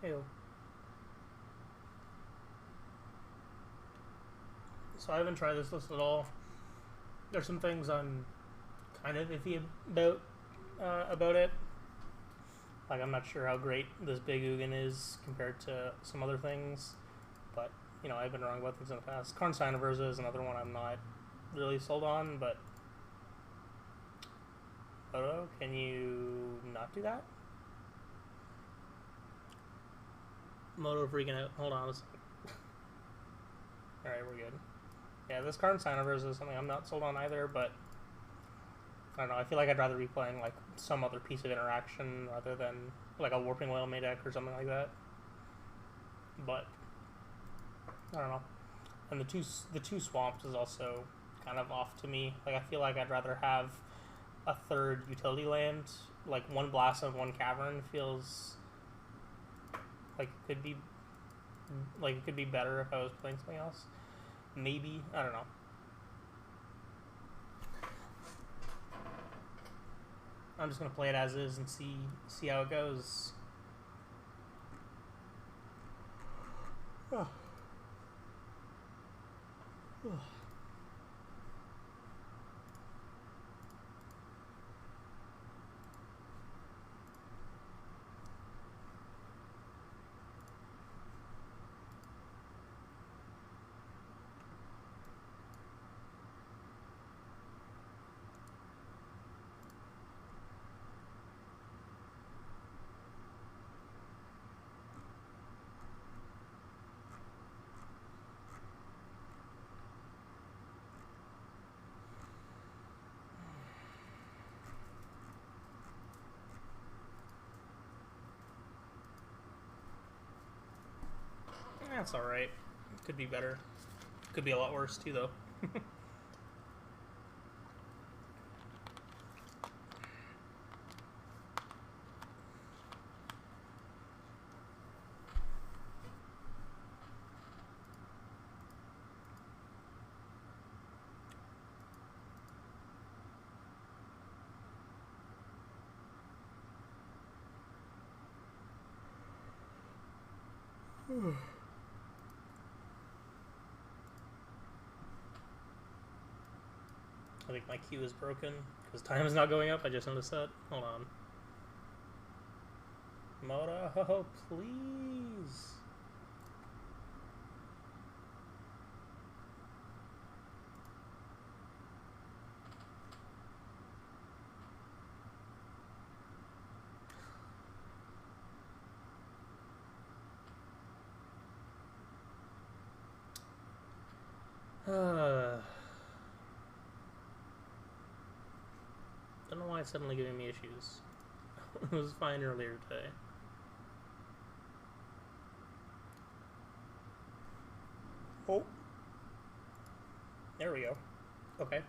Heyo. So I haven't tried this list at all. There's some things I'm kind of iffy about it. Like, I'm not sure how great this Big Ugin is compared to some other things, but you know, I've been wrong about things in the past. Karn Cynoversa is another one I'm not really sold on, but Photo, can you not do that? Moto freaking out. Hold on a second. Alright, we're good. Yeah, this Karn Cynoversa is something I'm not sold on either, but I don't know, I feel like I'd rather be playing like some other piece of interaction rather than like a Warping Whale May deck or something like that. But I don't know. And the two swamps is also kind of off to me. Like, I feel like I'd rather have a third utility land. Like, one blast and one cavern feels like it could be better if I was playing something else. Maybe, I don't know. I'm just gonna play it as is and see how it goes. Oh. Oh. That's alright. Could be better. Could be a lot worse too, though. I think my queue is broken because time is not going up. I just noticed that. Hold on. Moto, please. Don't know why it's suddenly giving me issues. It was fine earlier today. Oh. There we go. Okay.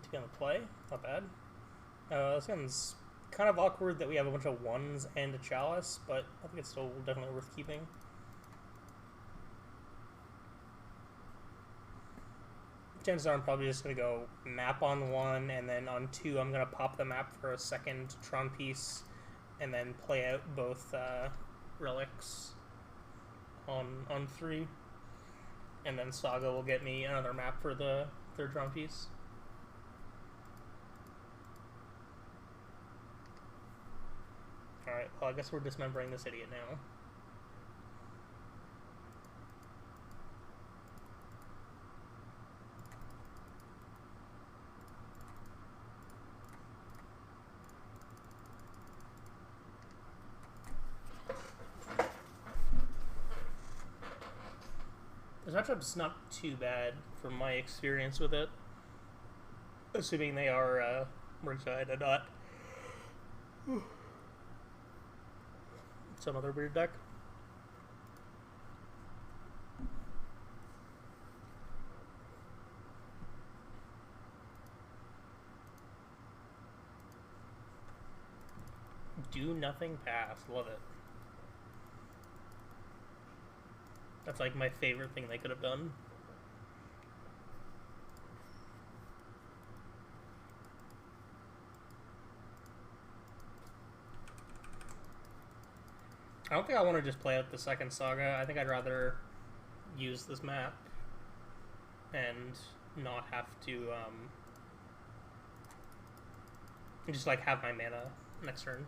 To be on the play. Not bad. This one's kind of awkward that we have a bunch of ones and a chalice, but I think it's still definitely worth keeping. Chances are I'm probably just going to go map on one, and then on two I'm going to pop the map for a second Tron piece, and then play out both relics on three. And then Saga will get me another map for the third Tron piece. Alright, well, I guess we're dismembering this idiot now. This matchup's not too bad from my experience with it. Assuming they are Murkside and not some other weird deck. Do nothing pass. Love it. That's like my favorite thing they could have done. I don't think I want to just play out the second saga. I think I'd rather use this map and not have to just like have my mana next turn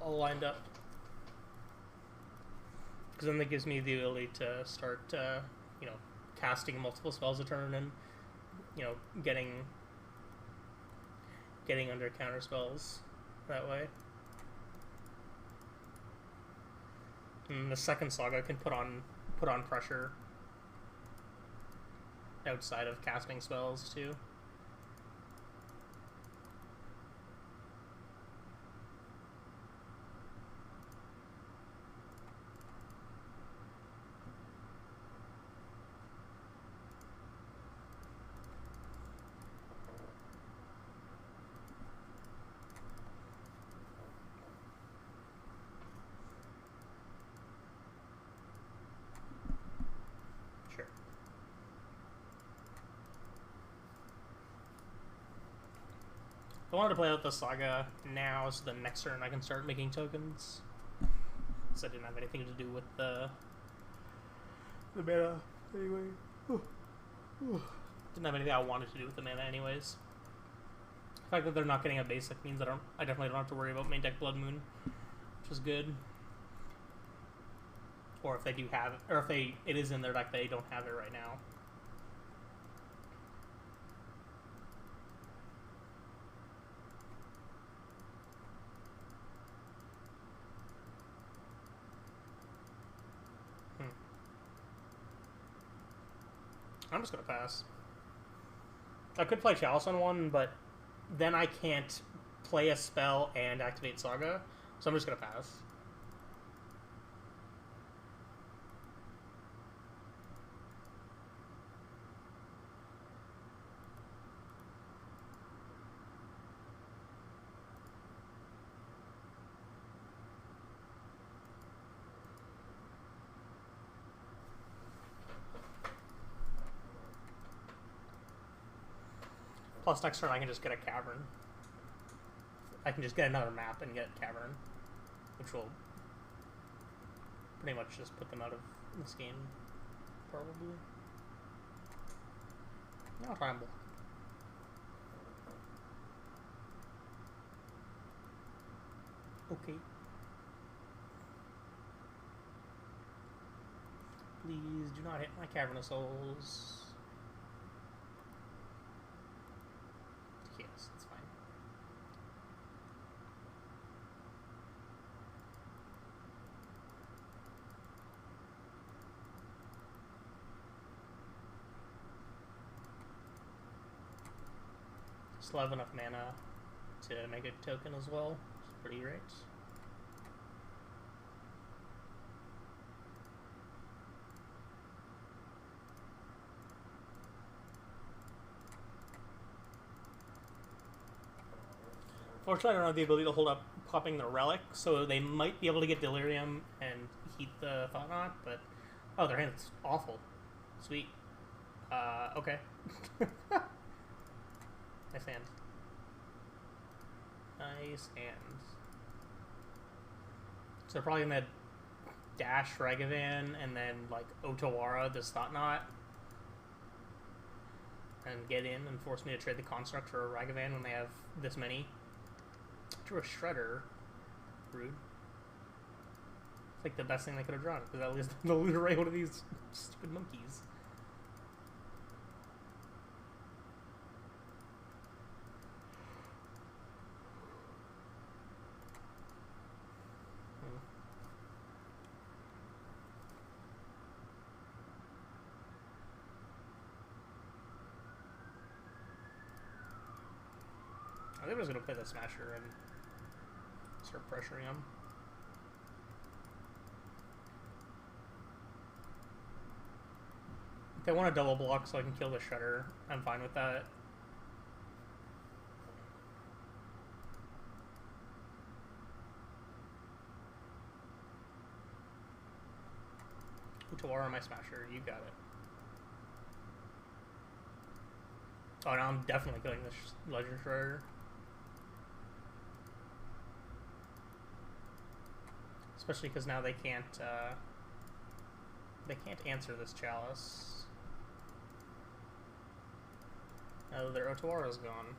all lined up, because then that gives me the ability to start you know, casting multiple spells a turn and, you know, getting under counter spells that way. And the second saga can put on pressure outside of casting spells too. I wanted to play out the saga now, so the next turn I can start making tokens. So I didn't have anything to do with the mana anyway. Didn't have anything I wanted to do with the mana anyways. The fact that they're not getting a basic means I definitely don't have to worry about main deck Blood Moon, which is good. Or if they do have it, or if it is in their deck, they don't have it right now. I'm just gonna pass. I could play Chalice on one, but then I can't play a spell and activate Saga, so I'm just gonna pass. Plus next turn I can just get a Cavern. I can just get another map and get Cavern, which will pretty much just put them out of this game, probably. I'll try and block. Okay. Please do not hit my Cavern of Souls. Yes, it's fine. Still have enough mana to make a token as well. It's pretty great. Fortunately, I don't have the ability to hold up popping the relic, so they might be able to get Delirium and heat the Thought-Knot, but... Oh, their hand's awful. Sweet. Okay. Nice hand. Nice hand. So they're probably gonna dash Ragavan and then, like, Otawara this Thought-Knot and get in and force me to trade the Construct for a Ragavan when they have this many. Drew a Shredder. Rude. It's like the best thing they could have drawn, because at least they'll loot away one of these stupid monkeys. I think I was going to play the Smasher and start pressuring him. If they want a double block so I can kill the Shredder, I'm fine with that. Utawara, my Smasher, you got it. Oh, now I'm definitely killing this Legend Shredder. Especially because now they can't answer this Chalice. Now that their Otawara's gone.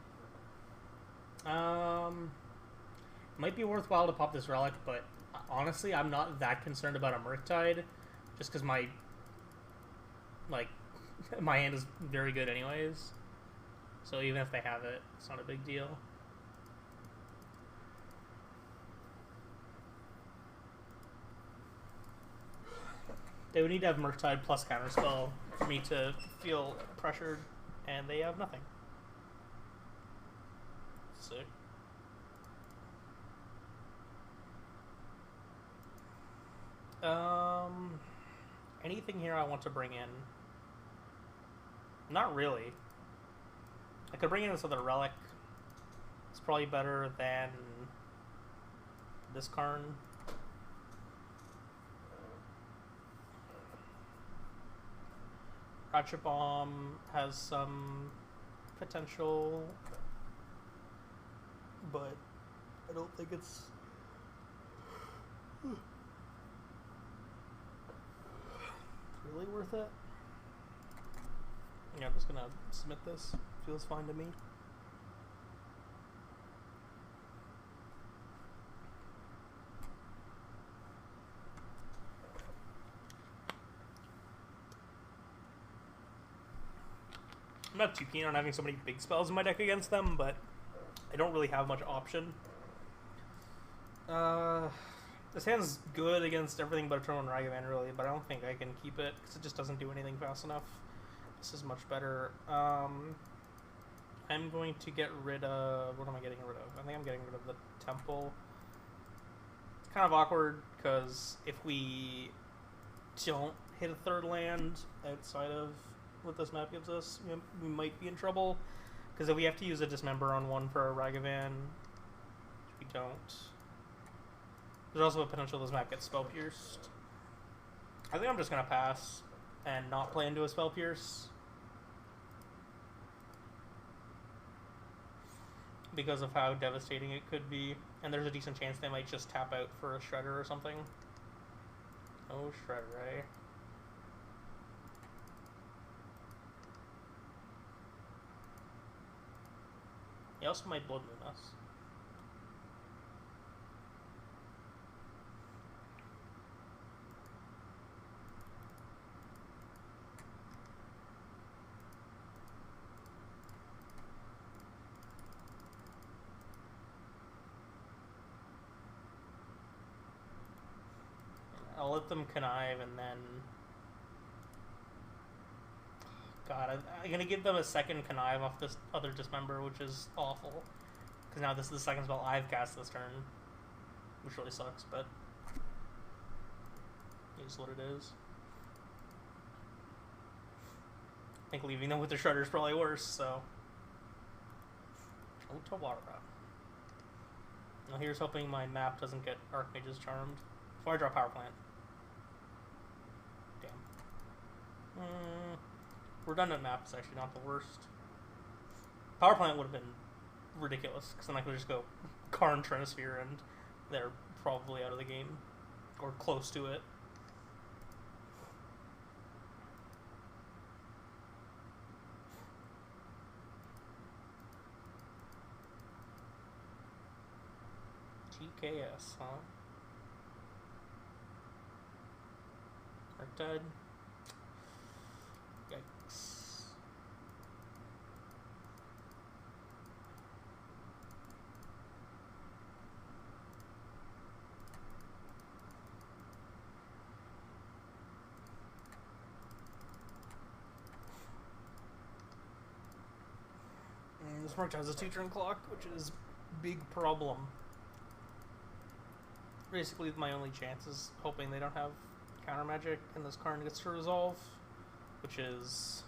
Might be worthwhile to pop this Relic, but honestly, I'm not that concerned about a Murktide, just because my hand is very good anyways. So even if they have it, it's not a big deal. They would need to have Murktide plus Counterspell for me to feel pressured, and they have nothing. Sick. Anything here I want to bring in? Not really. I could bring in this other Relic. It's probably better than this Karn. Ratchet Bomb has some potential, but I don't think it's really worth it. Yeah, I'm just gonna submit this. Feels fine to me. I'm not too keen on having so many big spells in my deck against them, but I don't really have much option. This hand's good against everything but Etron and Ragavan, really, but I don't think I can keep it, because it just doesn't do anything fast enough. This is much better. I'm going to get rid of... What am I getting rid of? I think I'm getting rid of the Temple. It's kind of awkward, because if we don't hit a third land outside of what this map gives us, we might be in trouble. Because if we have to use a Dismember on one for a Ragavan, we don't. There's also a potential this map gets Spell Pierced. I think I'm just going to pass and not play into a Spell Pierce. Because of how devastating it could be. And there's a decent chance they might just tap out for a Shredder or something. Oh, Shredder, eh? He also might Blood Moon us. I'll let them connive and then... God, I'm gonna give them a second connive off this other Dismember, which is awful. Because now this is the second spell I've cast this turn. Which really sucks, but... it is what it is. I think leaving them with the Shredder is probably worse, so... Otawara. Now here's hoping my map doesn't get Archmage's Charmed. Before I draw Power Plant. Damn. Redundant map is actually not the worst. Power Plant would have been ridiculous, because then I could just go Karn Trinisphere and they're probably out of the game. Or close to it. TKS, huh? Murktide. Yikes. This Murktide has a 2-turn clock, which is big problem. Basically, my only chance is hoping they don't have counter magic and this Karn gets to resolve, which is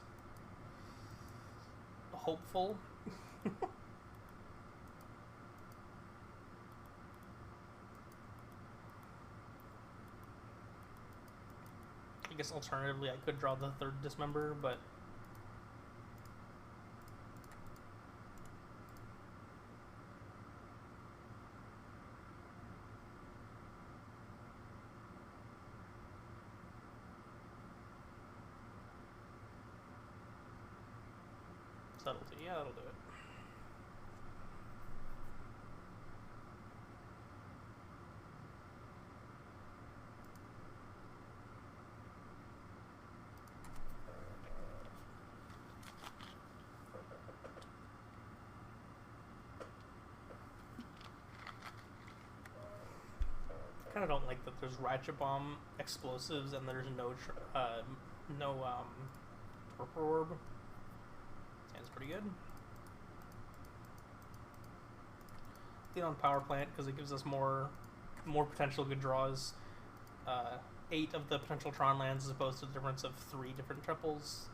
hopeful. I guess alternatively I could draw the third Dismember, but Subtlety, yeah, that'll do it. I kind of don't like that there's Ratchet Bomb explosives and there's no Purple Orb. Sounds pretty good. Lead on Power Plant because it gives us more potential good draws. 8 of the potential Tron lands as opposed to the difference of 3 different triples.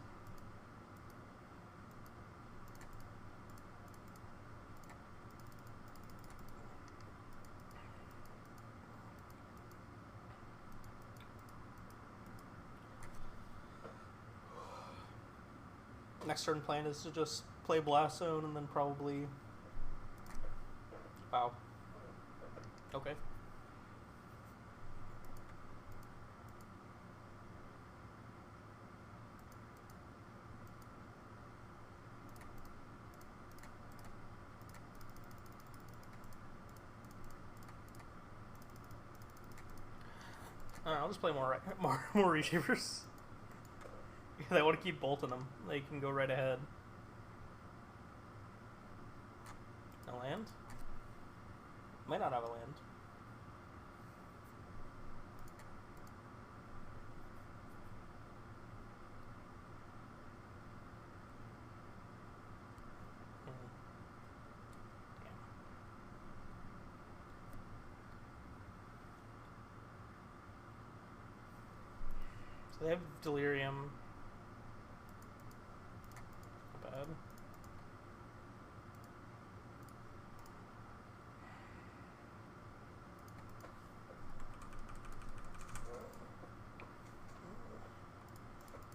Next turn plan is to just play Blast Zone and then probably... Wow. Okay. I'll just play more Reshapers. Because I want to keep bolting them. They can go right ahead. A land? Might not have a land. So they have Delirium. Not bad.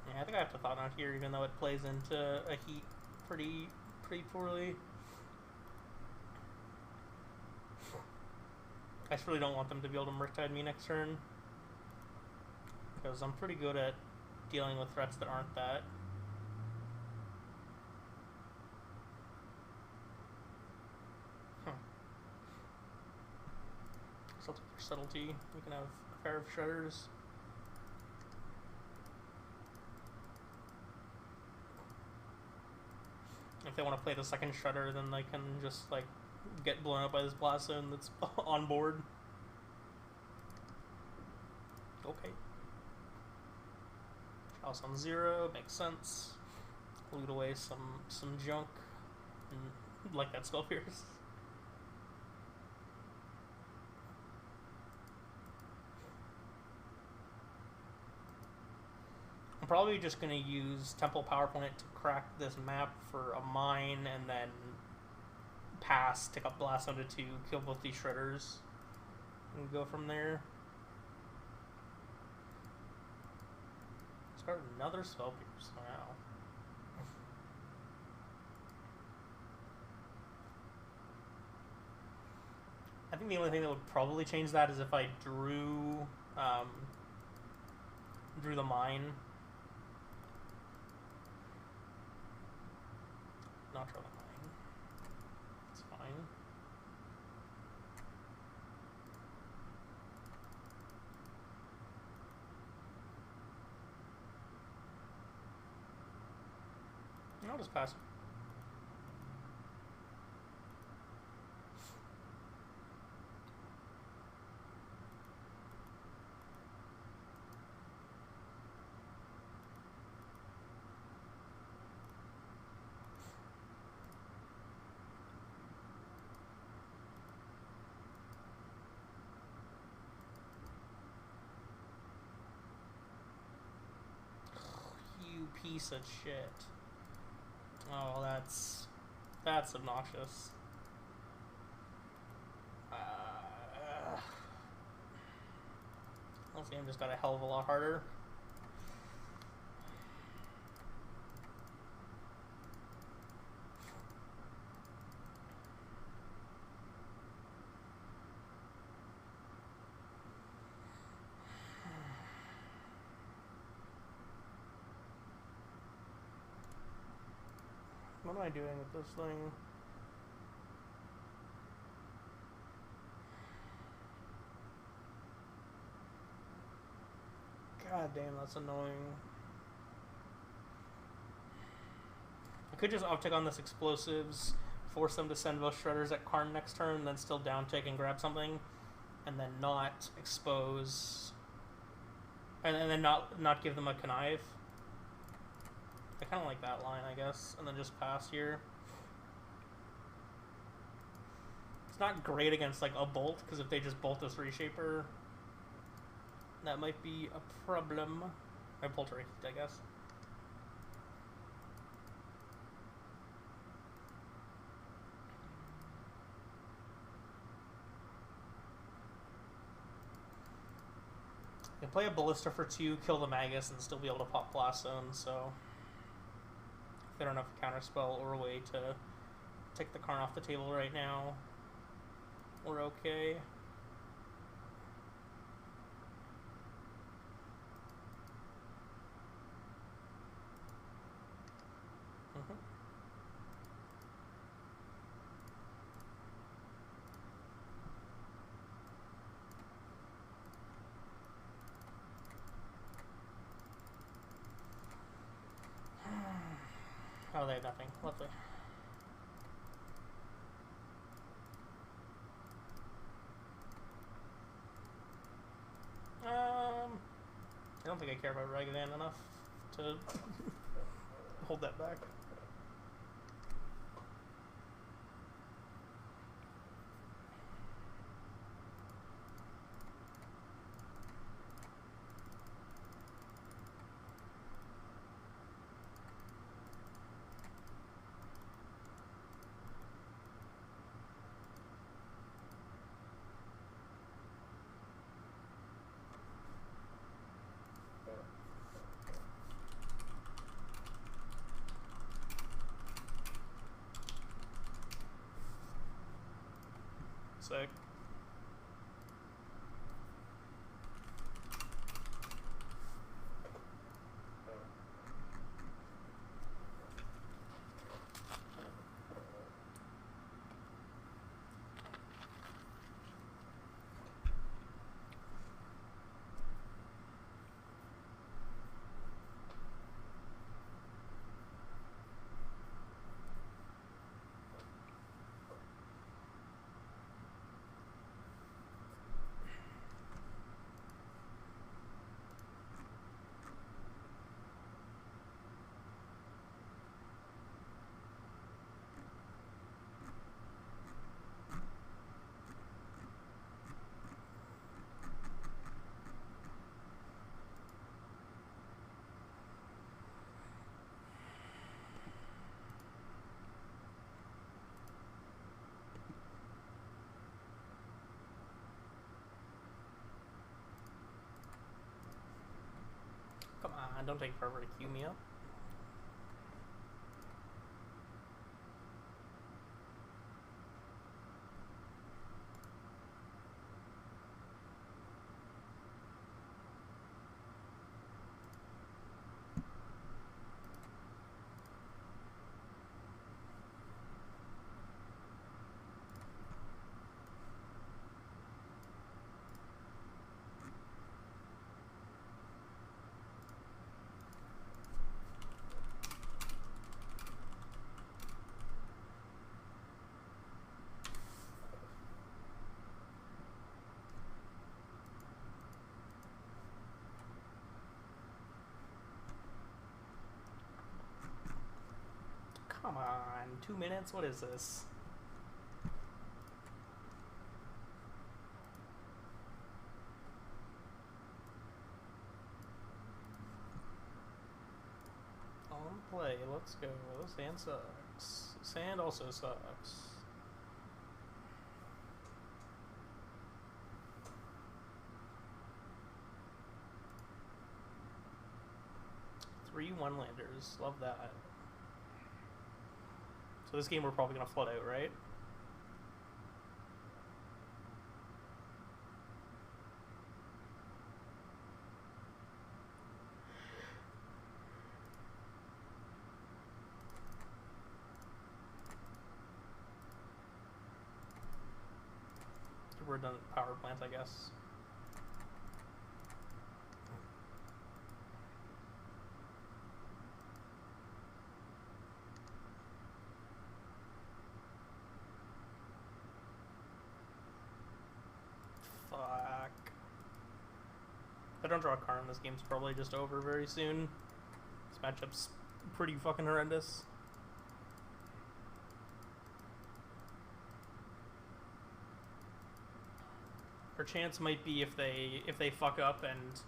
Yeah, I think I have to Thought Knot here, even though it plays into a heat pretty poorly. I just really don't want them to be able to Murktide me next turn, because I'm pretty good at dealing with threats that aren't that. So for Subtlety, we can have a pair of Shredders. If they want to play the second Shredder, then they can just like get blown up by this Blast Zone that's on board. Okay. House on 0, makes sense. Loot away some junk. And like that Spell Pierce. I'm probably just going to use Temple Power Plant to crack this map for a mine and then pass, take up Blast Zone to 2, kill both these Shredders, and go from there. Start another Spell Pierce. Wow. I think the only thing that would probably change that is if I drew the mine. Not draw the mine. It's fine. I'll just pass. You piece of shit. Oh, that's obnoxious. This game just got a hell of a lot harder. What am I doing with this thing? God damn, that's annoying. I could just uptick on this explosives, force them to send both shredders at Karn next turn, then still downtick and grab something, and then not expose, and then not give them a connive. I kind of like that line, I guess, and then just pass here. It's not great against like a bolt, because if they just bolt this reshaper, that might be a problem. I poltergeist, I guess. They play a ballista for 2, kill the Magus, and still be able to pop Blast Zone, so if they don't have a counterspell or a way to take the Karn off the table right now, we're okay. Oh, they have nothing. Lovely. I don't think I care about Ragavan enough to hold that back. Sick. Come on, don't take forever to queue me up. Come on, 2 minutes? What is this? On play, let's go. Sand sucks. Sand also sucks. Three one-landers. Love that. So this game we're probably going to flood out, right? redundant power plant, I guess. Fuck. If I don't draw a card, this game's probably just over very soon. This matchup's pretty fucking horrendous. Her chance might be if they fuck up and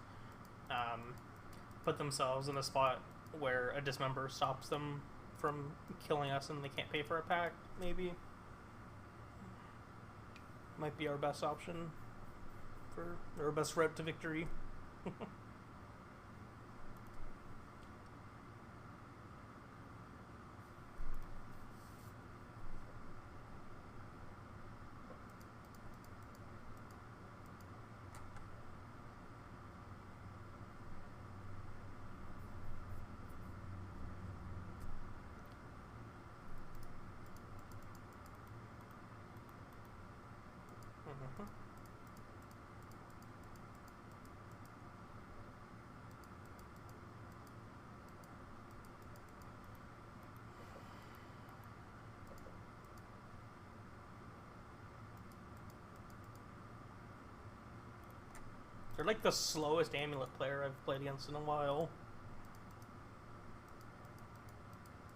put themselves in a spot where a dismember stops them from killing us and they can't pay for a pack, maybe. Might be our best option for our best route to victory. They're like the slowest amulet player I've played against in a while.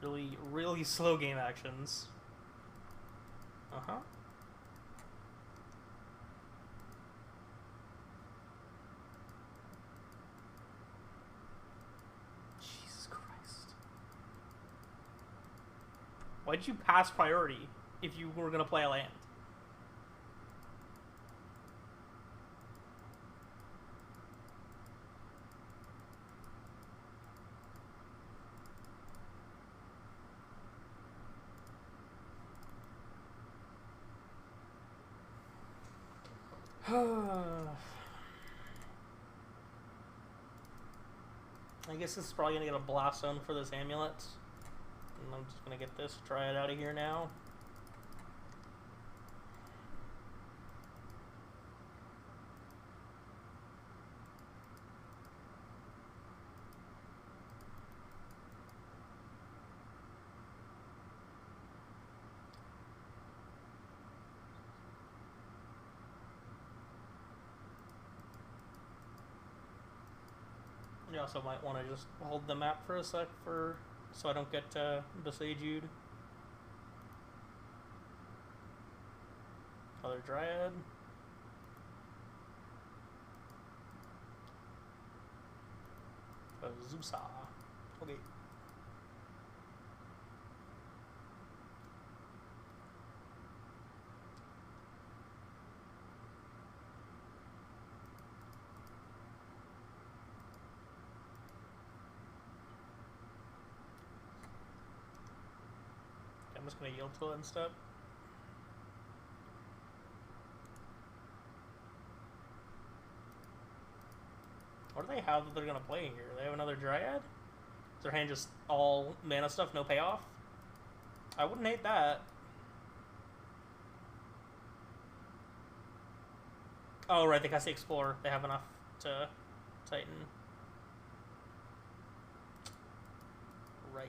Really, really slow game actions. Uh-huh. Jesus Christ. Why did you pass priority if you were gonna play a land? I guess this is probably gonna get a blast zone for this amulet. And I'm just gonna get this, try it out of here now. You also might want to just hold the map for a sec so I don't get besieged. Other Dryad. Zusa. Okay. I'm just gonna yield to it and stuff. What do they have that they're gonna play here? They have another Dryad? Is their hand just all mana stuff, no payoff? I wouldn't hate that. Oh, right, they cast the Explorer. They have enough to Titan. Right.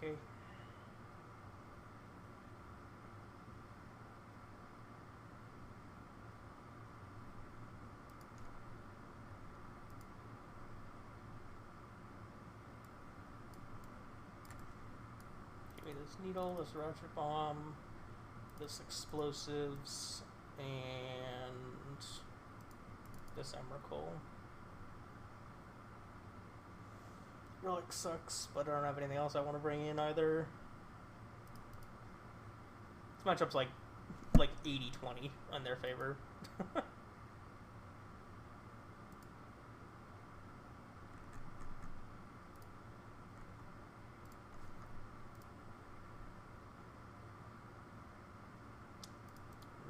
Okay. Give me this needle, this rocket bomb, this explosives, and this Emrakul. Relic sucks, but I don't have anything else I want to bring in either. This matchup's like 80-20 in their favor.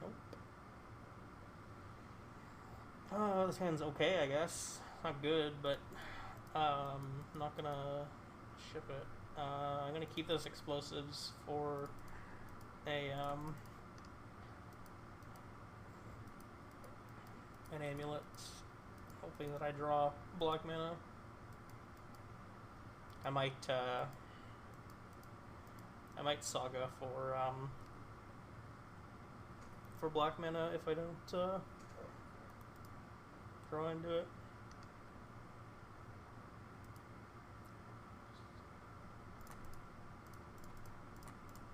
Nope. this hand's okay, I guess. Not good, but I'm not gonna ship it. I'm gonna keep those explosives for a an amulet. Hopefully that I draw black mana. I might saga for black mana if I don't draw into it.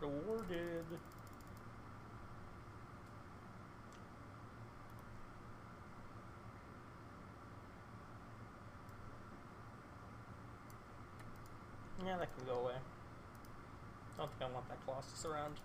Rewarded. Yeah, that can go away. I don't think I want that Colossus around.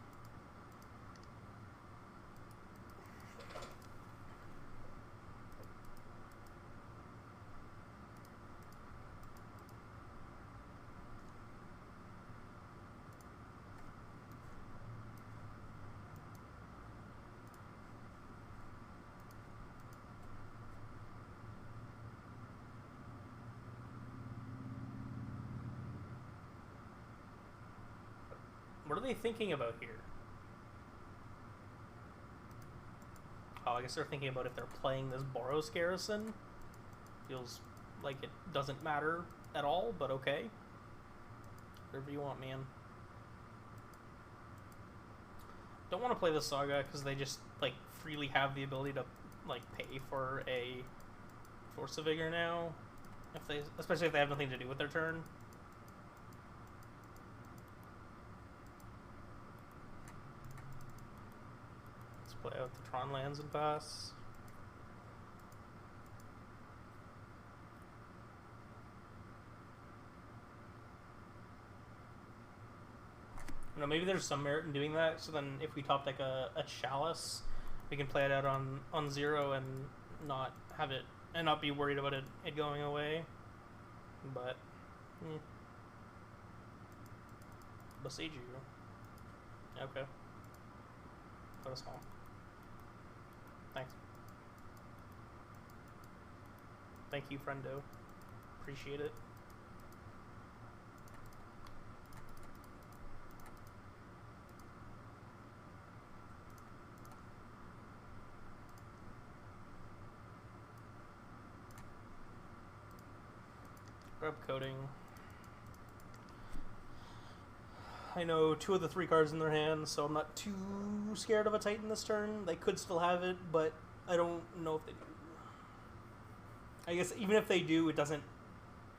What are they thinking about here? Oh, I guess they're thinking about if they're playing this Boros Garrison. Feels like it doesn't matter at all, but okay. Whatever you want, man. Don't want to play the Saga because they just like freely have the ability to like pay for a Force of Vigor now, especially if they have nothing to do with their turn. Play out the Tron lands and pass. You know, maybe there's some merit in doing that, so then if we top deck a Chalice, we can play it out on 0 and not have it, and not be worried about it going away. But, Besiege you. Okay. Put a small. Thanks. Thank you, friendo. Appreciate it. Grab coding. I know 2 of the 3 cards in their hand, so I'm not too scared of a Titan this turn. They could still have it, but I don't know if they do. I guess even if they do, it doesn't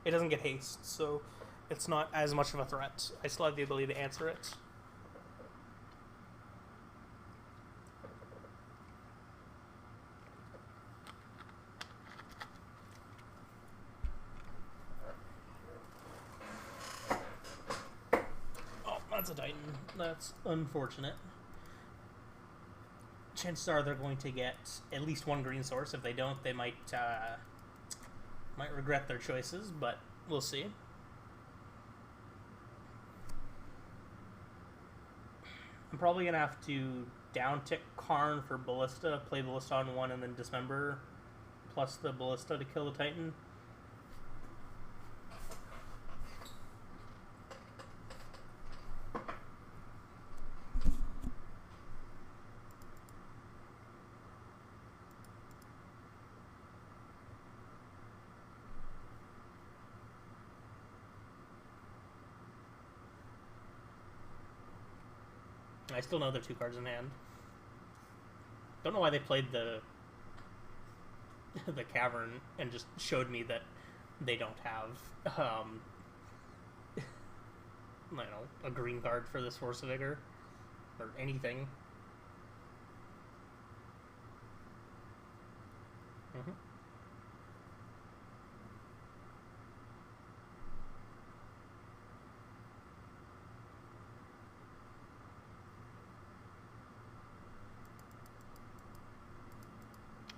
get haste, so it's not as much of a threat. I still have the ability to answer it. That's a Titan. That's unfortunate. Chances are they're going to get at least 1 green source. If they don't, they might regret their choices, but we'll see. I'm probably going to have to down-tick Karn for Ballista, play Ballista on 1, and then Dismember, plus the Ballista to kill the Titan. I still know they're 2 cards in hand. Don't know why they played the Cavern and just showed me that they don't have I don't know, a green card for this Force of Vigor or anything.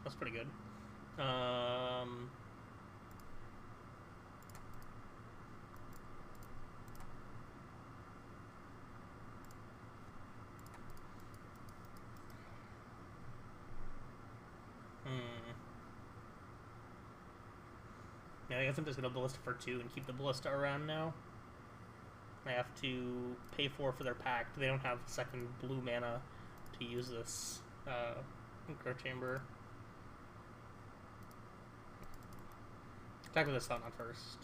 That's pretty good. Yeah, I guess I'm just gonna ballista for 2 and keep the ballista around now. I have to pay 4 for their pact. They don't have second blue mana to use this Growth Chamber. Attack with this Thought-Knot first.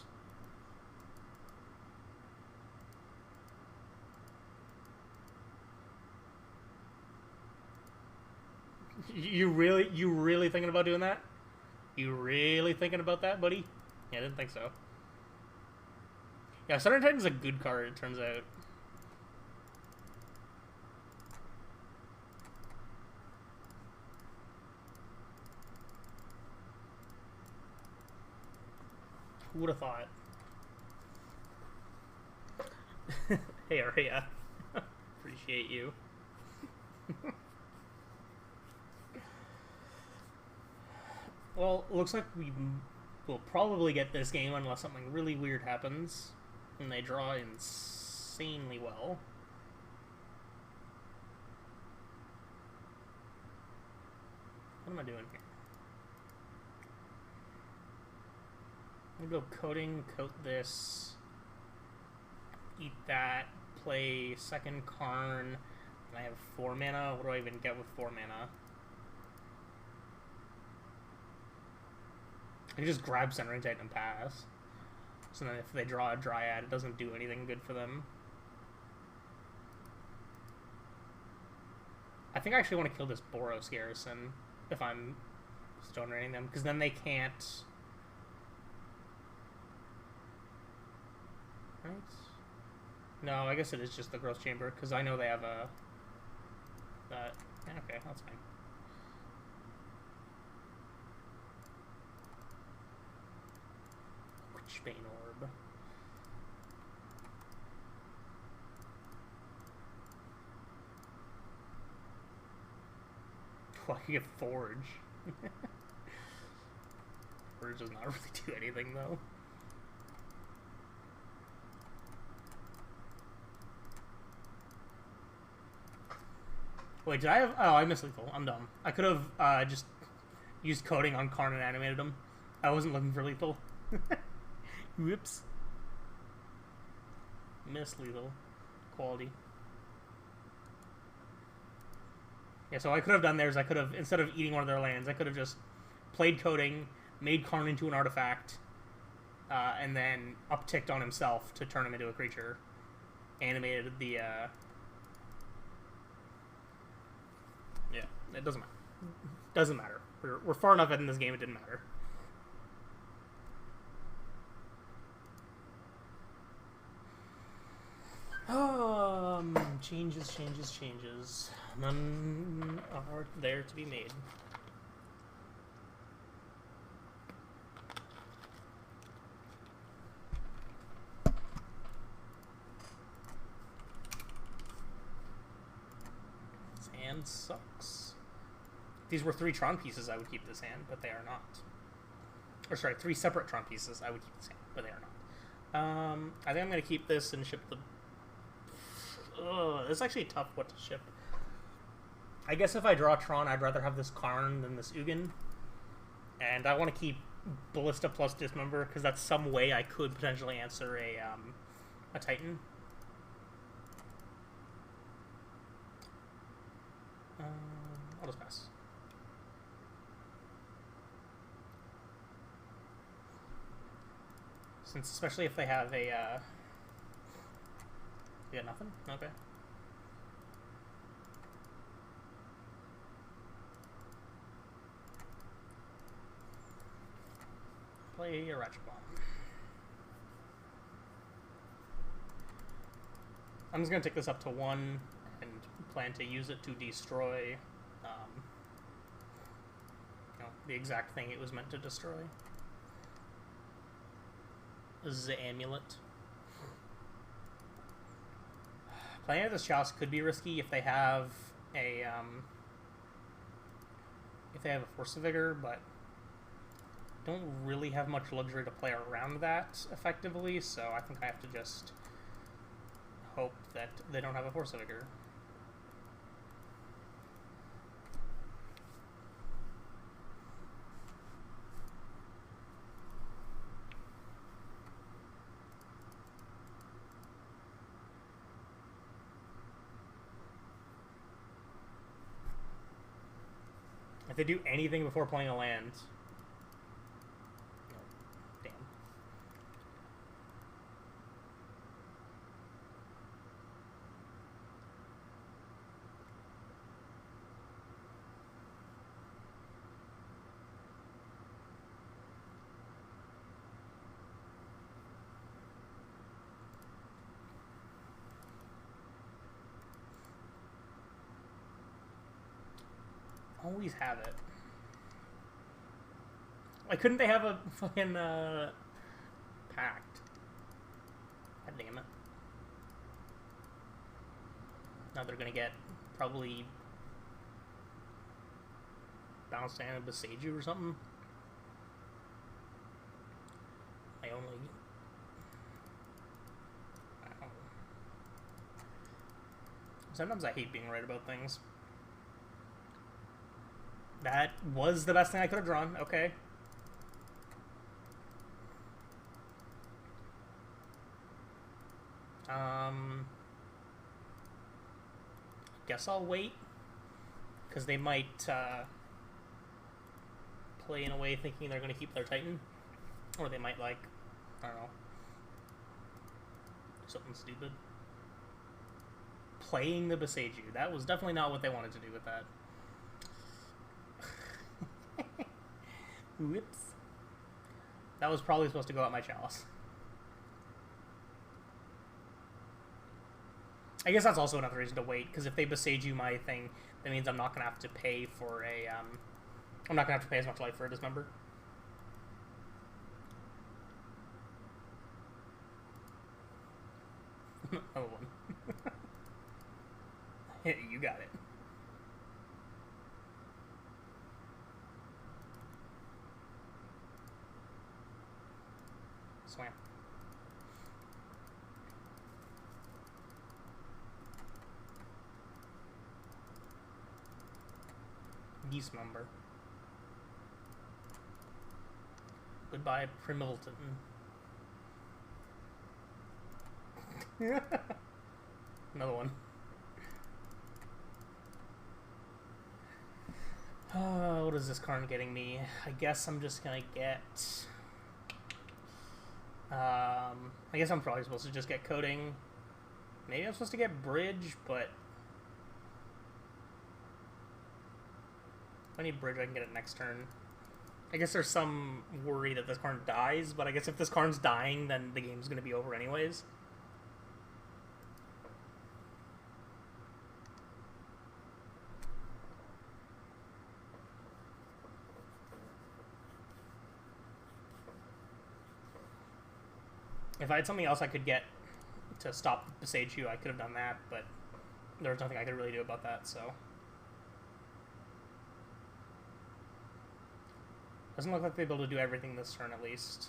You really thinking about doing that? You really thinking about that, buddy? Yeah, I didn't think so. Yeah, Southern Titan's a good card, it turns out. Who would have thought? Hey, Arya. Appreciate you. Well, looks like we will probably get this game unless something really weird happens. And they draw insanely well. What am I doing here? I'm gonna go coding, coat this, eat that, play second Karn, and I have 4 mana. What do I even get with 4 mana? I can just grab Centering Titan and pass. So then if they draw a Dryad, it doesn't do anything good for them. I think I actually want to kill this Boros Garrison if I'm Stone Raining them, because then they can't... Right? No, I guess it is just the Growth Chamber, because I know they have a... okay, that's fine. Witchbane Orb. Well, I can get Forge. Forge does not really do anything, though. Wait, did I have... Oh, I missed lethal. I'm dumb. I could have just used coding on Karn and animated him. I wasn't looking for lethal. Whoops. Miss lethal. Quality. Yeah, so I could have done there is I could have, instead of eating one of their lands, I could have just played coding, made Karn into an artifact, and then upticked on himself to turn him into a creature. Animated the, yeah, it doesn't matter. Doesn't matter. We're far enough in this game, it didn't matter. Changes. None are there to be made. This hand sucks. If these were 3 Tron pieces, I would keep this hand, but they are not. Or sorry, 3 separate Tron pieces, I would keep this hand, but they are not. I think I'm going to keep this and ship the... Ugh, it's actually tough what to ship. I guess if I draw Tron, I'd rather have this Karn than this Ugin. And I want to keep Ballista plus Dismember, because that's some way I could potentially answer a Titan. I'll just pass. Since, especially if they have a, you got nothing? Okay. Play a Ratchet Bomb. I'm just going to take this up to 1 and plan to use it to destroy the exact thing it was meant to destroy. The amulet. Playing at this Chalice could be risky if they have a Force of Vigor, but don't really have much luxury to play around that effectively, so I think I have to just hope that they don't have a Force of Vigor. they do anything before playing a land... No. Damn. Always have it. Why couldn't they have a fucking pact? God damn it. Now they're gonna get probably bounced down and besiege you or something. I only... Wow. Sometimes I hate being right about things. That was the best thing I could have drawn. Okay. Guess I'll wait. Because they might play in a way thinking they're going to keep their Titan. Or they might, like, I don't know, something stupid. Playing the Beseiju. That was definitely not what they wanted to do with that. Whoops. That was probably supposed to go out my chalice. I guess that's also another reason to wait, because if they Beseiju my thing, that means I'm not going to have to pay for a, I'm not going to have to pay as much life for a dismember. Another one. Hey, you got it. Swam. Dismember. Goodbye, Primilton. Another one. What is this card getting me? I guess I'm just gonna get... I guess I'm probably supposed to just get coding. Maybe I'm supposed to get bridge, but... If I need bridge, I can get it next turn. I guess there's some worry that this card dies, but I guess if this card's dying, then the game's gonna be over anyways. If I had something else I could get to stop Beseiju, I could have done that, but there was nothing I could really do about that, so... Doesn't look like they'll be able to do everything this turn, at least.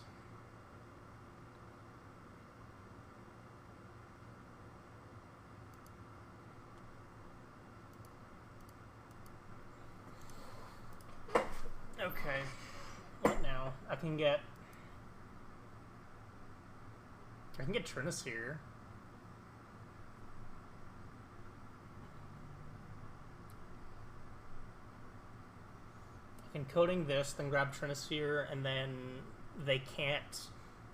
Okay. What now? I can get Trinisphere. I can coding this, then grab Trinisphere, and then they can't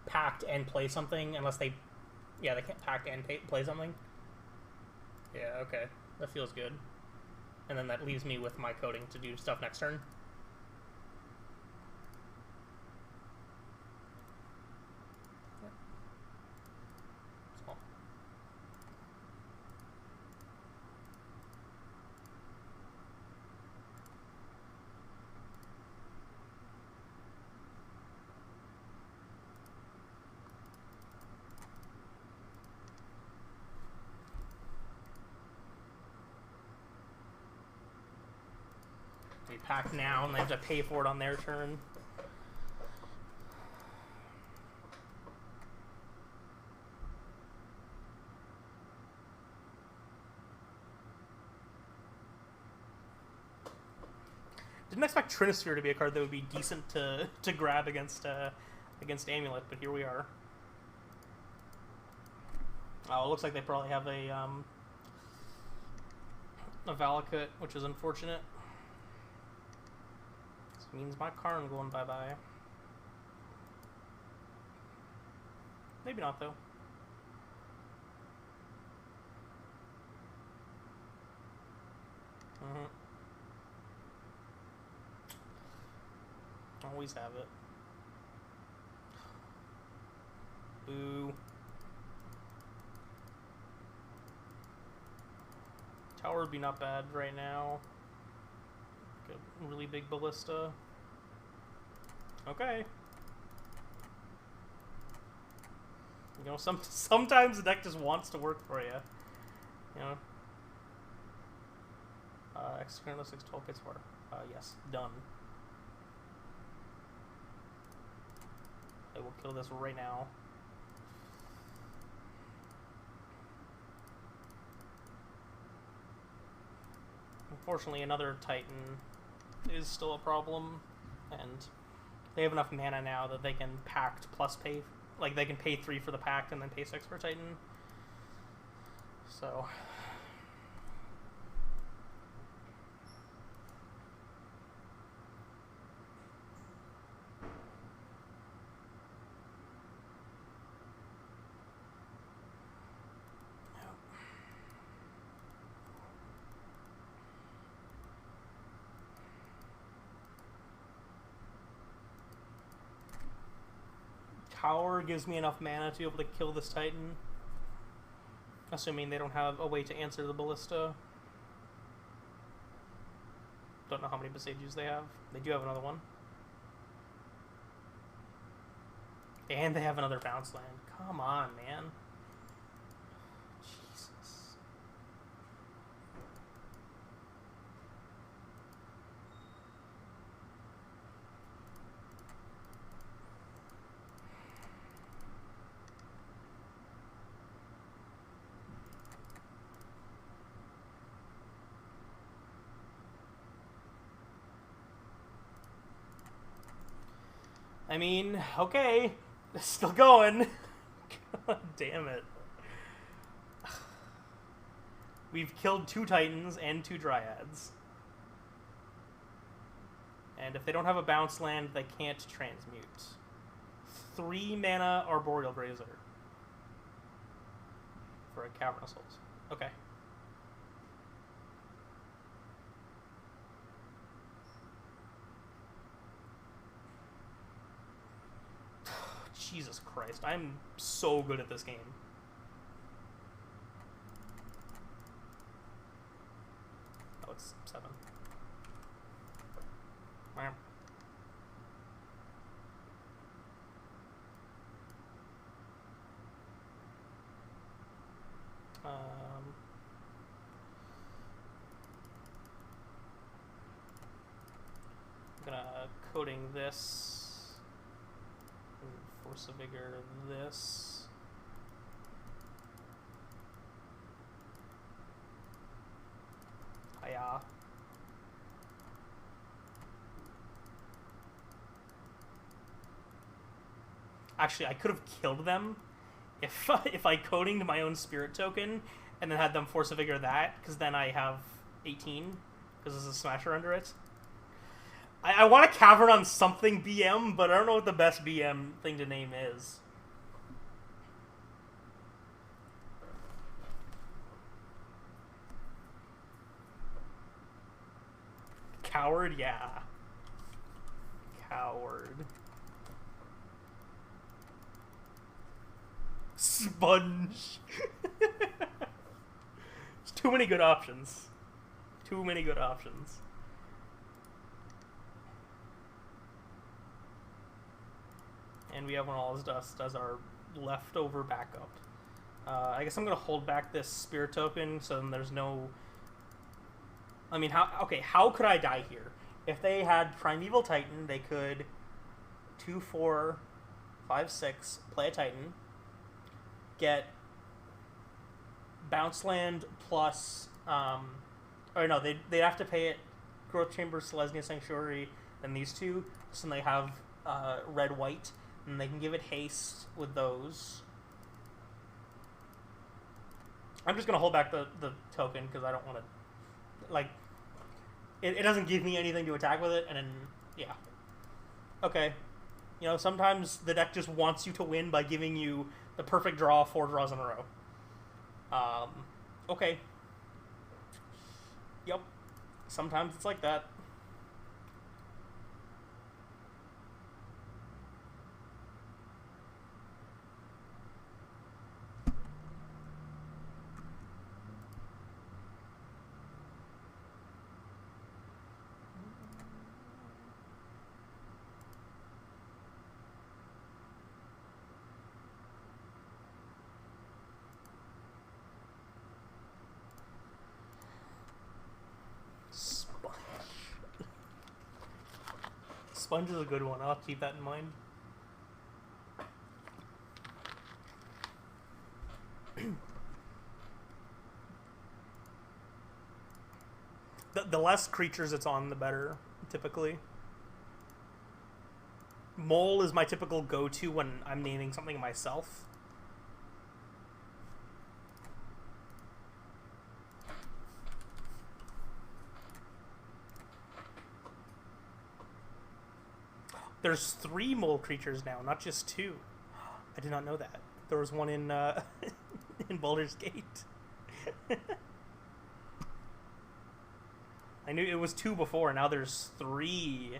pact and play something unless they... Yeah, they can't pact and play something. Yeah, okay. That feels good. And then that leaves me with my coding to do stuff next turn. They pack now, and they have to pay for it on their turn. Didn't expect Trinisphere to be a card that would be decent to grab against Amulet, but here we are. Oh, it looks like they probably have a Valakut, which is unfortunate. Means my Karn going bye-bye. Maybe not, though. Always have it. Boo. Tower would be not bad right now. Like a really big ballista. Okay. You know, sometimes the deck just wants to work for you. You know. Execute 6 12 for. Yes, done. I will kill this right now. Unfortunately, another Titan is still a problem, and they have enough mana now that they can pact plus pay, like they can pay 3 for the pact and then pay 6 for Titan. So. Tower gives me enough mana to be able to kill this Titan. Assuming they don't have a way to answer the ballista. Don't know how many Besages they have. They do have another one. And they have another bounce land. Come on, man. Jesus. I mean, okay. It's still going. God damn it. We've killed 2 Titans and 2 Dryads. And if they don't have a bounce land, they can't transmute. 3 mana Arboreal Grazer. For a Cavernous Souls. Okay. Jesus Christ, I'm so good at this game. Oh, it's 7. Wow. I'm gonna coding this. Force of Vigor this. Hiya. Actually, I could have killed them if I codinged my own Spirit token and then had them Force of Vigor that, because then I have 18, because there's a Smasher under it. I want to cavern on something BM, but I don't know what the best BM thing to name is. Coward? Yeah. Coward. Sponge. There's too many good options. Too many good options. And we have an All Is Dust as our leftover backup. I guess I'm going to hold back this Spirit token so then there's no... I mean, how could I die here? If they had Primeval Titan, they could 2, 4, 5, 6, play a Titan, get Bounce Land plus... or no, they'd have to pay it Growth Chamber, Selesnya Sanctuary, and these 2, so they have red-white. And they can give it haste with those. I'm just going to hold back the token because I don't want to... Like, it doesn't give me anything to attack with it, and then Yeah. Okay. You know, sometimes the deck just wants you to win by giving you the perfect draw 4 draws in a row. Okay. Yep. Sometimes it's like that. Sponge is a good one. I'll keep that in mind. The less creatures it's on, the better, typically. Mole is my typical go-to when I'm naming something myself. There's 3 mole creatures now, not just 2. I did not know that. There was one in in Baldur's Gate. I knew it was 2 before, now there's 3.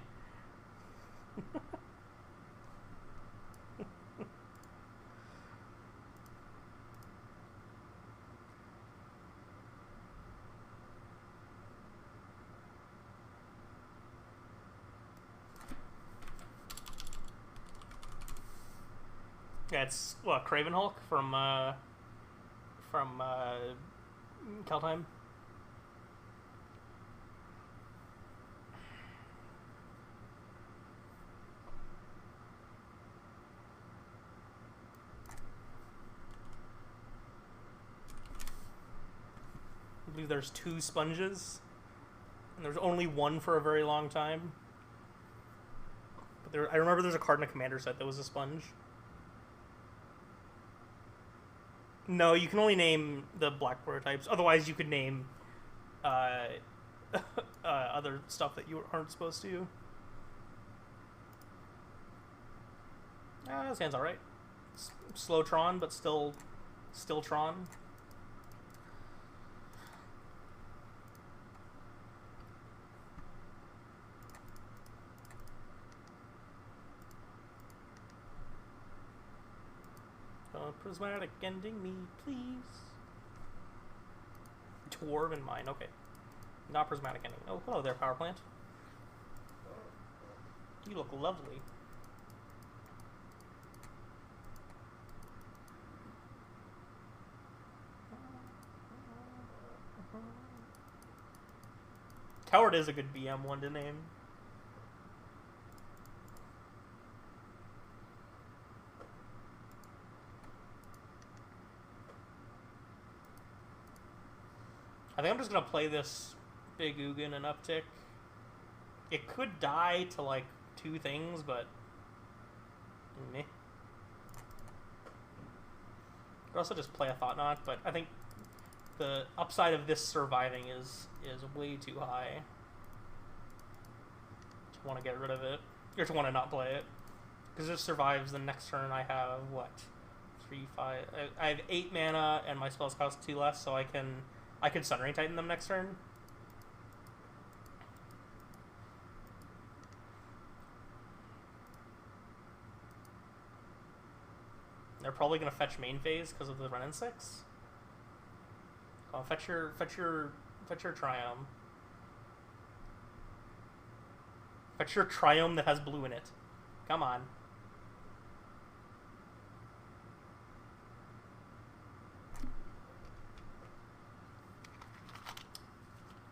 Yeah, it's what, Craven Hulk from Kaldheim. I believe there's 2 sponges, and there's only 1 for a very long time. But I remember there's a card in a commander set that was a sponge. No, you can only name the black prototypes. Otherwise, you could name other stuff that you aren't supposed to. This hand's alright. Slow Tron, but still Tron. Prismatic ending me, please. Dwarven Mine, okay. Not prismatic ending. Oh, hello there, power plant. You look lovely. Coward is a good BM one to name. I think I'm just going to play this Big Ugin and Uptick. It could die to, like, 2 things, but meh. Could also just play a Thought Knot, but I think the upside of this surviving is way too high. Just want to get rid of it. Or just want to not play it. Because if it survives, the next turn I have, what? 3, 5... I have 8 mana, and my spells cost 2 less, so I could Sunray Titan them next turn. They're probably gonna fetch main phase because of the Renin 6. Oh, fetch your Triome. Fetch your Triome that has blue in it. Come on.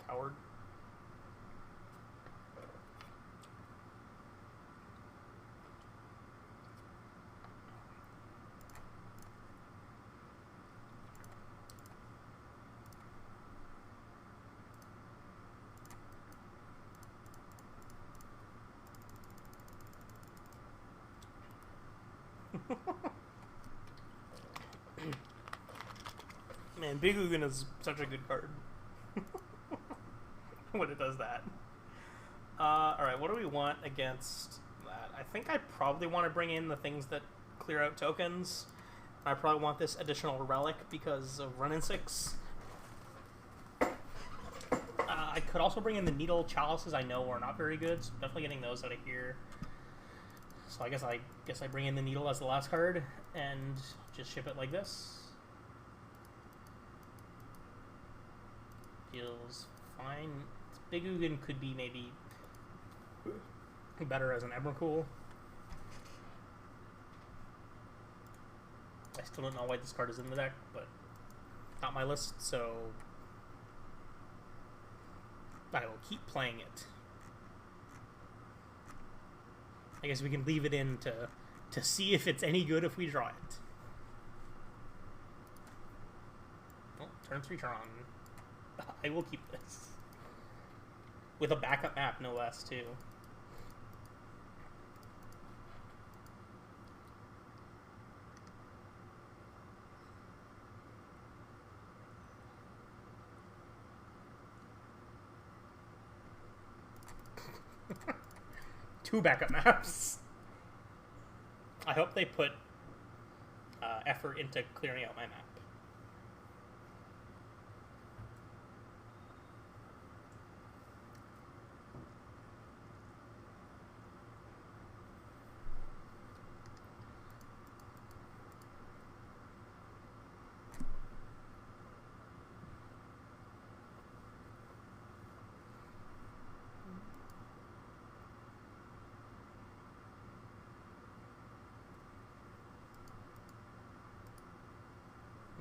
Coward. Man, Big Ugin is such a good card. When it does that. Alright, what do we want against that? I think I probably want to bring in the things that clear out tokens. I probably want this additional relic because of run in 6. I could also bring in the needle chalices. I know are not very good, so definitely getting those out of here. So I guess I bring in the needle as the last card and just ship it like this. Feels fine. Big Ugin could be maybe better as an Emrakul. I still don't know why this card is in the deck, but not my list, so I will keep playing it. I guess we can leave it in to see if it's any good if we draw it. Oh, turn 3 Tron. I will keep this. With a backup map, no less, too. Two backup maps. I hope they put effort into clearing out my map.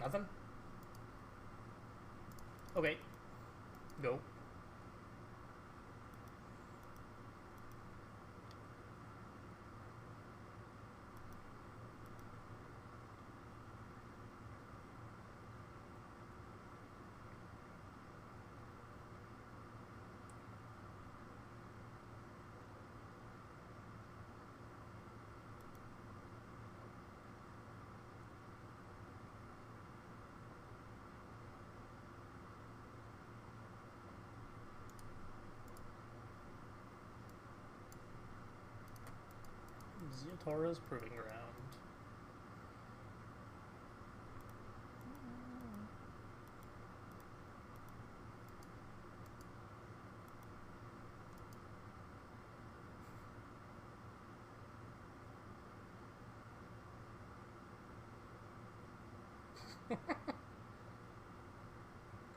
Nothing? Okay. Go. Zeotora's Proving Ground.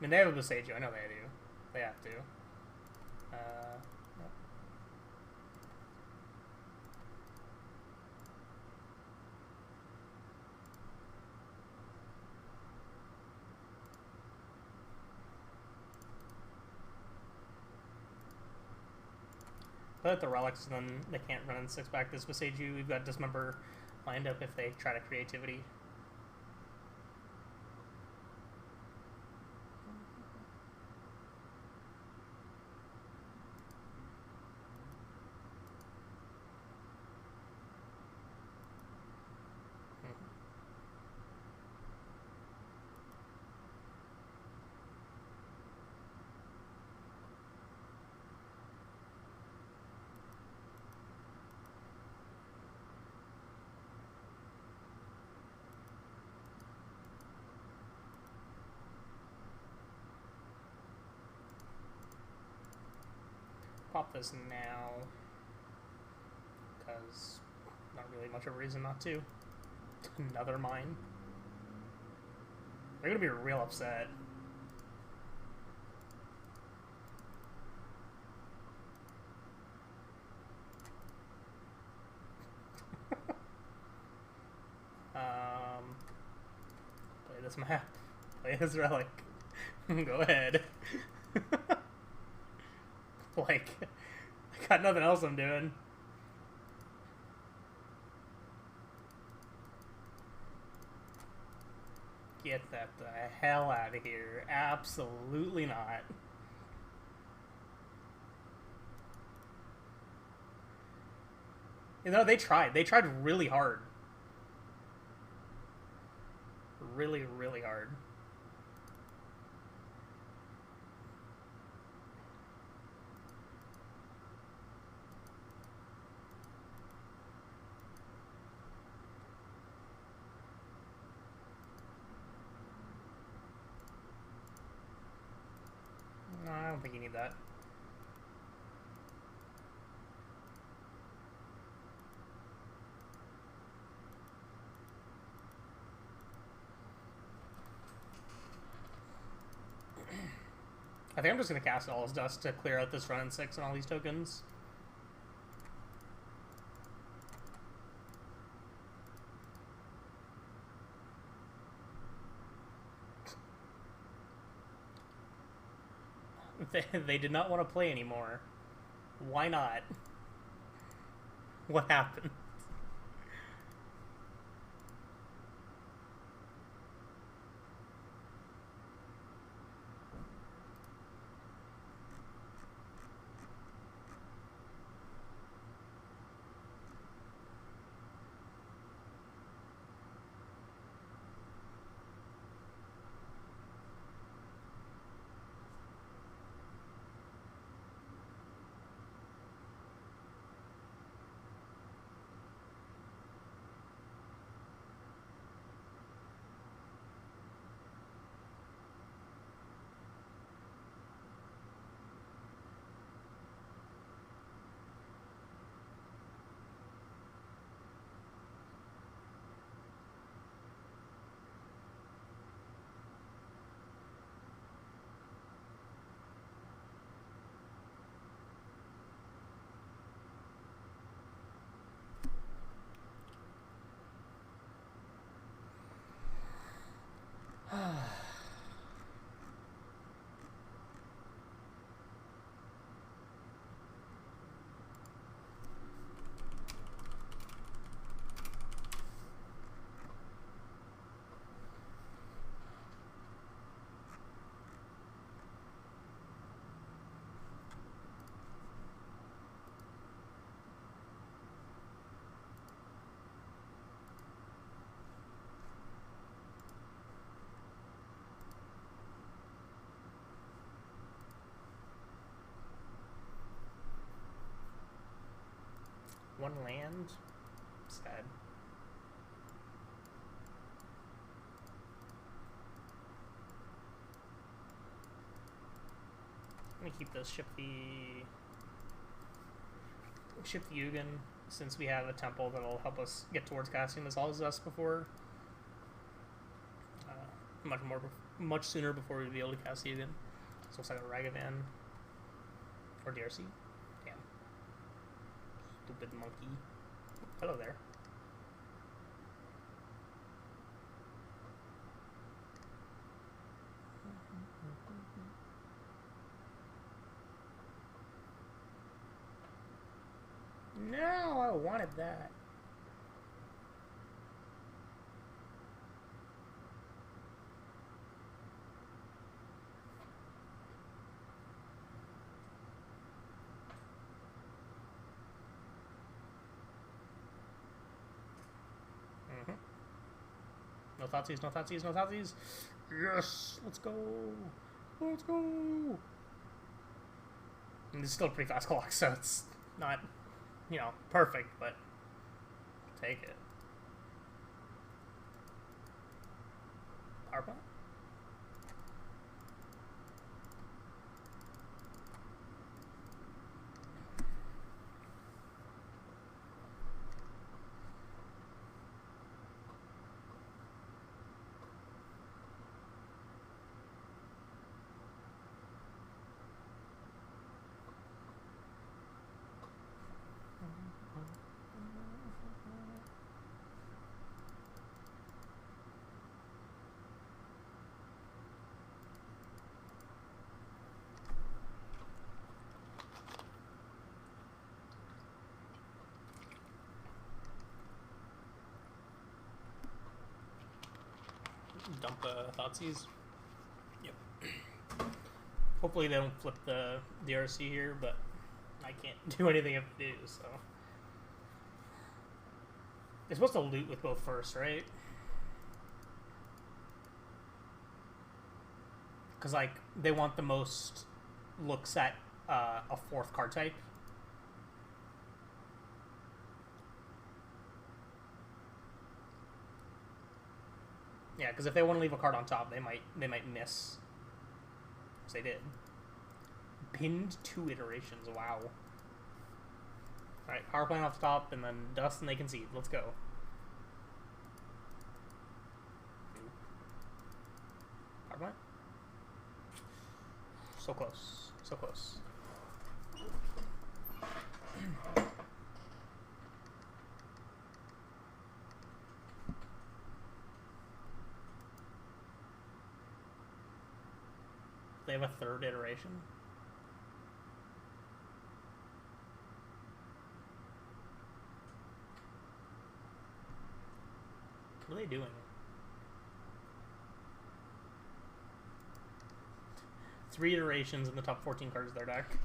I mean, they have a Besage. I know they do. They have to. Nope. Play out the relics, and then they can't run in 6 back this Besage. We've got Dismember lined up if they try to creativity. Pop this now, because not really much of a reason not to. Another mine. They're gonna be real upset. Play this map. Play this relic. Go ahead. Like, I got nothing else I'm doing. Get that the hell out of here. Absolutely not. You know, they tried. They tried really hard. Really, really hard. I don't think you need that. I think I'm just going to cast all his dust to clear out this run in 6 and all these tokens. They did not want to play anymore. Why not? What happened? One land? Sad. Let me keep this. Ship the Ugin, since we have a temple that'll help us get towards casting this all as us before. Much sooner before we'd be able to cast the Ugin. So looks like a Ragavan or DRC. Damn. Stupid monkey. Hello there. No, I wanted that. No Thoughtseize, no Thoughtseize, no Thoughtseize. Yes! Let's go! Let's go! And it's still a pretty fast clock, so it's not, you know, perfect, but I'll take it. Power plant? Dump Thoughtseize. Yep. Hopefully they don't flip the DRC here, but I can't do anything if they do, so. They're supposed to loot with both first, right? Because, like, they want the most looks at a fourth card type. Yeah, because if they want to leave a card on top, they might miss. Because they did. Pinned 2 iterations. Wow. Alright, power plant off the top, and then dust, and they concede. Let's go. Power plant? So close. So close. They have a 3rd iteration. What are they doing? 3 iterations in the top 14 cards of their deck.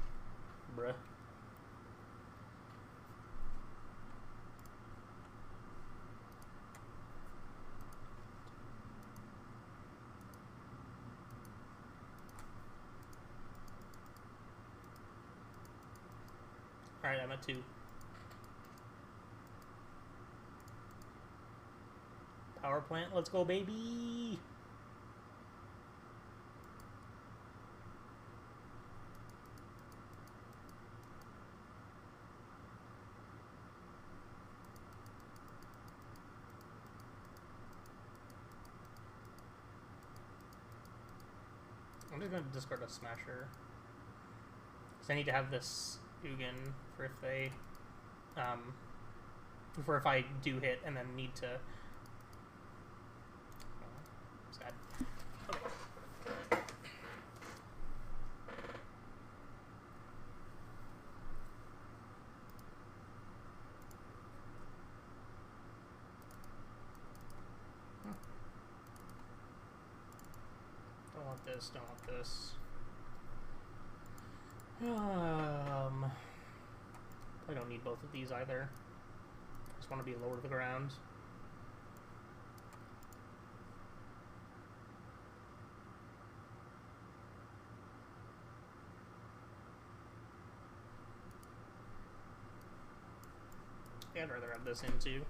Bruh. Alright, I'm at 2. Power plant, let's go, baby! I'm just going to discard a Smasher. Because I need to have this Ugin for if they, for if I do hit and then need to. Sad. Okay. Don't want this. Don't want this. I don't need both of these either. I just want to be lower to the ground. Yeah, I'd rather have this in too.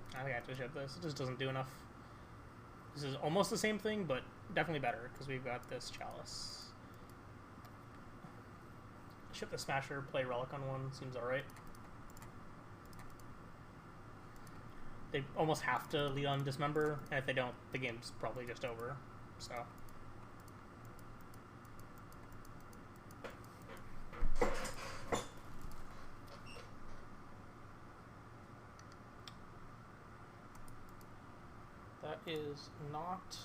I think I have to ship this. It just doesn't do enough. This is almost the same thing, but definitely better, because we've got this Chalice. Ship the Smasher, play Relic on one, seems alright. They almost have to lead on Dismember, and if they don't, the game's probably just over, so... That is not...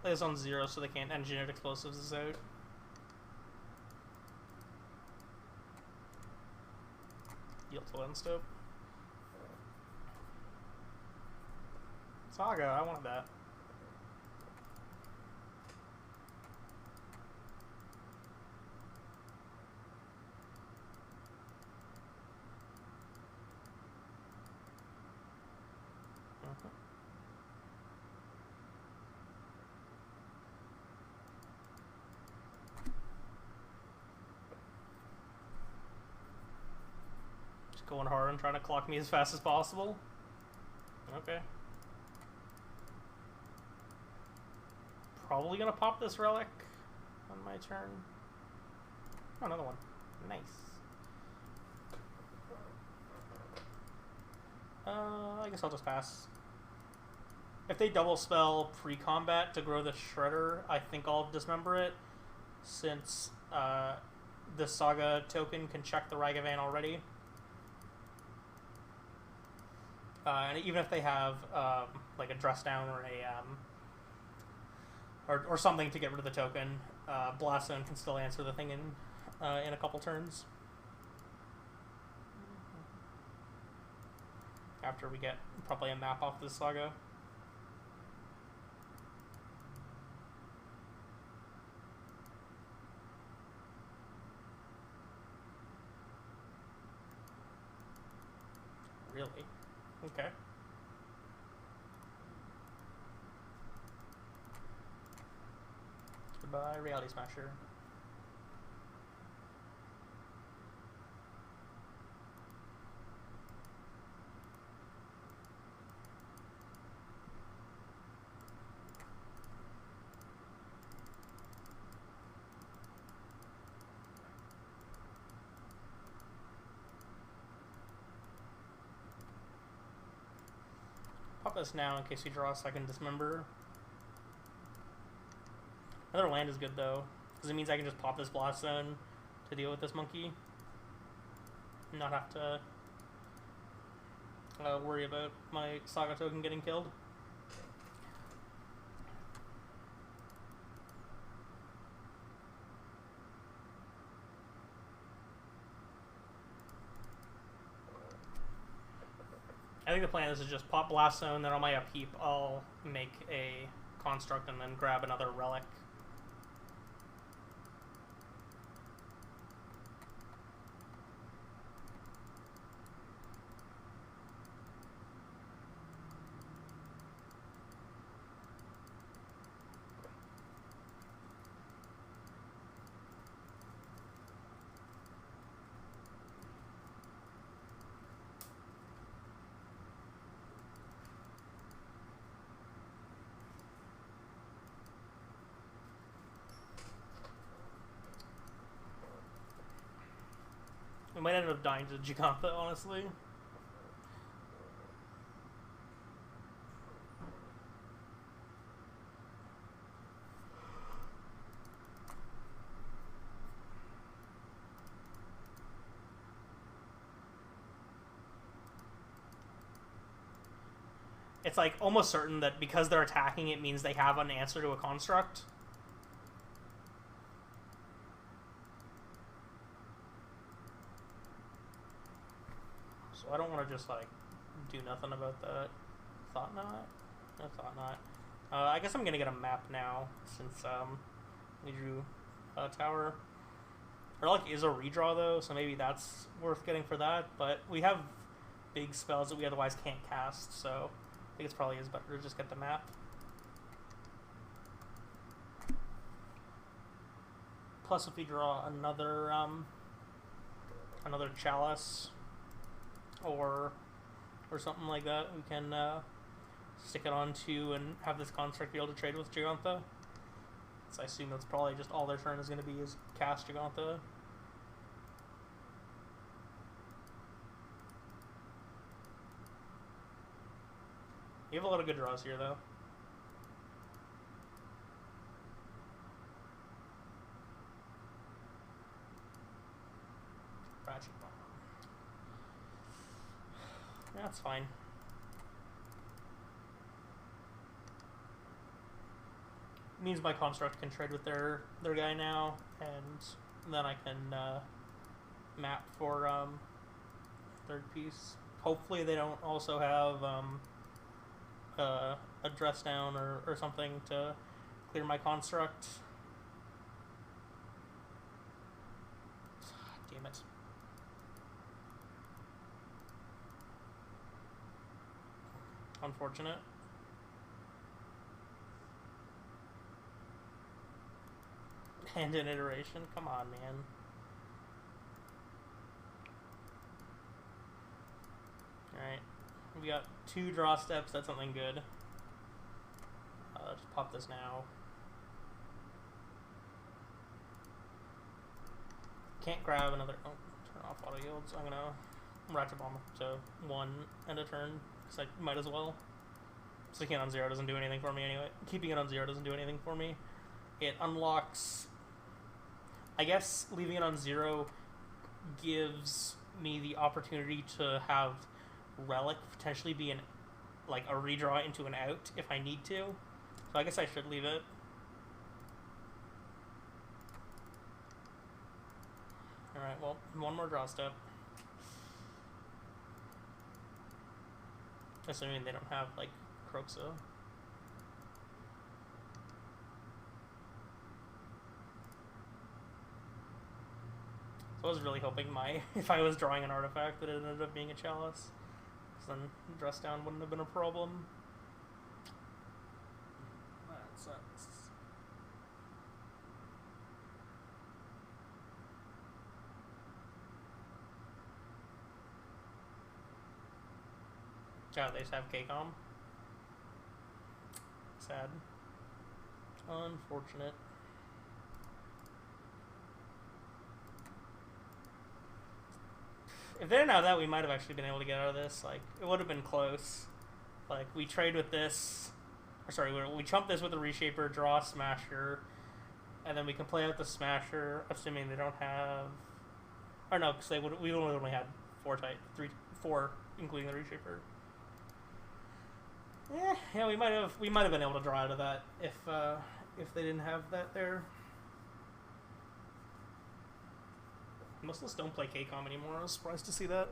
That is on 0, so they can't engineer explosives this out. Yield to end step. Saga, I wanted that. Going hard and trying to clock me as fast as possible. Okay. Probably gonna pop this relic on my turn. Oh, another one. Nice. I guess I'll just pass. If they double spell pre-combat to grow the Shredder, I think I'll dismember it, since the Saga token can check the Ragavan already. And even if they have like a dress down or a or something to get rid of the token, Blast Zone can still answer the thing in a couple turns. After we get probably a map off this Saga. Really? Okay. Goodbye, Reality Smasher. Pop this now in case you draw a second Dismember. Another land is good though, because it means I can just pop this Blast Zone to deal with this monkey. And not have to worry about my Saga token getting killed. I think the plan is to just pop Blast Zone, then on my upkeep I'll make a Construct and then grab another Relic. We might end up dying to Gigantha, honestly. It's like almost certain that because they're attacking, it means they have an answer to a construct. So I don't want to just like do nothing about that. Thought not? No, thought not. I guess I'm gonna get a map now since we drew a tower. Relic is a redraw though, so maybe that's worth getting for that. But we have big spells that we otherwise can't cast, so I think it's probably is better to just get the map. Plus, if we draw another Chalice or something like that, we can stick it on to and have this construct be able to trade with Gigantha. So I assume that's probably just all their turn is going to be is cast Gigantha. You have a lot of good draws here, though. Ratchet Bomb. Yeah, that's fine. Means my construct can trade with their guy now, and then I can map for third piece. Hopefully they don't also have a dress down or something to clear my construct. Damn it. Unfortunate. And an iteration? Come on, man. Alright. We got 2 draw steps. That's something good. Just pop this now. Can't grab another... Oh, turn off auto yield. So I'm going to Ratchet Bomb to 1 end of turn. Because I might as well. Sticking it on 0 doesn't do anything for me anyway. Keeping it on 0 doesn't do anything for me. It unlocks... I guess leaving it on 0 gives me the opportunity to have Relic potentially be like a redraw into an out if I need to. So I guess I should leave it. Alright, well, 1 more draw step. Assuming they don't have, like, Croxa. So I was really hoping if I was drawing an artifact that it ended up being a Chalice. because then dress down wouldn't have been a problem. That sucks. Oh, they just have KCOM. Sad. Unfortunate. If they didn't have that, we might have actually been able to get out of this. Like, it would have been close. Like, we trade with this. Or sorry, we chump this with a Reshaper, draw a Smasher, and then we can play out the Smasher, assuming they don't have. Or no, because we only had four, including the Reshaper. Yeah, we might have been able to draw out of that if they didn't have that there. Most of us don't play KCOM anymore. I was surprised to see that.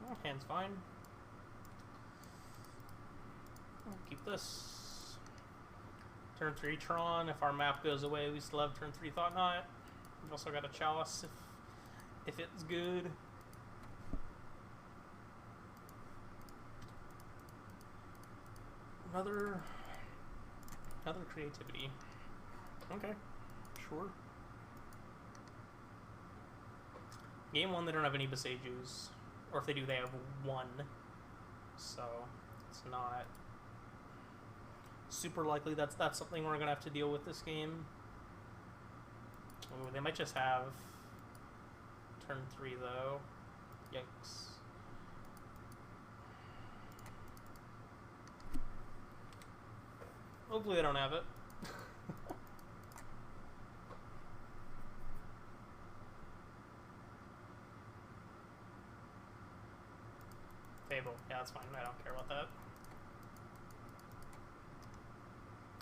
Well, hand's fine. I'll keep this. Turn 3 Etron. If our map goes away, we still have turn 3 Thought Knot. We've also got a Chalice if it's good. Another creativity. Okay, sure. Game 1, they don't have any Besagers. Or if they do, they have 1. So, it's not super likely that's something we're gonna have to deal with this game. Ooh, they might just have turn 3 though. Yikes. Hopefully they don't have it. Fable. Yeah, that's fine. I don't care about that.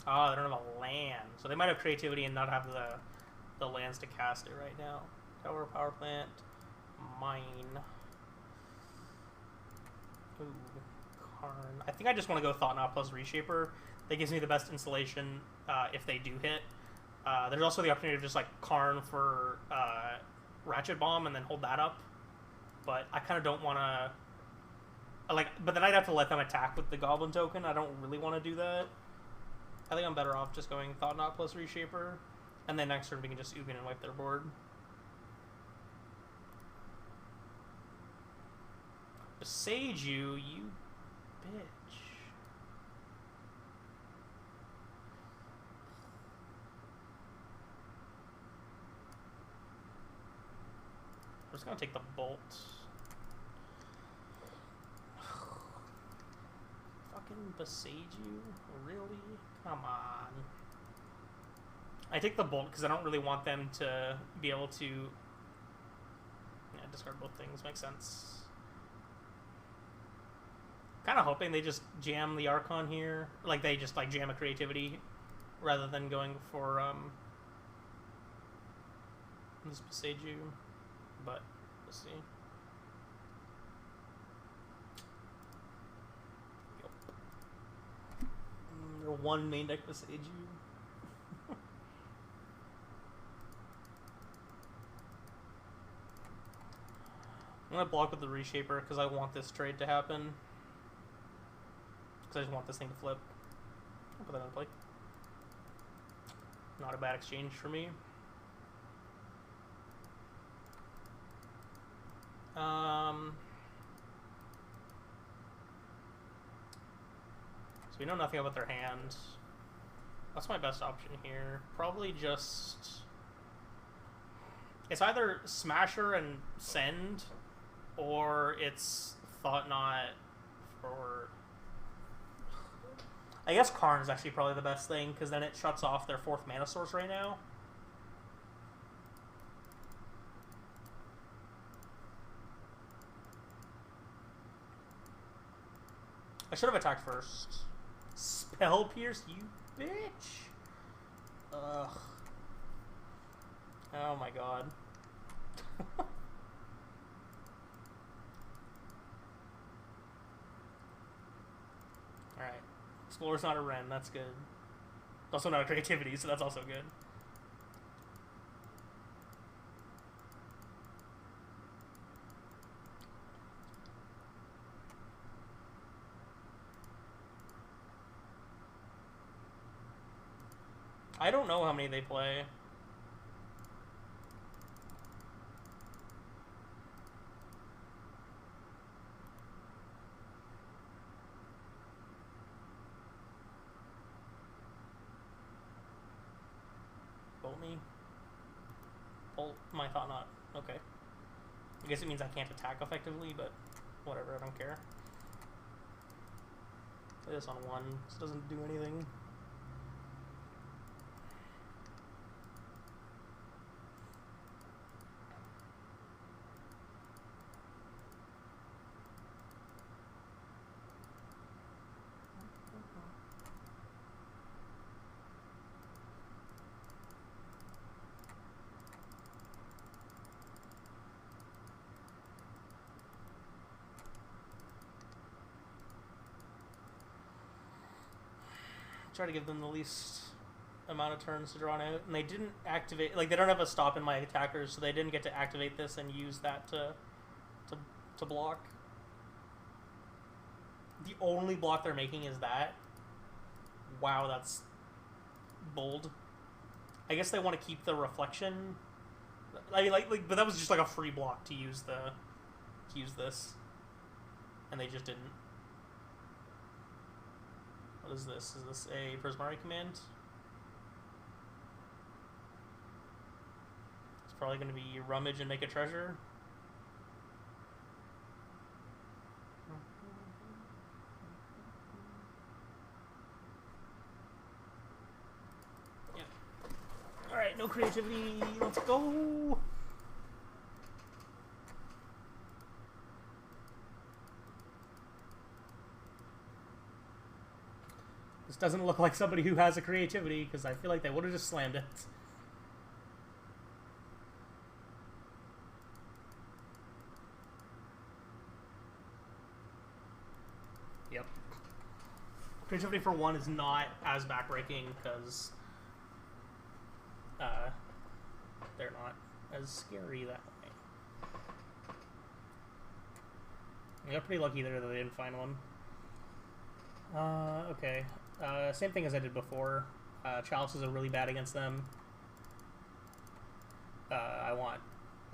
Oh, they don't have a land. So they might have creativity and not have the lands to cast it right now. Tower, power plant, mine. Ooh, Karn. I think I just want to go Thought Knot plus Reshaper. That gives me the best insulation if they do hit. There's also the opportunity to just like Karn for Ratchet Bomb and then hold that up. But I kind of don't want to. But then I'd have to let them attack with the Goblin token. I don't really want to do that. I think I'm better off just going Thought Knot plus Reshaper, and then next turn we can just Ugin and wipe their board. Besage you bitch. I'm just gonna take the Bolt. Fucking Besage you? Really? Come on. I take the Bolt because I don't really want them to be able to discard both things. Makes sense. Kind of hoping they just jam the Archon here. Like, they just, like, jam a creativity rather than going for, this Besage you. But, we'll see. Or one main deck Besage you. I'm gonna block with the Reshaper because I want this trade to happen. Because I just want this thing to flip. I'll put that in play. Not a bad exchange for me. So we know nothing about their hand. What's my best option here? Probably just... It's either Smasher and Send, or it's Thought Knot for... I guess Karn is actually probably the best thing, because then it shuts off their 4th mana source right now. I should have attacked first. Spell Pierce, you bitch! Ugh. Oh my god. Alright. Explorer's not a Ren, that's good. Also not a creativity, so that's also good. I don't know how many they play. Bolt me? Bolt? My thought not. Okay. I guess it means I can't attack effectively, but whatever, I don't care. Play this on 1. This doesn't do anything. Try to give them the least amount of turns to draw out, and they didn't activate. Like, they don't have a stop in my attackers, so they didn't get to activate this and use that to block. The only block they're making is that. Wow, that's bold. I guess they want to keep the reflection. I mean, like, but that was just like a free block to use this, and they just didn't. What is this? Is this a Prismari command? It's probably going to be rummage and make a treasure. Yeah. Alright, no creativity. Let's go. This doesn't look like somebody who has a creativity, because I feel like they would have just slammed it. Yep. Creativity for 1 is not as backbreaking, because they're not as scary that way. I got pretty lucky there that they didn't find one. Okay. Same thing as I did before. Chalices are really bad against them. I want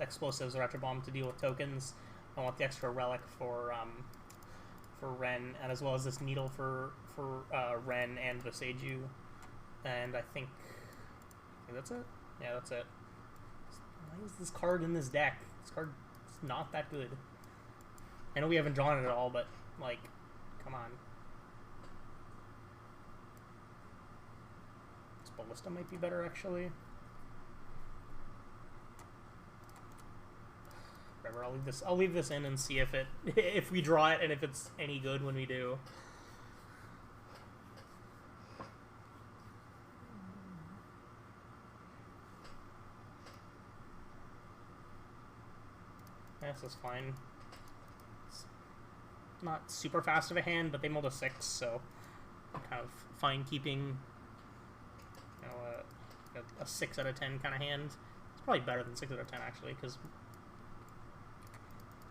explosives or Retro Bomb to deal with tokens. I want the extra relic for Ren, and as well as this needle for Ren and Viseju. And I think that's it. Yeah, that's it. Why is this card in this deck? This card is not that good. I know we haven't drawn it at all, but like, come on. Ballista might be better, actually. Whatever, I'll leave this in and see if we draw it and if it's any good when we do. This is fine. It's not super fast of a hand, but they mulled a 6, so I'm kind of fine keeping a 6 out of 10 kind of hand. It's probably better than 6 out of 10 actually, because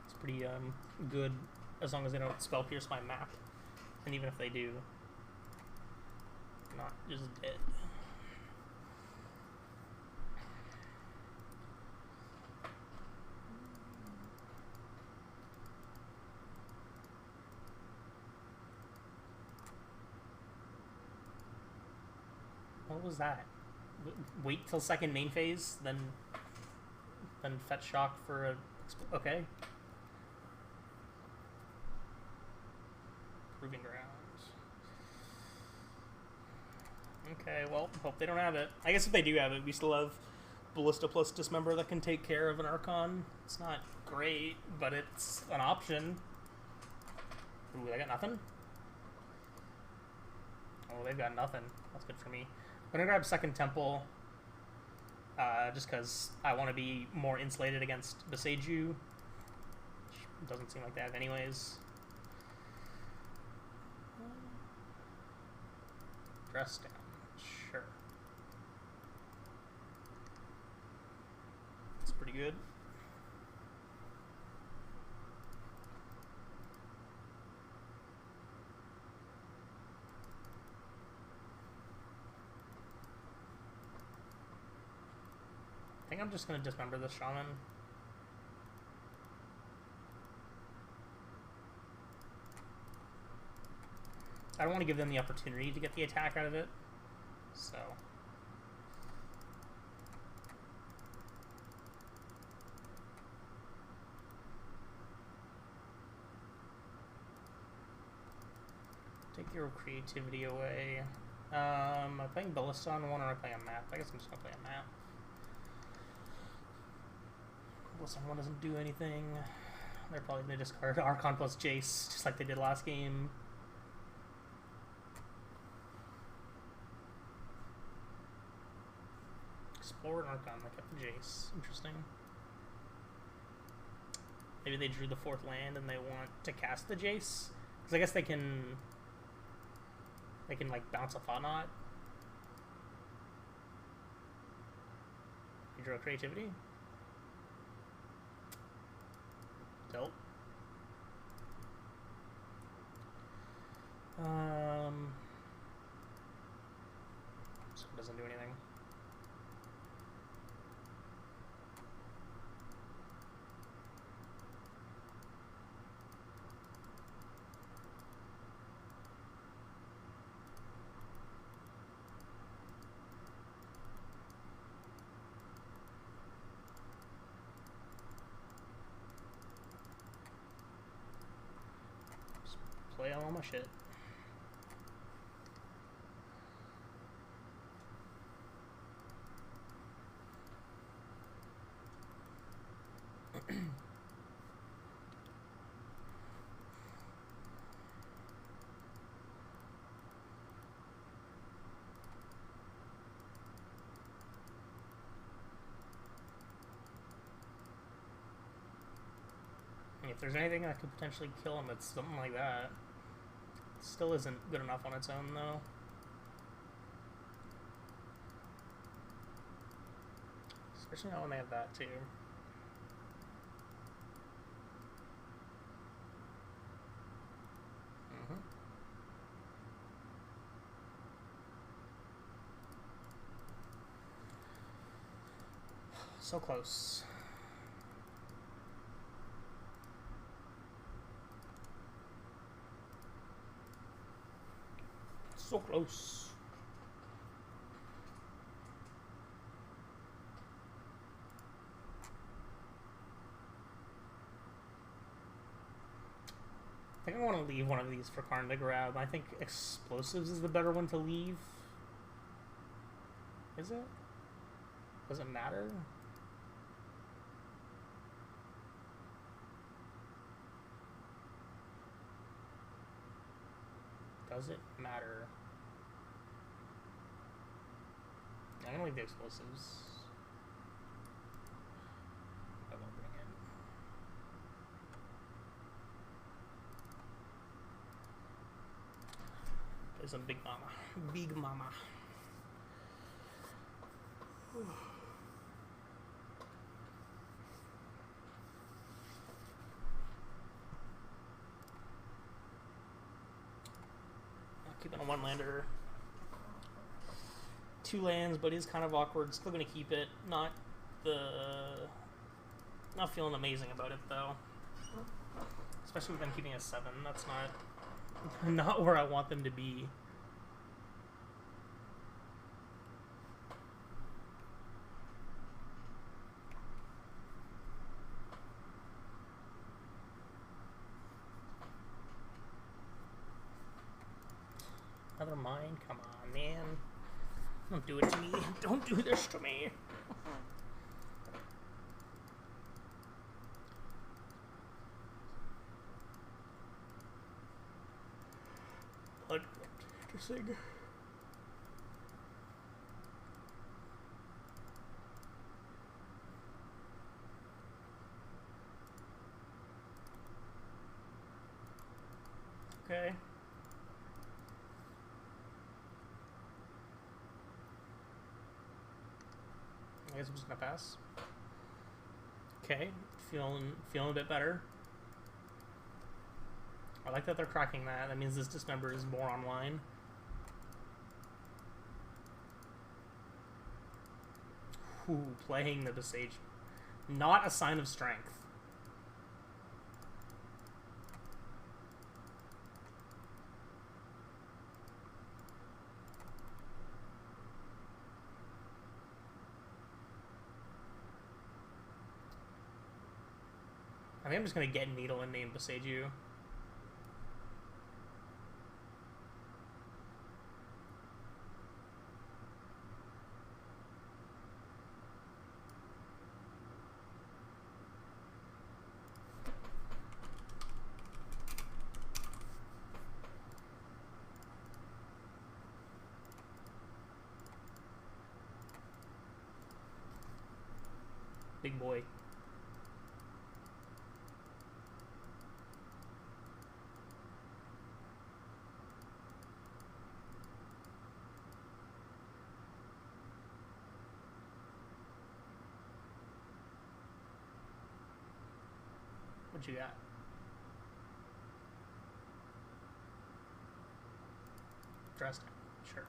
it's pretty good as long as they don't spell pierce my map, and even if they do, not just dead. What was that? Wait till second main phase, then fetch shock for a... Okay. Proving grounds. Okay, well, hope they don't have it. I guess if they do have it, we still have Ballista plus Dismember that can take care of an Archon. It's not great, but it's an option. Ooh, they got nothing? Oh, they've got nothing. That's good for me. I'm gonna grab Second Temple. just because I want to be more insulated against Besiege You. Which doesn't seem like they have anyways. Dress down, sure. It's pretty good. I think I'm just going to dismember this shaman. I don't want to give them the opportunity to get the attack out of it, so... Take your creativity away. Am I playing Ballista on one or am I playing a map? I guess I'm just going to play a map. Ballista on one doesn't do anything. They're probably going to discard Archon plus Jace, just like they did last game. Explore an Archon, they kept the Jace. Interesting. Maybe they drew the 4th land and they want to cast the Jace? Because I guess they can like bounce a Thought-Knot. You drew a creativity? Dope. So it doesn't do anything. Play all my shit. If there's anything that could potentially kill him, it's something like that. Still isn't good enough on its own, though. Especially not when they have that, too. So close. So close. I think I want to leave one of these for Karn to grab. I think explosives is the better one to leave. Is it? Does it matter? Does it matter? I'm gonna leave the explosives. I won't bring it. There's a big mama. Big mama. Keeping a 1-lander. 2 lands, but is kind of awkward. Still gonna keep it. Not feeling amazing about it though. Especially with them keeping a 7. That's not where I want them to be. Another mine? Come on, man. Don't do it to me. Don't do this to me. Interesting. I guess I'm just gonna pass. Okay, feeling a bit better. I like that they're cracking that. That means this dismember is more online. Ooh, playing the Besage. Not a sign of strength. I think I'm just gonna get Needle and name Besage you. Big boy. What you got? Dressed. Sure.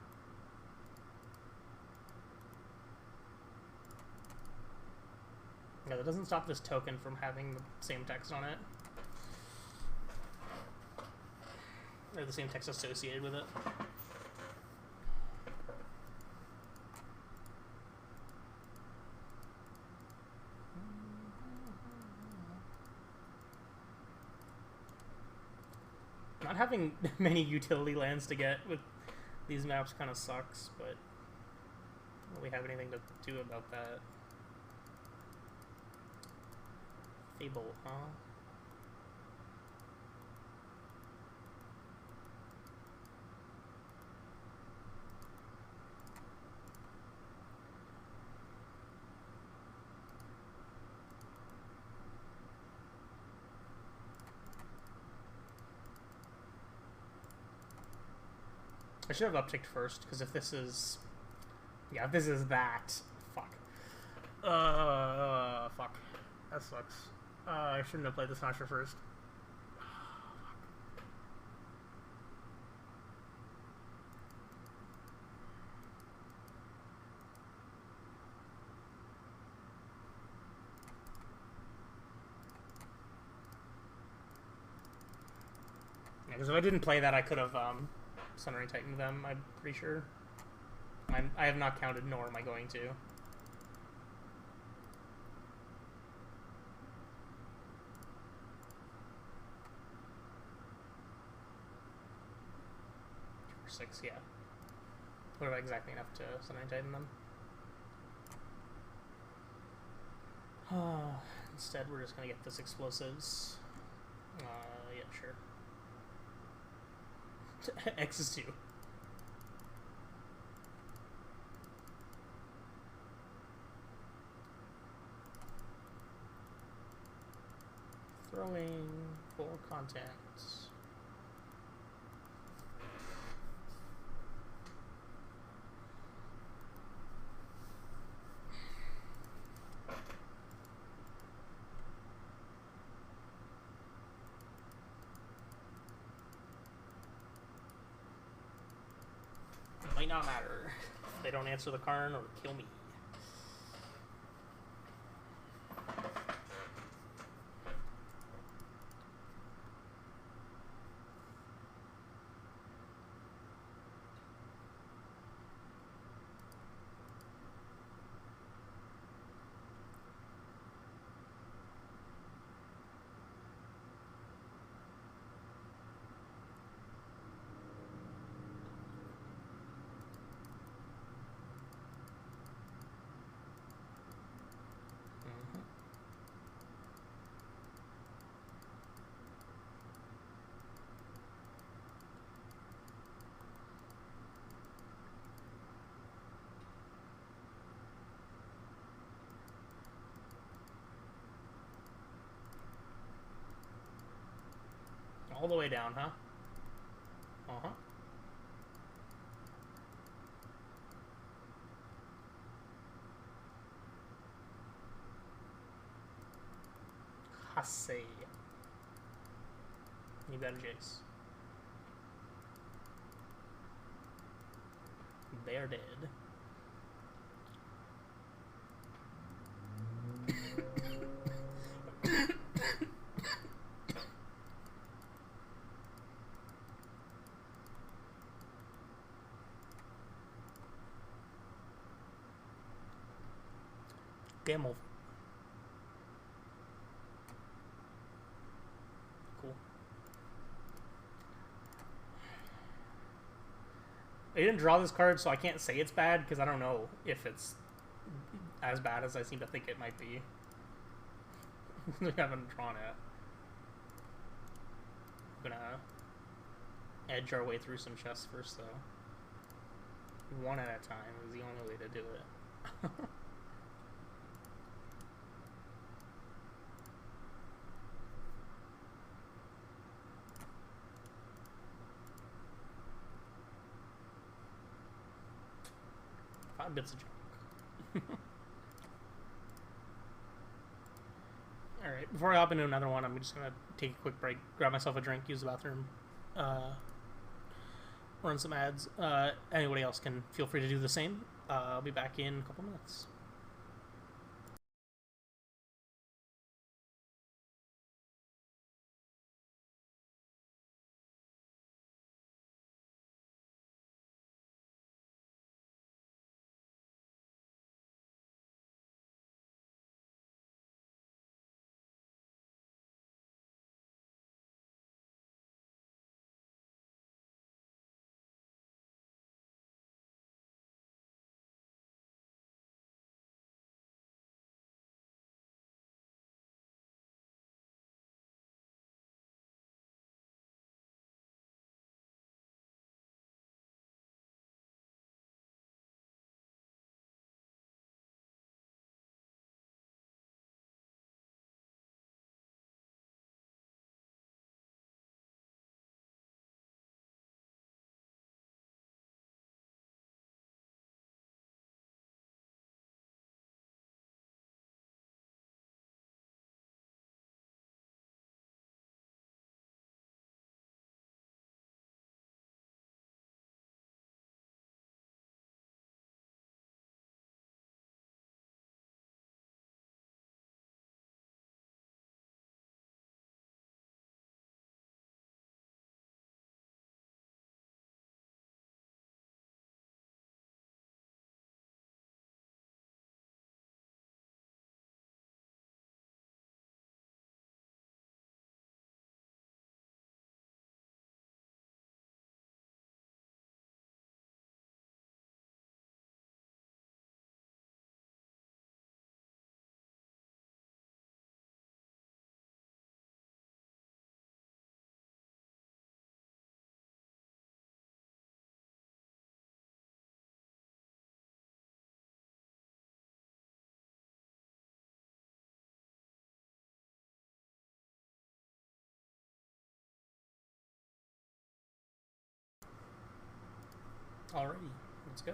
No, that doesn't stop this token from having the same text on it. Or the same text associated with it. Not having many utility lands to get with these maps kind of sucks, but don't really have anything to do about that. Fable, huh? I should have upticked first, because if this is... Yeah, if this is that... Fuck. Fuck. That sucks. I shouldn't have played the Smasher first. Yeah, because if I didn't play that, I could have Sunray Titaned them, I'm pretty sure. I have not counted, nor am I going to. Six, yeah. What about exactly enough to Sunray Titan them? Instead, we're just gonna get this explosives. Yeah, sure. X is 2. Throwing for contents. Might not matter if they don't answer the Karn or kill me. All the way down, huh? Uh-huh. Passe. You better, Jace. They're dead. Game over. Cool. I didn't draw this card, so I can't say it's bad, because I don't know if it's as bad as I seem to think it might be. We haven't drawn it. I'm gonna edge our way through some chests first, though. One at a time is the only way to do it. 5 bits of junk. Alright, before I hop into another one, I'm just going to take a quick break, grab myself a drink, use the bathroom, run some ads. Anybody else can feel free to do the same. I'll be back in a couple minutes. Alrighty, let's go.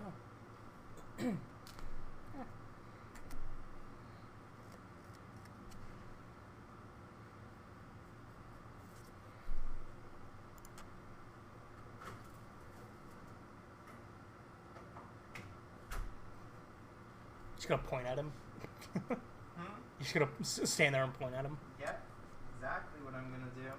Just gonna point at him. You're just gonna stand there and point at him. Yep, exactly what I'm gonna do.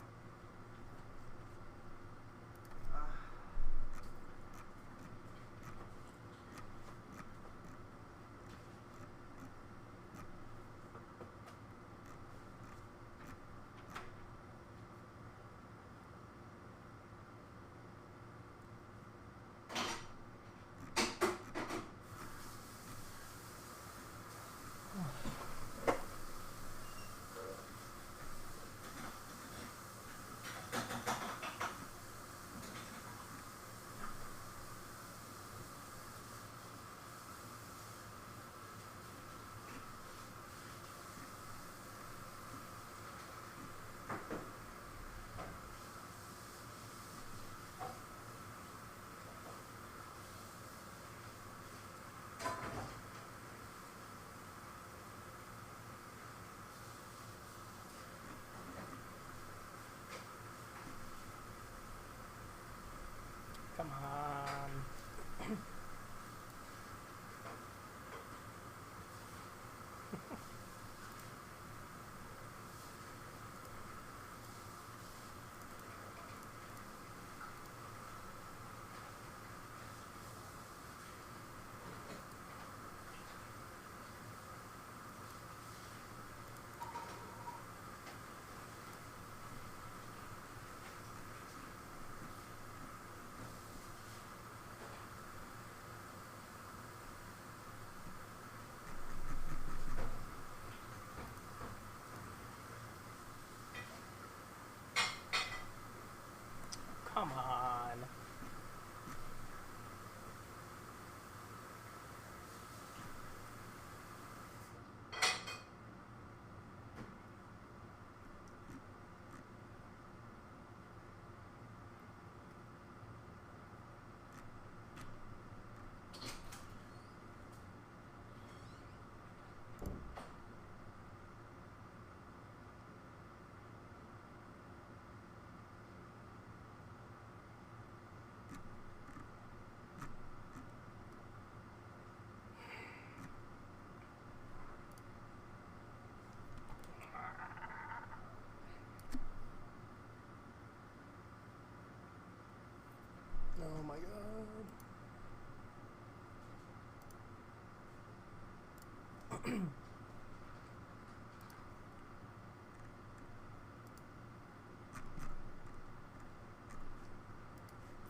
my god.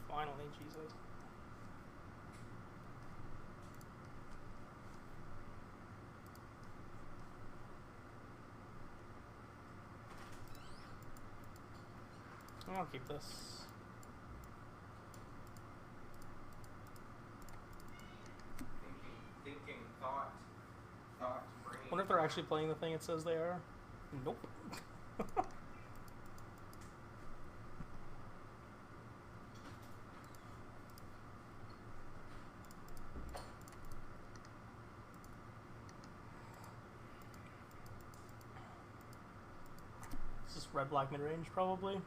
Finally, Jesus. I'll keep this. Thinking, thought, brain. Wonder if they're actually playing the thing it says they are. Nope. This is red black mid range probably.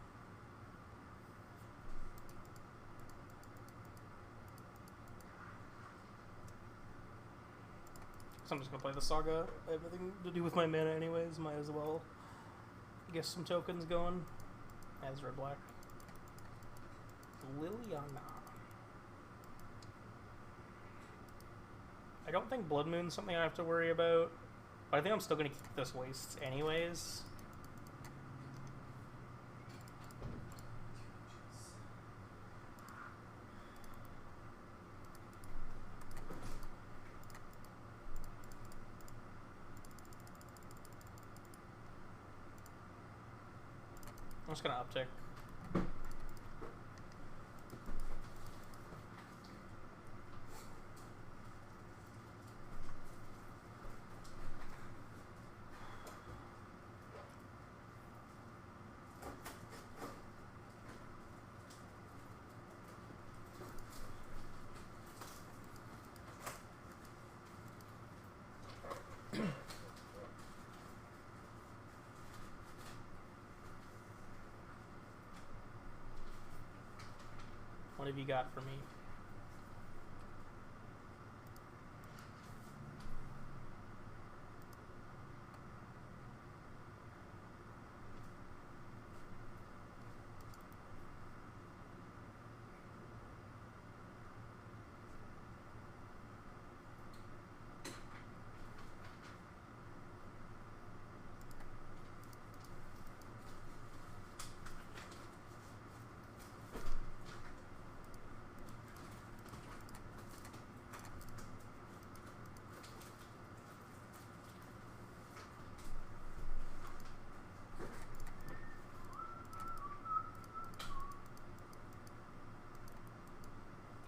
So I'm just gonna play the Saga. I have nothing to do with my mana anyways. Might as well get some tokens going. As red black. Liliana. I don't think Blood Moon's something I have to worry about. But I think I'm still gonna keep this waste anyways. I'm just gonna uptick. What have you got for me?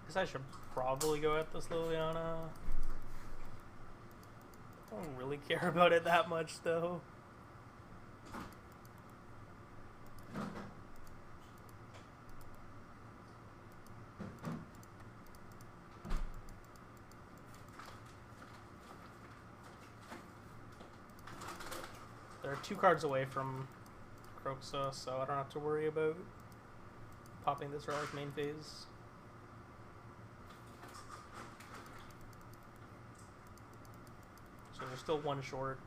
Guess I should probably go at this Liliana. I don't really care about it that much though. They're 2 cards away from Croxa, so I don't have to worry about popping this relic main phase. So they're still 1 short.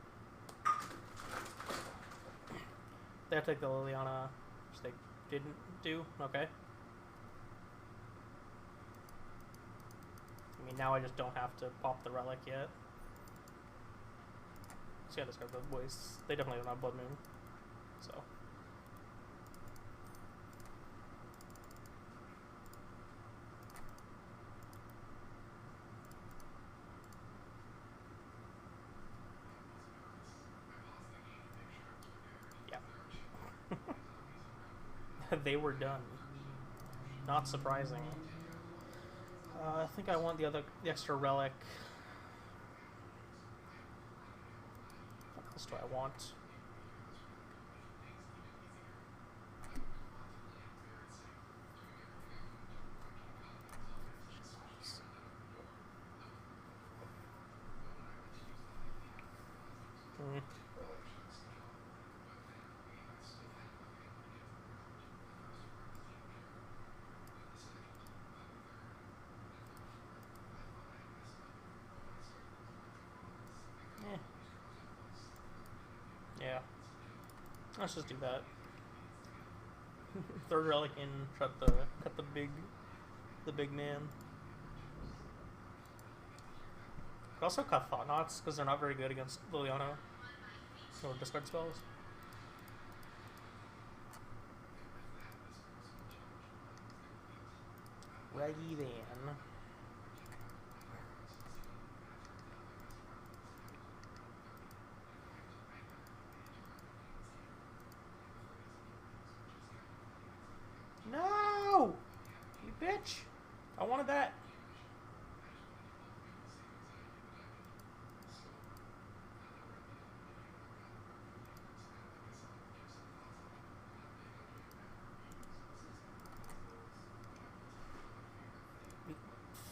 They have to take the Liliana, which they didn't do. Okay. I mean, now I just don't have to pop the relic yet. So yeah, discard the voice. They definitely don't have Blood Moon. So. They were done. Not surprising. I think I want the extra relic. What else do I want? Yeah. Let's just do that. Third relic in, cut the big the big man. Could also cut Thought Knots because they're not very good against Liliana or discard spells. Ready then. No! You bitch! I wanted that.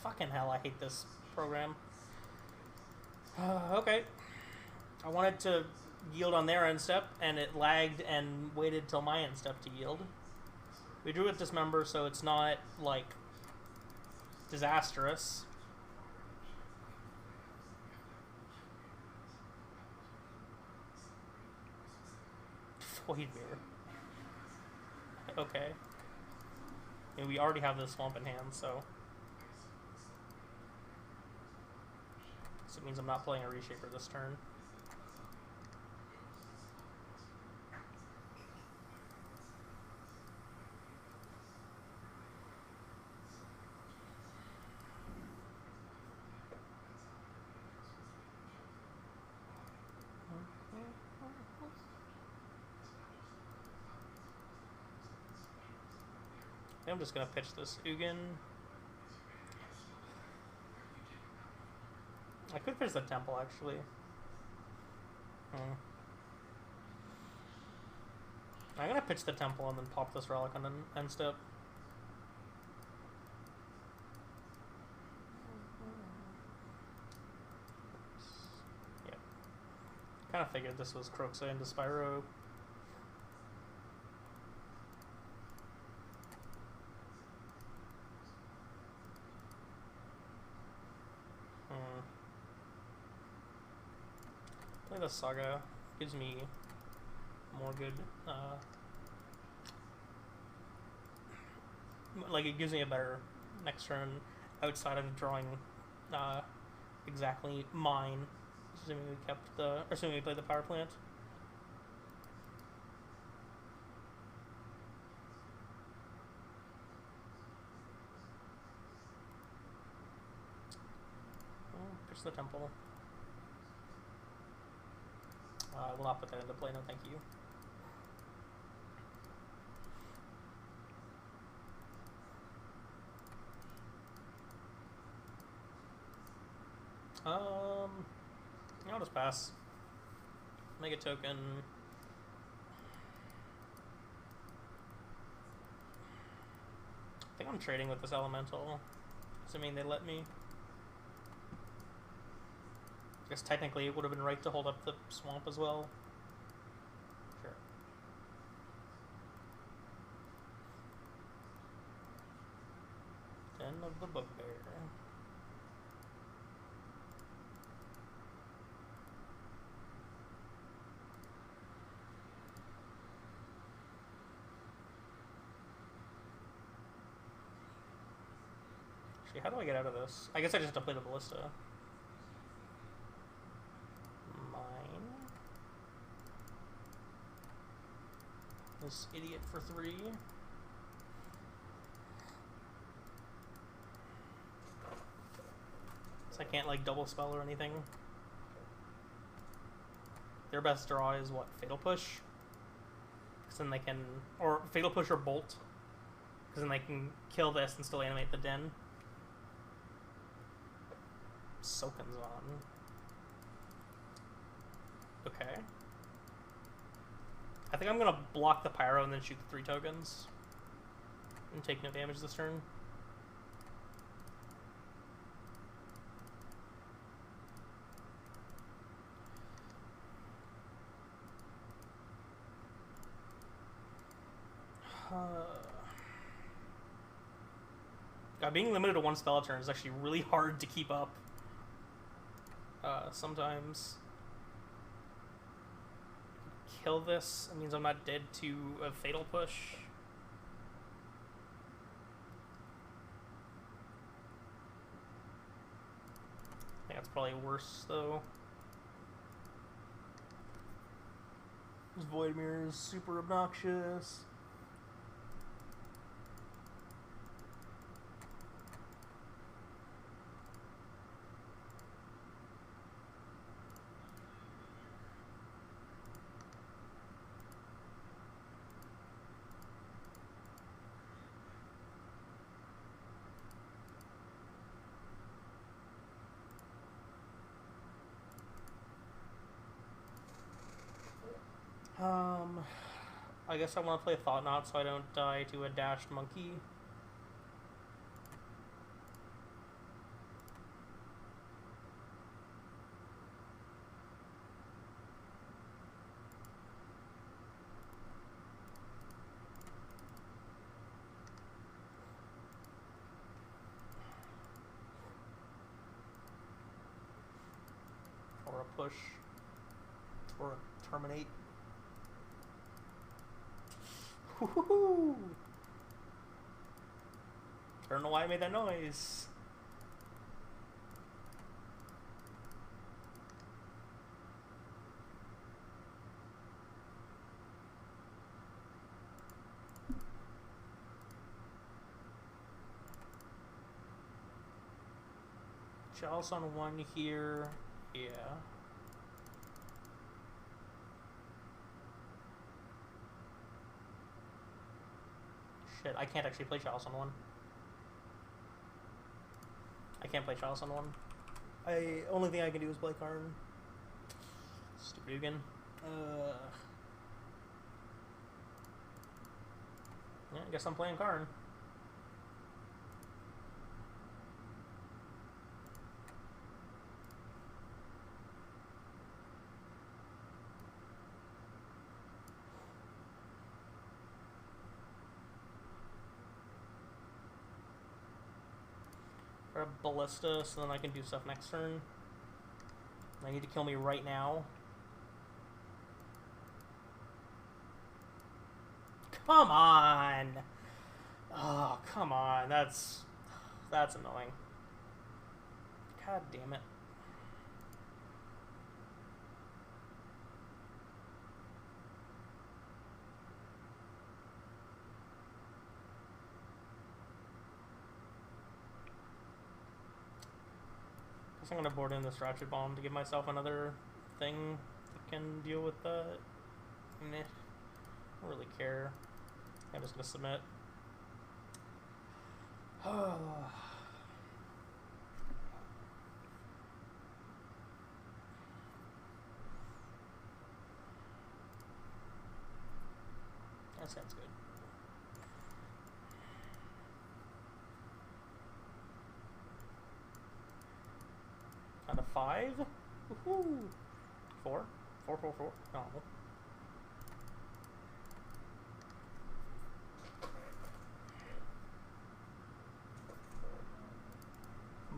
Fucking hell, I hate this program. Okay. I wanted to yield on their end step, and it lagged and waited till my end step to yield. We drew with Dismember, so it's not, like, disastrous. Void Mirror. Okay. And we already have the Swamp in hand, so... So it means I'm not playing a Reshaper this turn. I'm just gonna pitch this Ugin. I could pitch the Temple, actually. I'm gonna pitch the Temple and then pop this Relic on an end step. Yep. Kind of figured this was Kroxa into Spyro. Play the Saga. Gives me more good, like it gives me a better next turn outside of drawing exactly mine, assuming we kept the, or assuming we played the power plant. Pitch the Temple. I will not put that into play, no thank you. I'll just pass. Make a token. I think I'm trading with this Elemental, assuming they let me. I guess technically it would have been right to hold up the Swamp as well. Sure. Den of the Bugbear. Actually, how do I get out of this? I guess I just have to play the Ballista. This idiot for 3. So I can't like double spell or anything. Their best draw is what? Fatal Push? Because then they can, or Fatal Push or Bolt. Because then they can kill this and still animate the Den. Soken's on. Okay. I think I'm gonna block the Pyro and then shoot the 3 tokens. And take no damage this turn. Being limited to 1 spell a turn is actually really hard to keep up. Sometimes. Kill this, it means I'm not dead to a Fatal Push. that's probably worse, though. This Void Mirror is super obnoxious. I guess I want to play Thought Knot so I don't die to a dashed monkey. Or a push. Or a terminate. Woohoo! I don't know why I made that noise. Chalice on one here. Yeah. Shit, I can't actually play Chalice on one. I can't play Chalice on one. Only thing I can do is play Karn. Stupid again. Yeah, I guess I'm playing Karn. Or a Ballista, so then I can do stuff next turn. They need to kill me right now. Come on! Oh, come on. That's annoying. God damn it. I'm gonna board in this Ratchet Bomb to give myself another thing that can deal with that. Meh. I don't really care. I'm just gonna submit. That sounds good. Out of 5? Woohoo! 4? 4, 4, 4. No.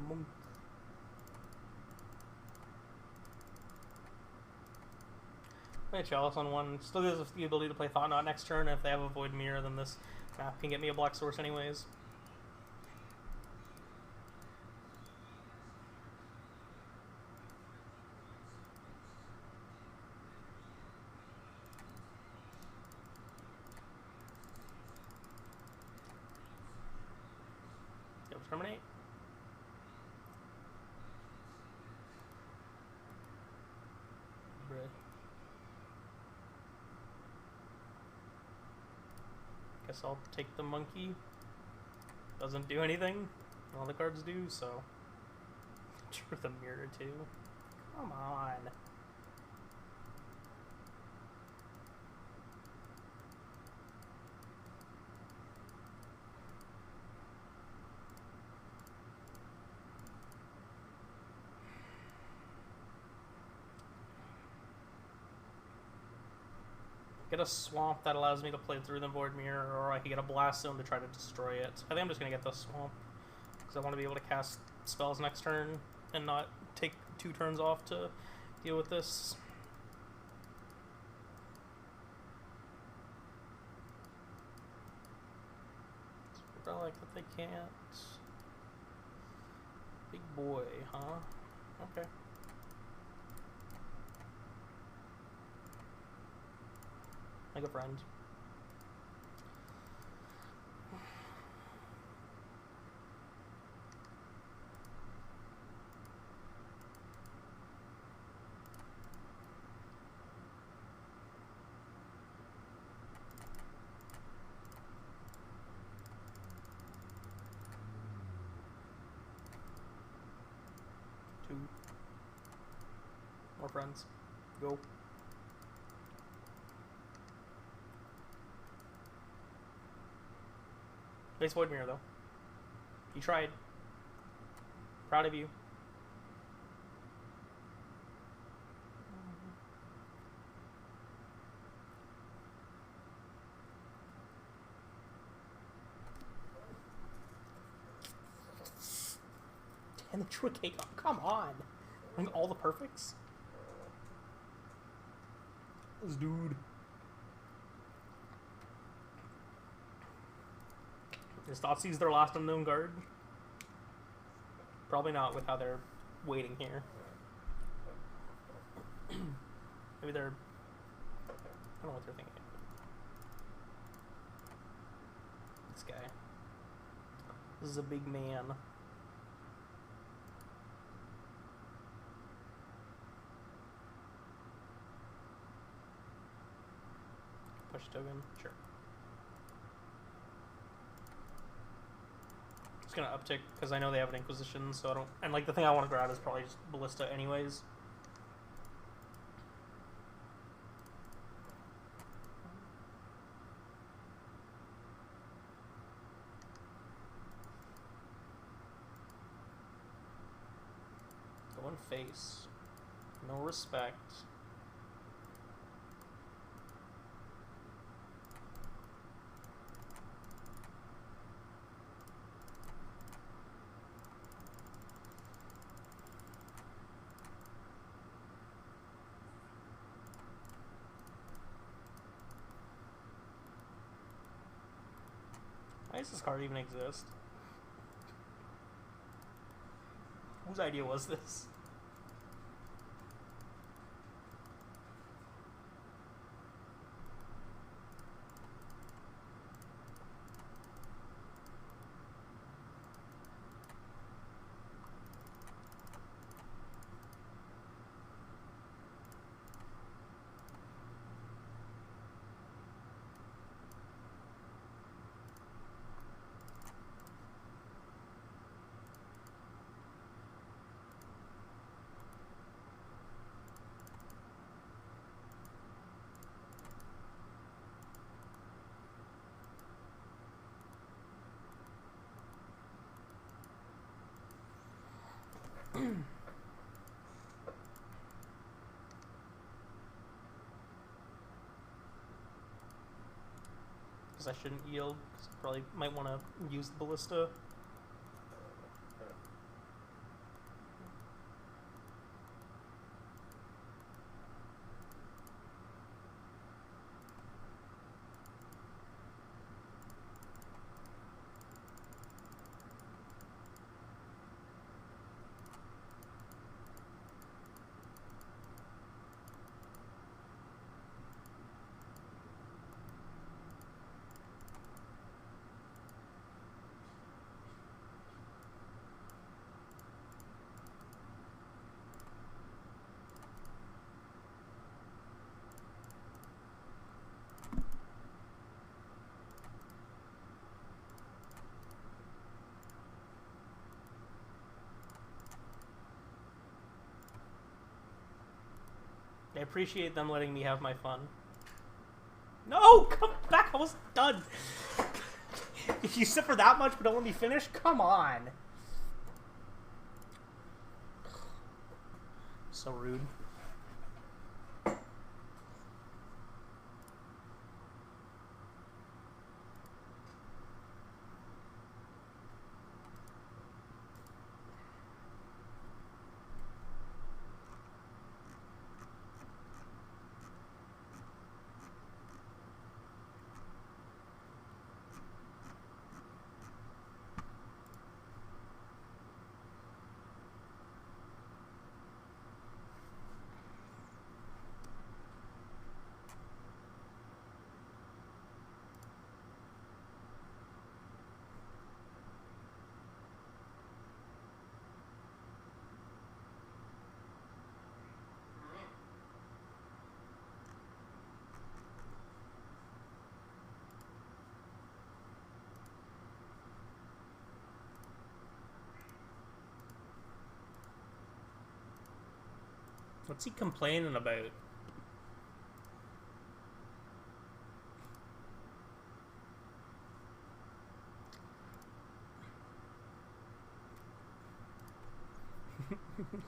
Monk. Play Chalice on one. Still gives us the ability to play Thought Knot next turn. If they have a Void Mirror, then this map can get me a black source anyways. Terminate. Bruh. Guess I'll take the monkey. Doesn't do anything. All the cards do, so. Truth of Mirror too. Come on. Get a swamp that allows me to play through the Void Mirror, or I can get a Blast Zone to try to destroy it. I think I'm just going to get the swamp, because I want to be able to cast spells next turn, and not take 2 turns off to deal with this. I like that they can't. Big boy, huh? Okay. Like a friend. Two. More friends. Go. Nice void mirror though. You tried. Proud of you. And the true cake. Oh, come on. Like all the perfects. This dude. Is Thoughtseize their last unknown guard? Probably not with how they're waiting here. Maybe they're... I don't know what they're thinking. This guy. This is a big man. Push token? Sure. Just gonna uptick because I know they have an Inquisition, so I don't... And like the thing I want to grab is probably just Ballista anyways. Going face. No respect. Why does this card even exist? Whose idea was this? Because I shouldn't yield, because I probably might want to use the Ballista. I appreciate them letting me have my fun. No! Come back! I was done! If you sit for that much but don't let me finish, come on! So rude. What's he complaining about?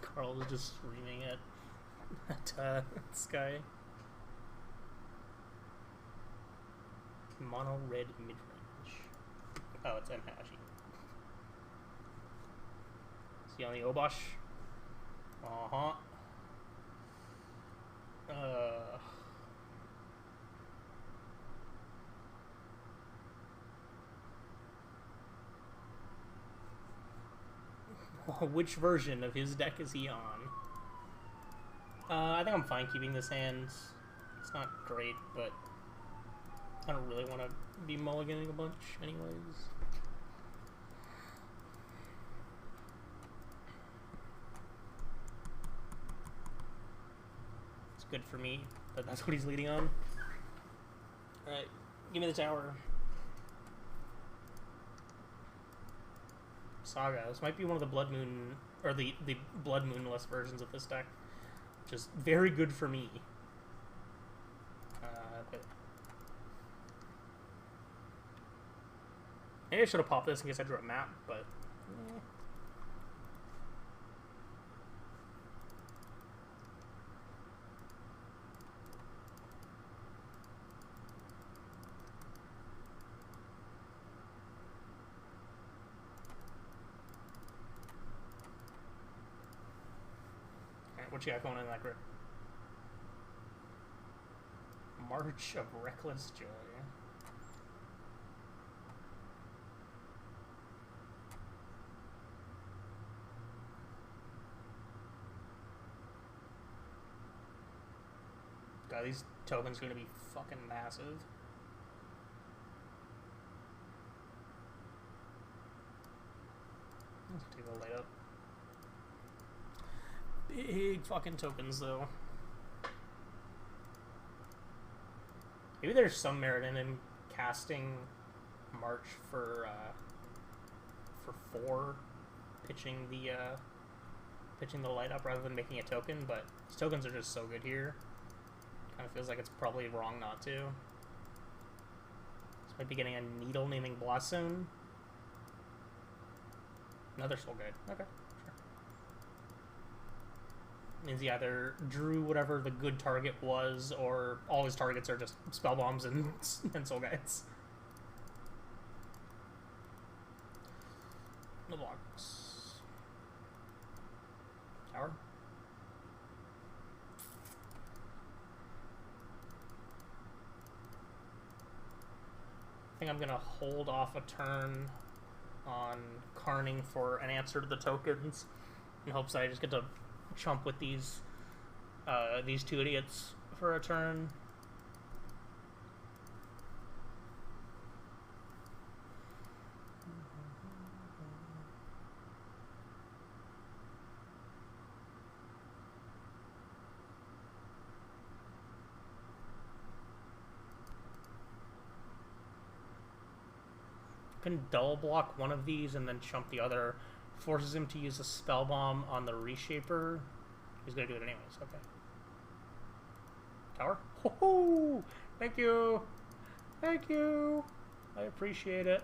Carl is just screaming at Sky. Mono red mid range. Oh, it's Mhashi. Is he on the Obosh? Uh-huh. Which version of his deck is he on? I think I'm fine keeping this hand. It's not great, but I don't really want to be mulliganing a bunch anyways. It's good for me that that's what he's leading on. Alright, give me the tower. Saga. This might be one of the Blood Moon, or the Blood Moonless versions of this deck, which is very good for me. But maybe I should have popped this in case I drew a map, but what you got going in that grid? March of Reckless Joy. God, these tokens are gonna be fucking massive. Let's take a light up. Big fucking tokens, though. Maybe there's some merit in him casting March for 4, pitching the light up rather than making a token, but his tokens are just so good here. Kind of feels like it's probably wrong not to. This might be getting a needle naming Blossom. No, they're still good. Okay. Means he either drew whatever the good target was, or all his targets are just spell bombs and soul guides. No blocks. Tower. I think I'm gonna hold off a turn on Carning for an answer to the tokens in hopes that I just get to chump with these two idiots for a turn. Can double block one of these and then chump the other. Forces him to use a spell bomb on the reshaper. He's gonna do it anyways. Okay. Tower. Ho-ho! Thank you. Thank you. I appreciate it.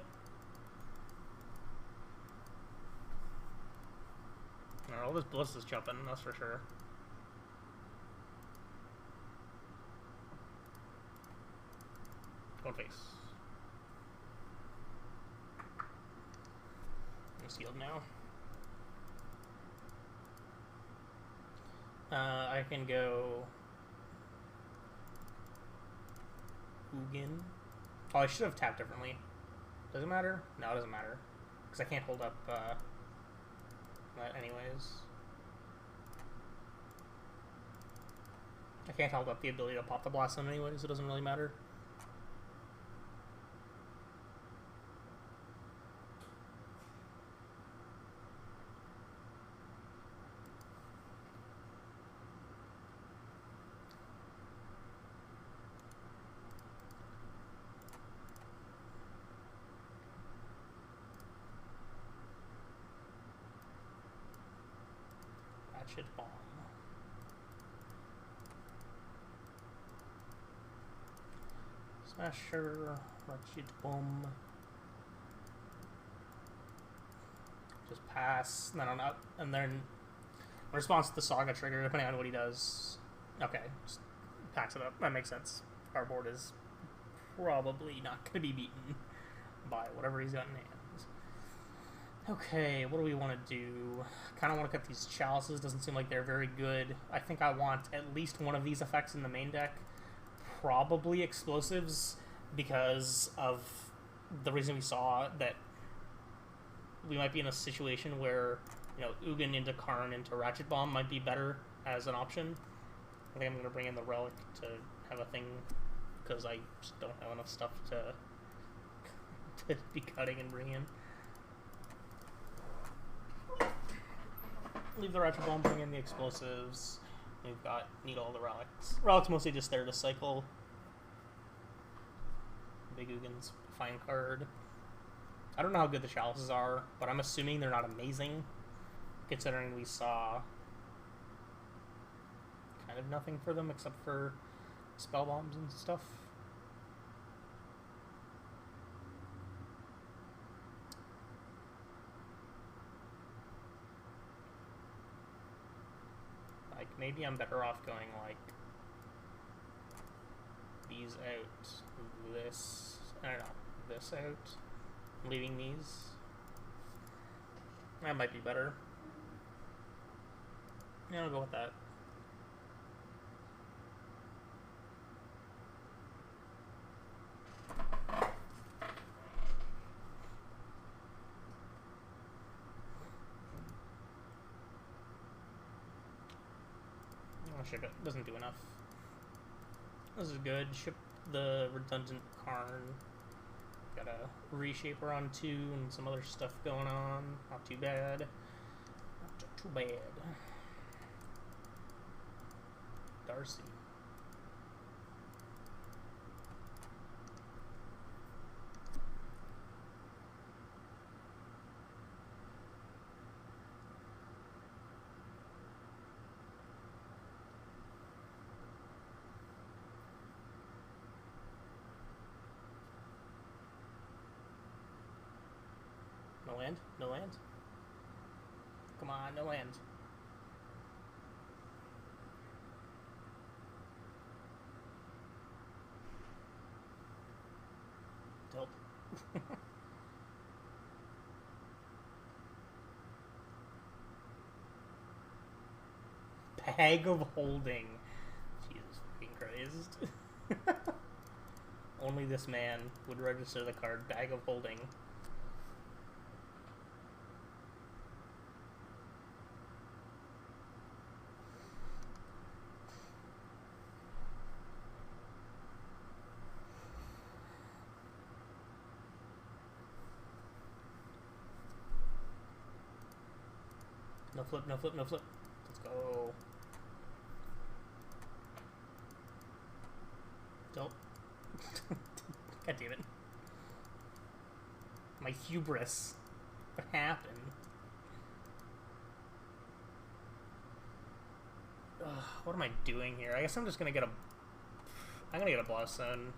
Alright, all this bliss is jumping. That's for sure. Going face. I'm sealed now. I can go Ugin. Oh, I should have tapped differently. Does it matter? No, it doesn't matter. Because I can't hold up that anyways. I can't hold up the ability to pop the Blossom anyways. It doesn't really matter. Bomb. Smasher, Ratchet Bomb. Just pass, and then on up, and then in response to the Saga trigger, depending on what he does. Okay, just packs it up. That makes sense. Our board is probably not going to be beaten by whatever he's got in hands. Okay, what do we want to do? Kind of want to cut these chalices. Doesn't seem like they're very good. I think I want at least one of these effects in the main deck. Probably explosives, because of the reason we saw that we might be in a situation where, you know, Ugin into Karn into Ratchet Bomb might be better as an option. I think I'm going to bring in the Relic to have a thing, because I just don't have enough stuff to be cutting and bringing in. Leave the Ratchet Bomb, bring in the explosives. We've got, need all the relics. Relics mostly just there to cycle. Big Ugin's fine card. I don't know how good the chalices are, but I'm assuming they're not amazing, considering we saw kind of nothing for them except for spell bombs and stuff. Like, maybe I'm better off going like these out, this, I don't know, this out, leaving these. That might be better. Yeah, I'll go with that. Oh shit, it doesn't do enough. This is good. Ship the redundant Karn. Got a reshaper on 2 and some other stuff going on. Not too bad. Not too bad. Darcy. No land? No land? Come on, no land. Dope. Bag of Holding. Jesus fucking Christ. Only this man would register the card Bag of Holding. No flip, no flip, no flip. Let's go. Dope. God damn it. My hubris. What happened? Ugh, what am I doing here? I guess I'm just gonna get a... I'm gonna get a Blast Zone.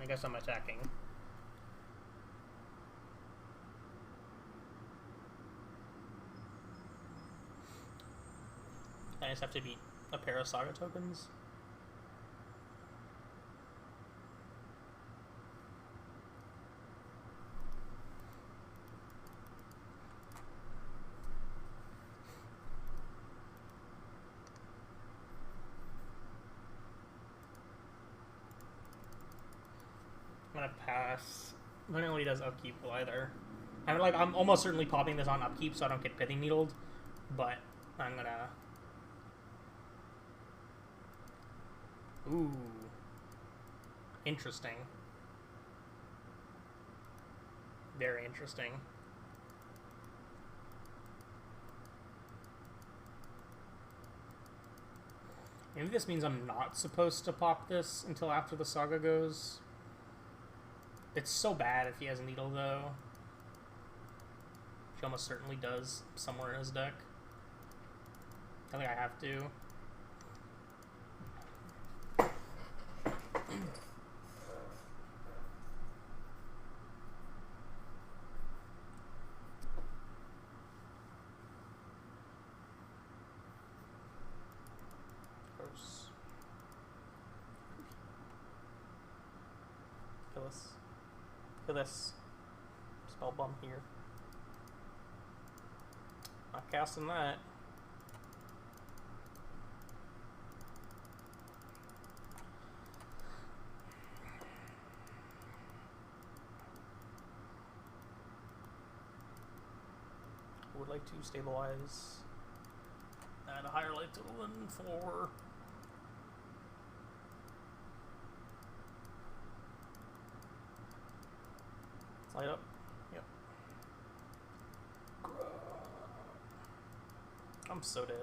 I guess I'm attacking. I just have to beat a pair of Saga tokens. I'm gonna pass. I don't know what he does upkeep will either. I'm almost certainly popping this on upkeep so I don't get pithing needled, but I'm gonna... Ooh. Interesting. Very interesting. Maybe this means I'm not supposed to pop this until after the Saga goes. It's so bad if he has a Needle, though. He almost certainly does somewhere in his deck. I think I have to. Gross. Kill this. Kill this. Spell bomb here. Not casting that. Would like to stabilize at a higher light total than 4. Let's light up. Yep. I'm so dead.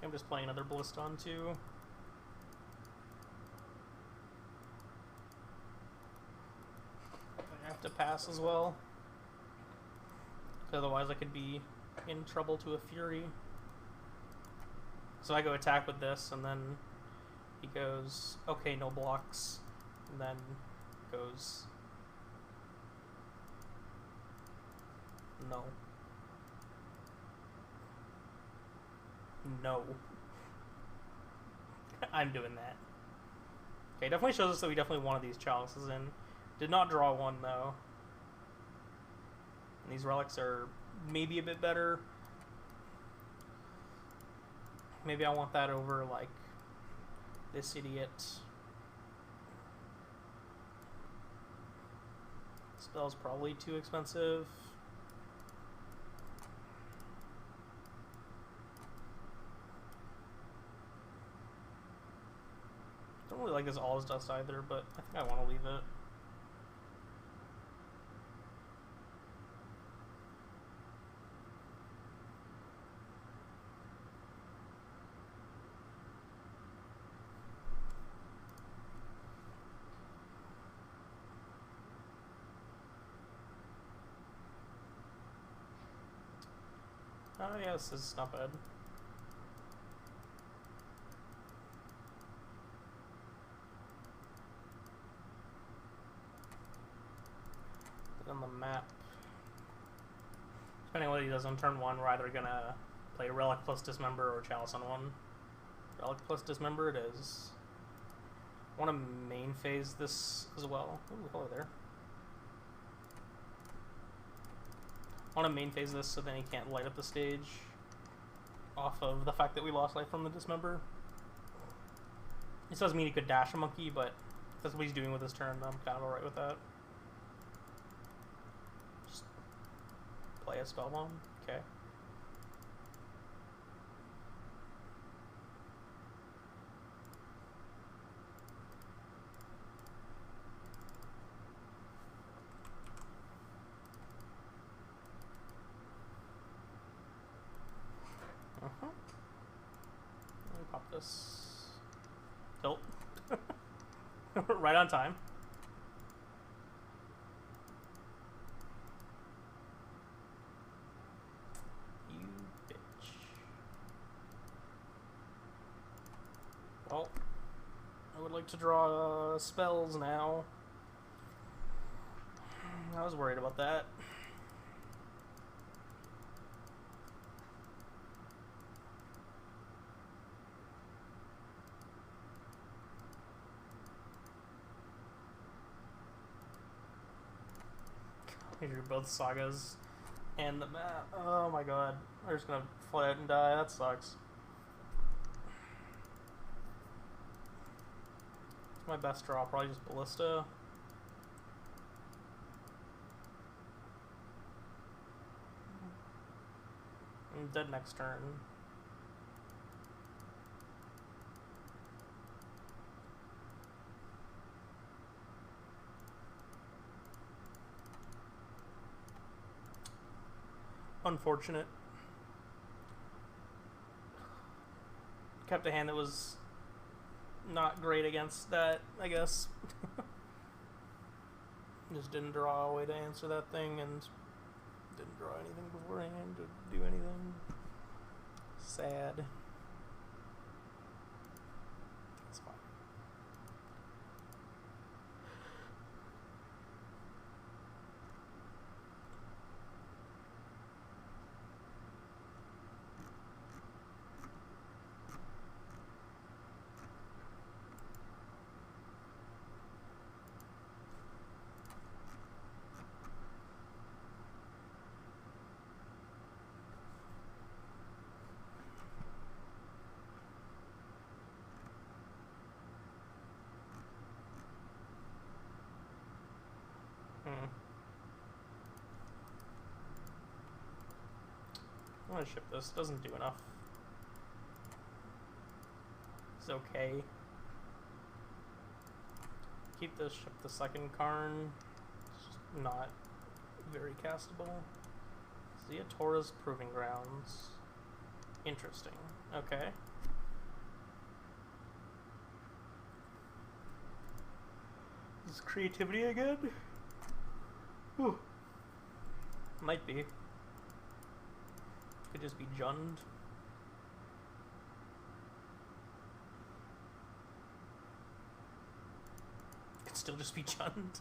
I'm just playing another Balliston too. I have to pass as well. Otherwise I could be in trouble to a Fury. So I go attack with this, and then he goes, okay, no blocks, and then goes, no. No. I'm doing that. Okay, definitely shows us that we definitely wanted these chalices in. Did not draw one, though. And these relics are maybe a bit better. Maybe I want that over, like, this idiot. Spell's probably too expensive. Don't really like this All's Dust either, but I think I want to leave it. Oh yeah, this is not bad. On the map, depending on what he does on turn 1, we're either gonna play Relic plus Dismember or Chalice on 1. Relic plus Dismember it is. I want to main phase this as well. Ooh, hello there. I want to main phase this so then he can't light up the stage off of the fact that we lost life from the Dismember. It doesn't mean he could dash a monkey, but if that's what he's doing with his turn, I'm kind of alright with that. Just play a Spellbomb? Okay. Let me pop this. Tilt. Right on time. You bitch. Well, I would like to draw spells now. I was worried about that. You're both sagas and the map. Oh my god. They're just gonna fly out and die. That sucks. It's my best draw. Probably just Ballista. I'm dead next turn. unfortunate. Kept a hand that was not great against that, I guess. Just didn't draw a way to answer that thing, and didn't draw anything beforehand to do anything. Sad. That's fine. I'm gonna ship this. Doesn't do enough. It's okay. Keep this, ship the second Karn. It's just not very castable. Zeatora's Proving Grounds. Interesting. Okay. Is this creativity again? Whew. Might be. Could just be Jund. Could still just be Jund.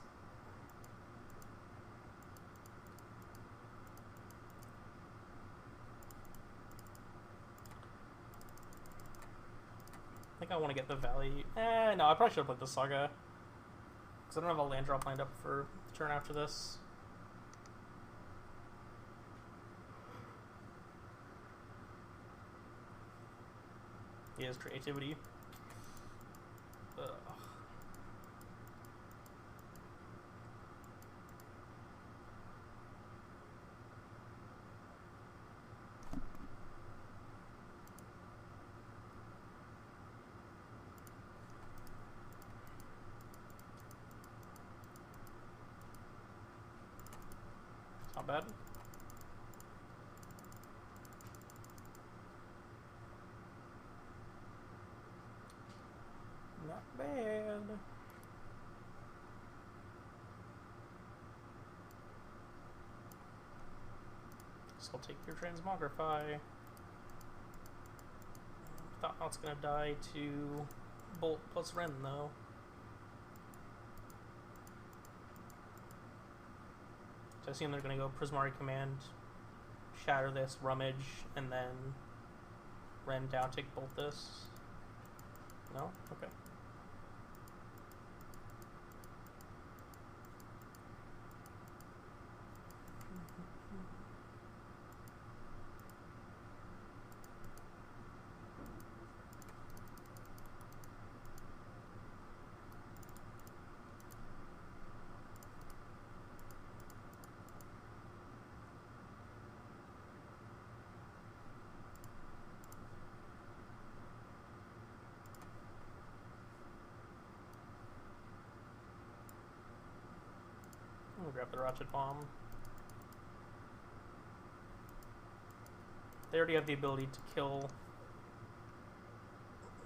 I think I want to get the Valley. No, I probably should have played the Saga. Because I don't have a land drop lined up for the turn after this. He has creativity. Ugh. It's not bad. Not bad. So I'll take your Transmogrify. Thought Knot's gonna die to Bolt plus Ren though. So I assume they're gonna go Prismari Command, shatter this, rummage, and then Ren down, take Bolt this. No? Okay. We'll grab the Rocket Bomb. They already have the ability to kill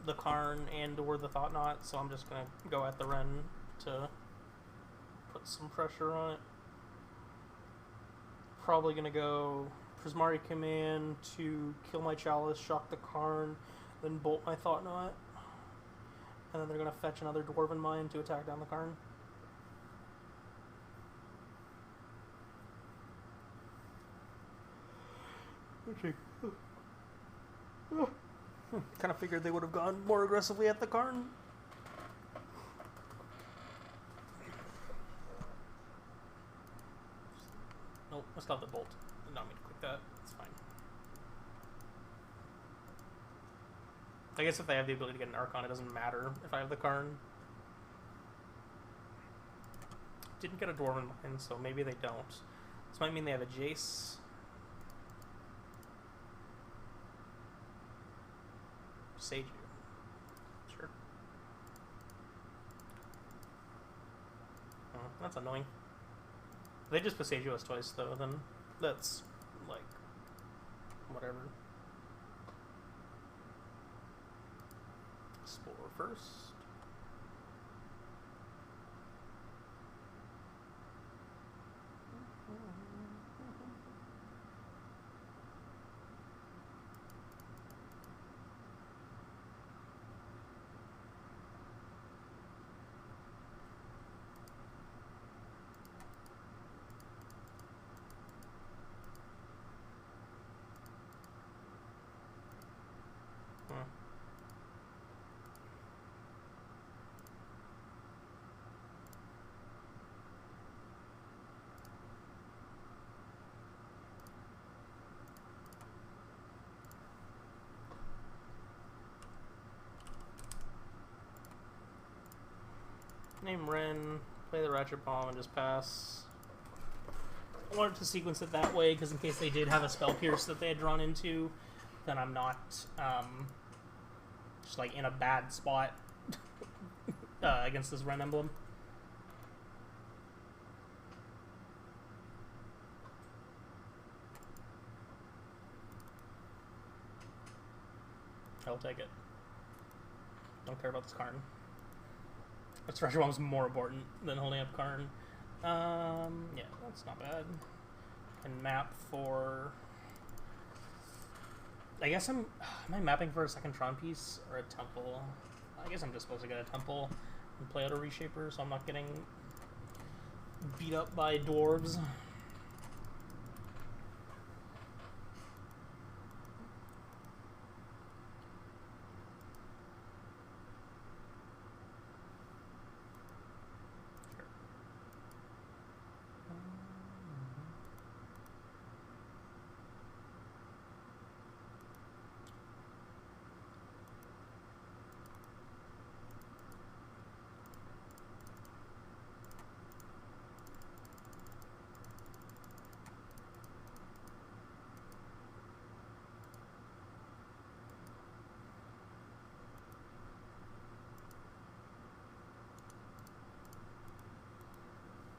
the Karn and or the Thought Knot, so I'm just gonna go at the Ren to put some pressure on it. Probably gonna go Prismari Command to kill my Chalice, shock the Karn, then bolt my Thought Knot. And then they're gonna fetch another Dwarven Mine to attack down the Karn. Kind of figured they would have gone more aggressively at the Karn. Nope, I still have the Bolt. Did not mean to click that. It's fine. I guess if they have the ability to get an Archon, it doesn't matter if I have the Karn. Didn't get a Dwarven Mine, so maybe they don't. This might mean they have a Jace. Sage. Sure. Oh, that's annoying. If they just Passaggio us twice, though, then that's, like, whatever. Spore first. Name Ren, play the Ratchet Bomb, and just pass. I wanted to sequence it that way, because in case they did have a Spell Pierce that they had drawn into, then I'm not just like in a bad spot against this Ren emblem. I'll take it. Don't care about this Karn. This Treasure Bomb's more important than holding up Karn. Yeah, that's not bad. And map for... I guess am I mapping for a second Tron piece or a temple? I guess I'm just supposed to get a temple and play out a reshaper, so I'm not getting beat up by dwarves.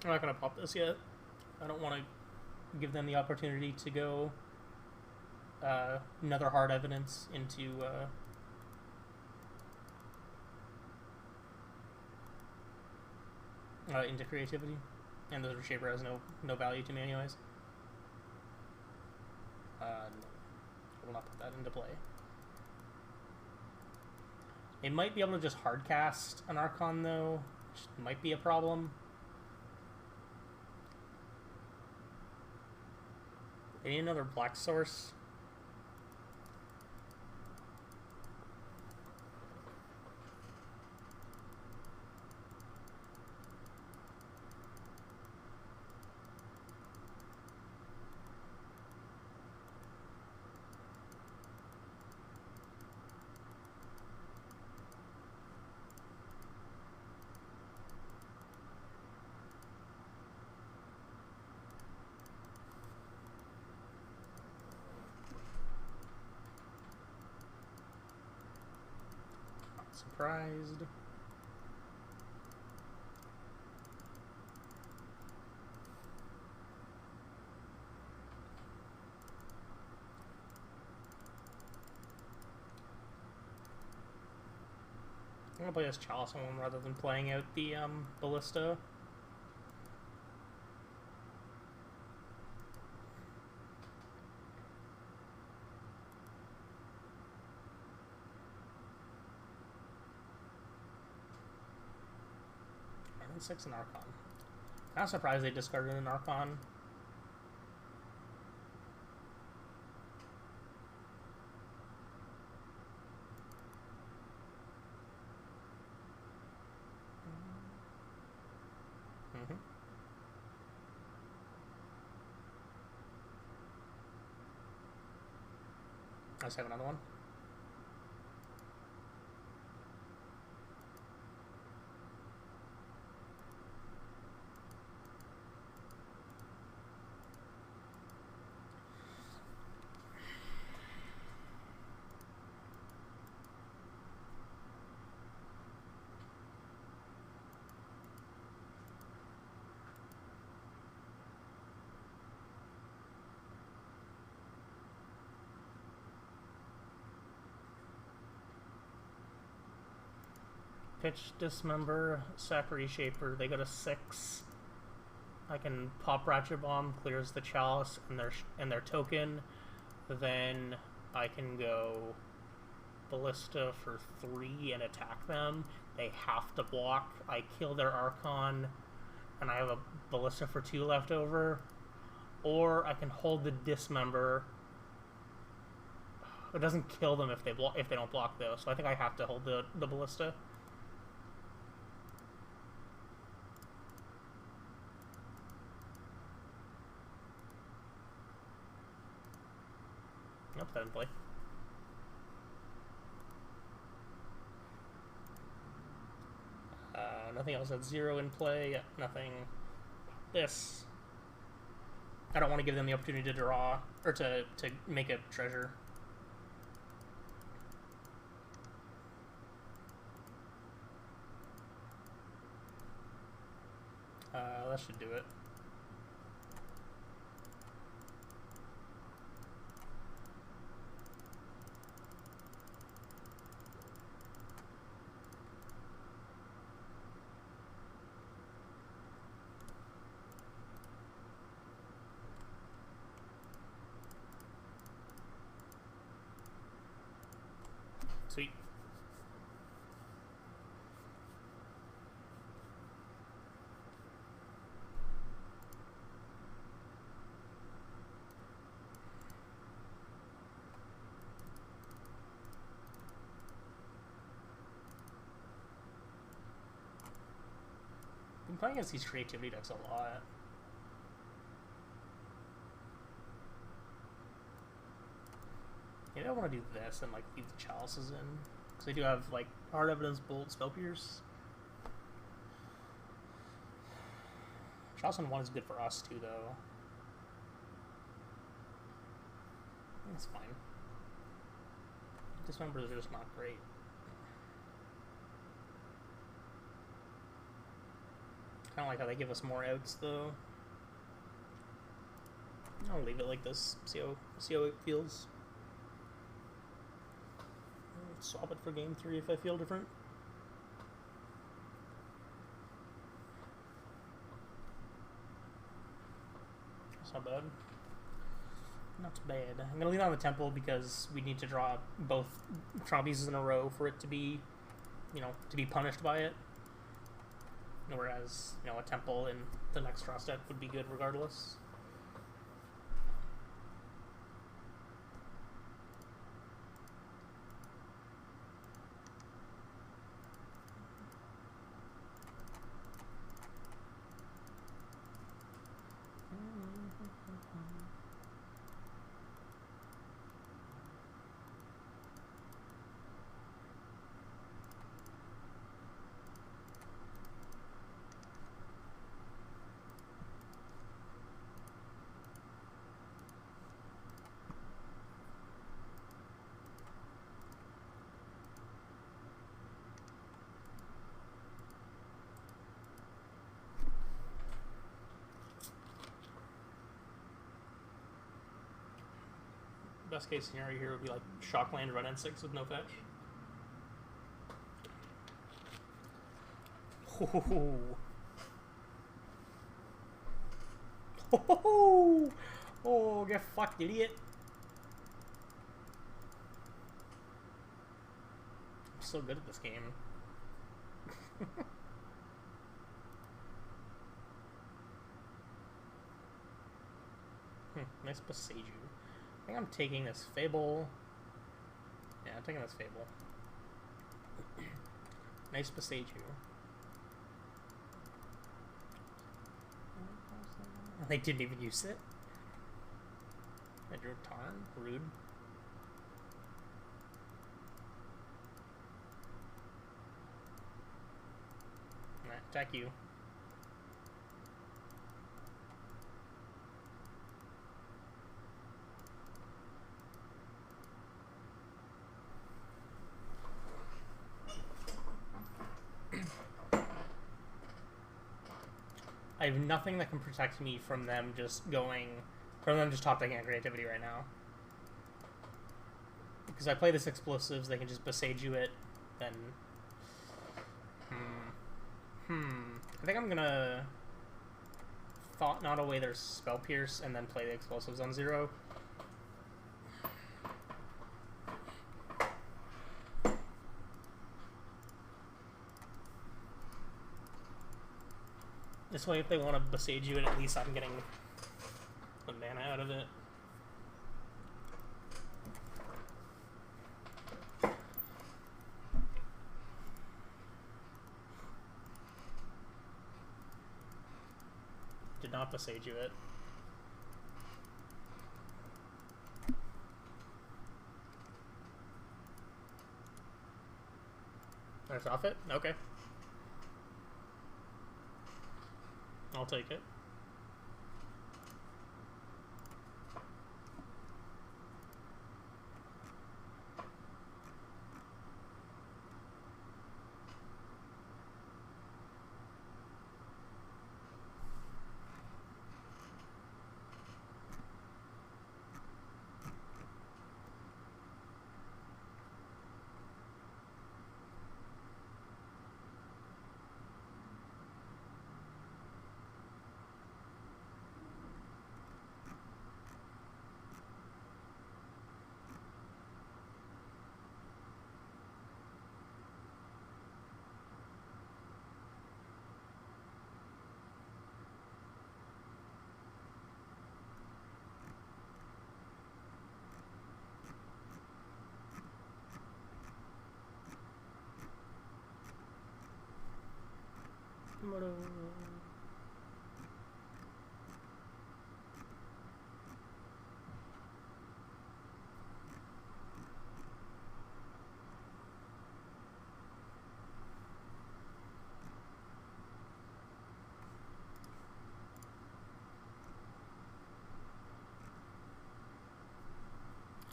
I'm not going to pop this yet. I don't want to give them the opportunity to go another hard evidence into creativity, and the reshaper has no value to me anyways. No, I will not put that into play. It might be able to just hard cast an Archon though, which might be a problem. They need another black source. Surprised. I'm gonna play as Chalice one rather than playing out the Ballista. And 6 an Archon. Kind of surprised they discarded an Archon. Let's have another one. Pitch, Dismember, Sack Reshaper. They go to 6. I can pop Ratchet Bomb, clears the Chalice and their token. Then I can go Ballista for 3 and attack them. They have to block. I kill their Archon, and I have a Ballista for 2 left over. Or I can hold the Dismember. It doesn't kill them if they don't block though, so I think I have to hold the Ballista. Nope, that didn't play. Nothing else at 0 in play. Yeah, nothing. This. I don't want to give them the opportunity to draw or to make a treasure. That should do it. Sweet. I'm playing against these creativity decks a lot. Maybe I want to do this and like leave the chalices in, because they do have like Hard Evidence, Bolt, Spell Pierce. Chalice on 1 is good for us too, though. That's fine. Dismembers are just not great. Kind of like how they give us more outs, though. I'll leave it like this. See how it feels. Swap it for game 3 if I feel different. That's not bad. Not bad. I'm gonna leave on the temple because we need to draw both draw pieces in a row for it to be, to be punished by it. Whereas, a temple in the next draw step would be good regardless. Best case scenario here would be like Shockland, Red N6 with no fetch. Oh, get fucked, idiot. I'm so good at this game. Nice Beseiju. I think I'm taking this Fable. Yeah, I'm taking this Fable. Nice Beseiju. They didn't even use it. I drew a Tarn. Rude. Alright, attack you. I have nothing that can protect me from them just top decking on creativity right now. Because I play this explosives, they can just Beseiju it, then I think I'm gonna Thought Not away their Spell Pierce and then play the explosives on 0. This way, if they want to besiege you, at least I'm getting the mana out of it. Did not besiege you it. There's off it? Okay. I'll take it.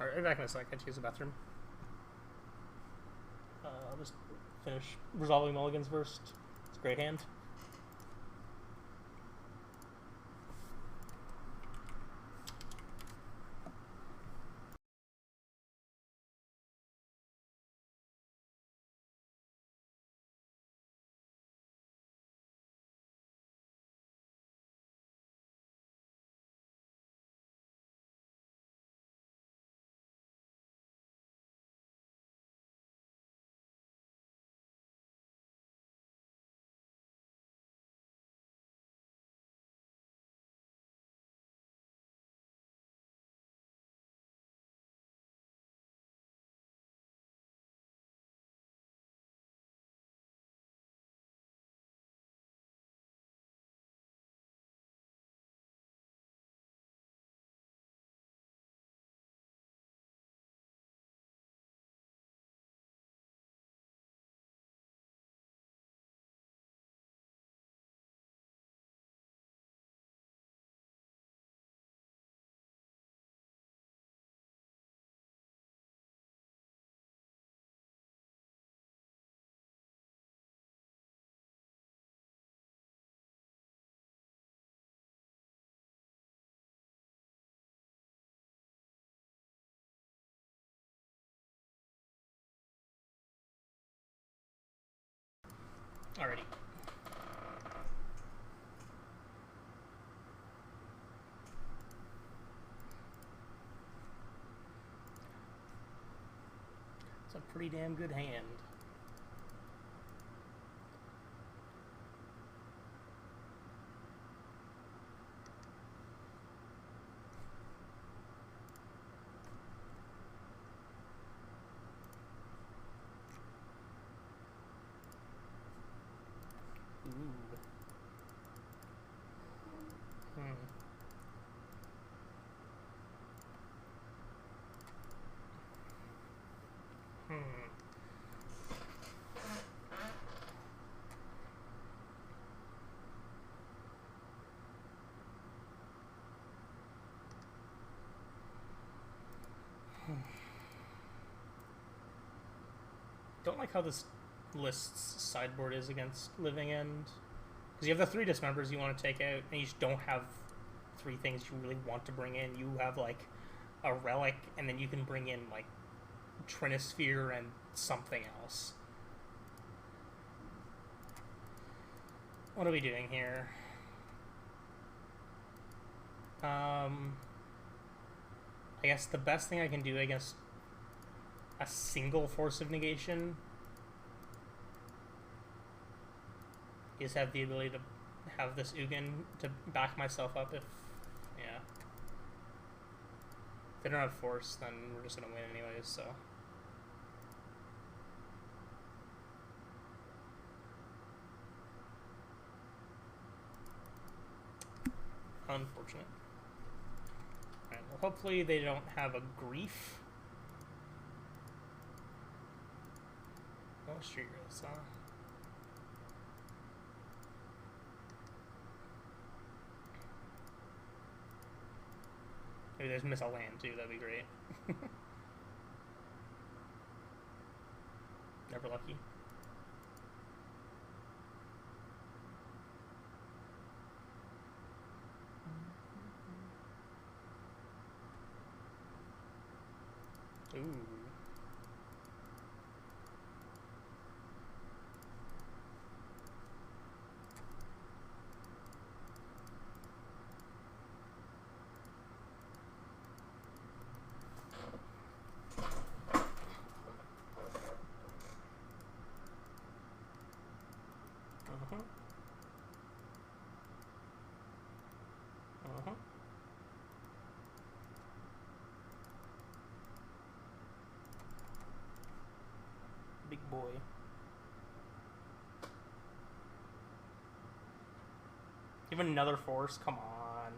Alright, I'll be back in a sec. I have to use the bathroom. I'll just finish resolving mulligans first. It's a great hand. Alrighty. It's a pretty damn good hand. Don't like how this list's sideboard is against Living End. Because you have the 3 dismembers you want to take out, and you just don't have 3 things you really want to bring in. You have, like, a Relic, and then you can bring in, like, Trinisphere and something else. What are we doing here? I guess the best thing I can do against a single Force of Negation is have the ability to have this Ugin to back myself up if, yeah. If they don't have Force, then we're just gonna win anyways, so. Unfortunate. Alright, well hopefully they don't have a Grief. Oh, Street Race, huh? Maybe there's miss a land too, that'd be great. Never lucky. Ooh. Big boy. Even another Force? Come on.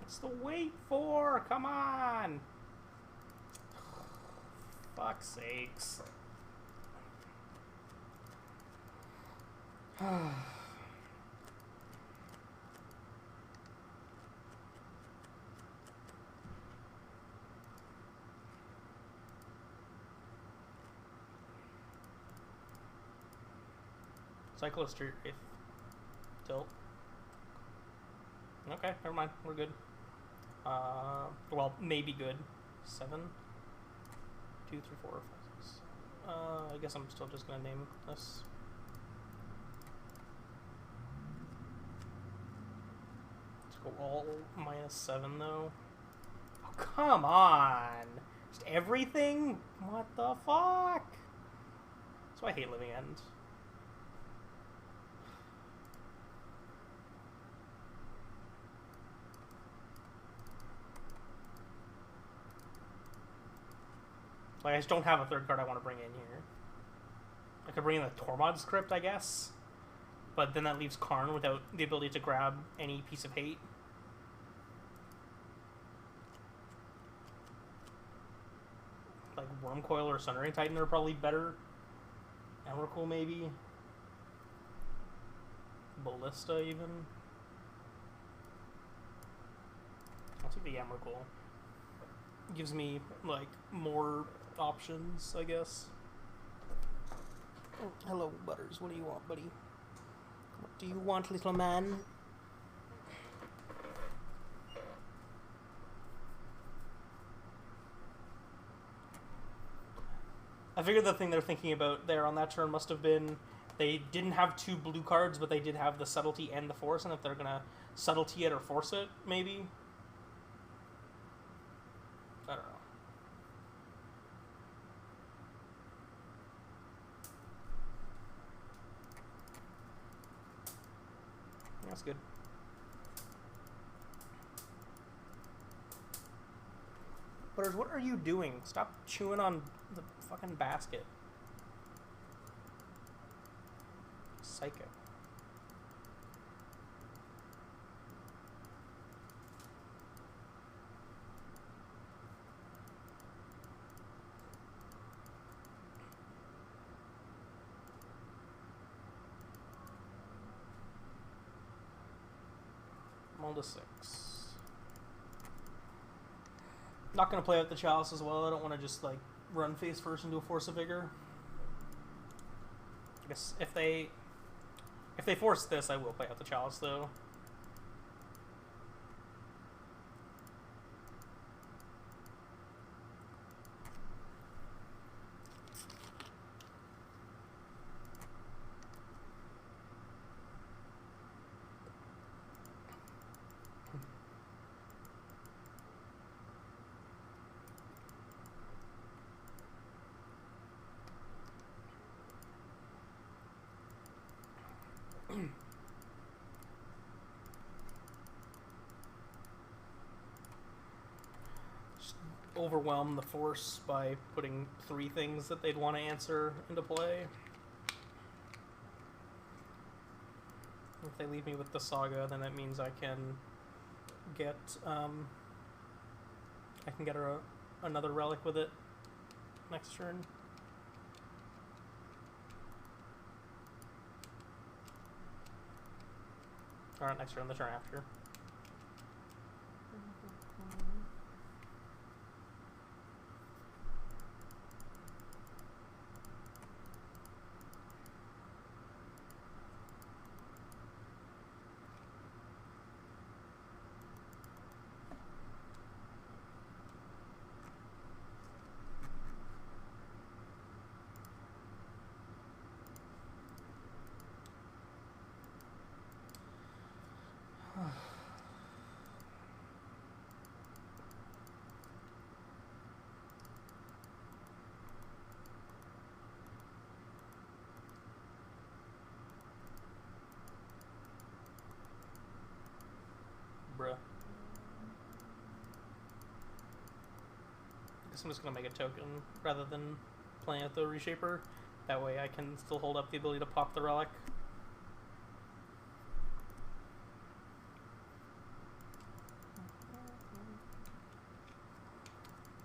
What's to wait for? Come on! Fuck's sakes. Cyclist Street Wraith. Tilt. Okay, never mind. We're good. Well, maybe good. 7, 2, 3, 4, 5, 6. I guess I'm still just gonna name this. Let's go all -7 though. Oh, come on! Just everything? What the fuck? That's why I hate Living End. Like, I just don't have a third card I want to bring in here. I could bring in the Tormod script, I guess. But then that leaves Karn without the ability to grab any piece of hate. Like, Wormcoil or Sundering Titan are probably better. Emrakul, maybe. Ballista, even. I'll take the Emrakul. Gives me, like, more options, I guess. Oh, hello, Butters. What do you want, buddy? What do you want, little man? I figured the thing they're thinking about there on that turn must have been they didn't have 2 blue cards, but they did have the Subtlety and the Force, and if they're gonna Subtlety it or Force it, maybe. I don't know. That's good. Butters, what are you doing? Stop chewing on the fucking basket. Psycho. Down to 6. Not gonna play out the Chalice as well. I don't want to just like run face first into a Force of Vigor. I guess if they force this, I will play out the Chalice though. Overwhelm the Force by putting 3 things that they'd want to answer into play. If they leave me with the Saga, then that means I can get another relic with it next turn. Or not next turn, the turn after. Bruh. I guess I'm just gonna make a token rather than playing at the Reshaper. That way I can still hold up the ability to pop the relic.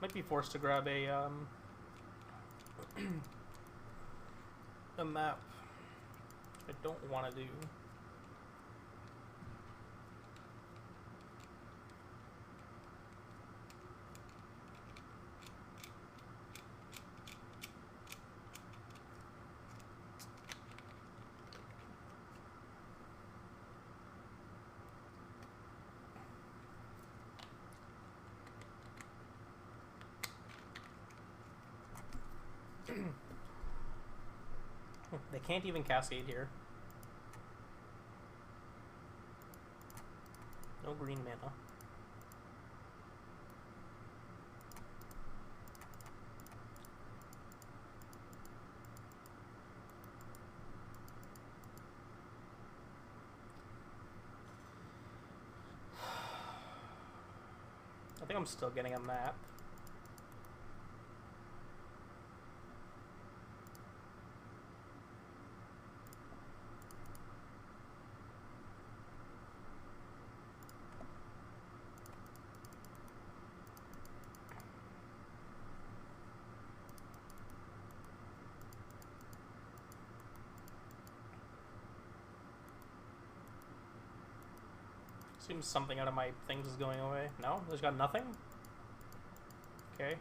Might be forced to grab a a map. I don't want to do. They can't even cascade here. No green mana. I think I'm still getting a map. Seems something out of my things is going away. No? There's got nothing? Okay.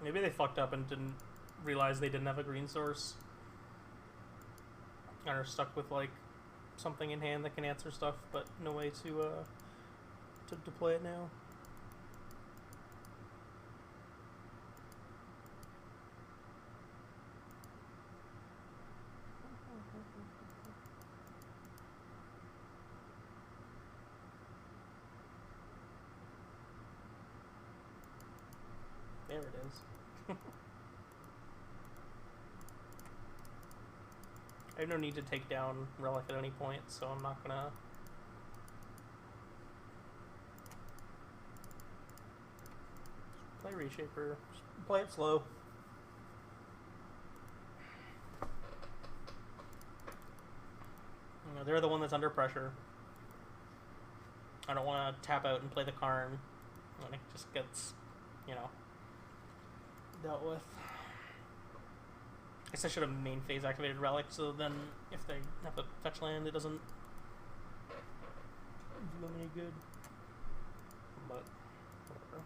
Maybe they fucked up and didn't realize they didn't have a green source. And are stuck with, like, something in hand that can answer stuff, but no way to play it now. There it is. I have no need to take down Relic at any point, so I'm not gonna... Play Reshaper. Just play it slow. You know, they're the one that's under pressure. I don't want to tap out and play the Karn when it just gets, you know, dealt with. I guess I should have main phase activated Relic, so then if they have a fetch land, it doesn't do them any good. But whatever.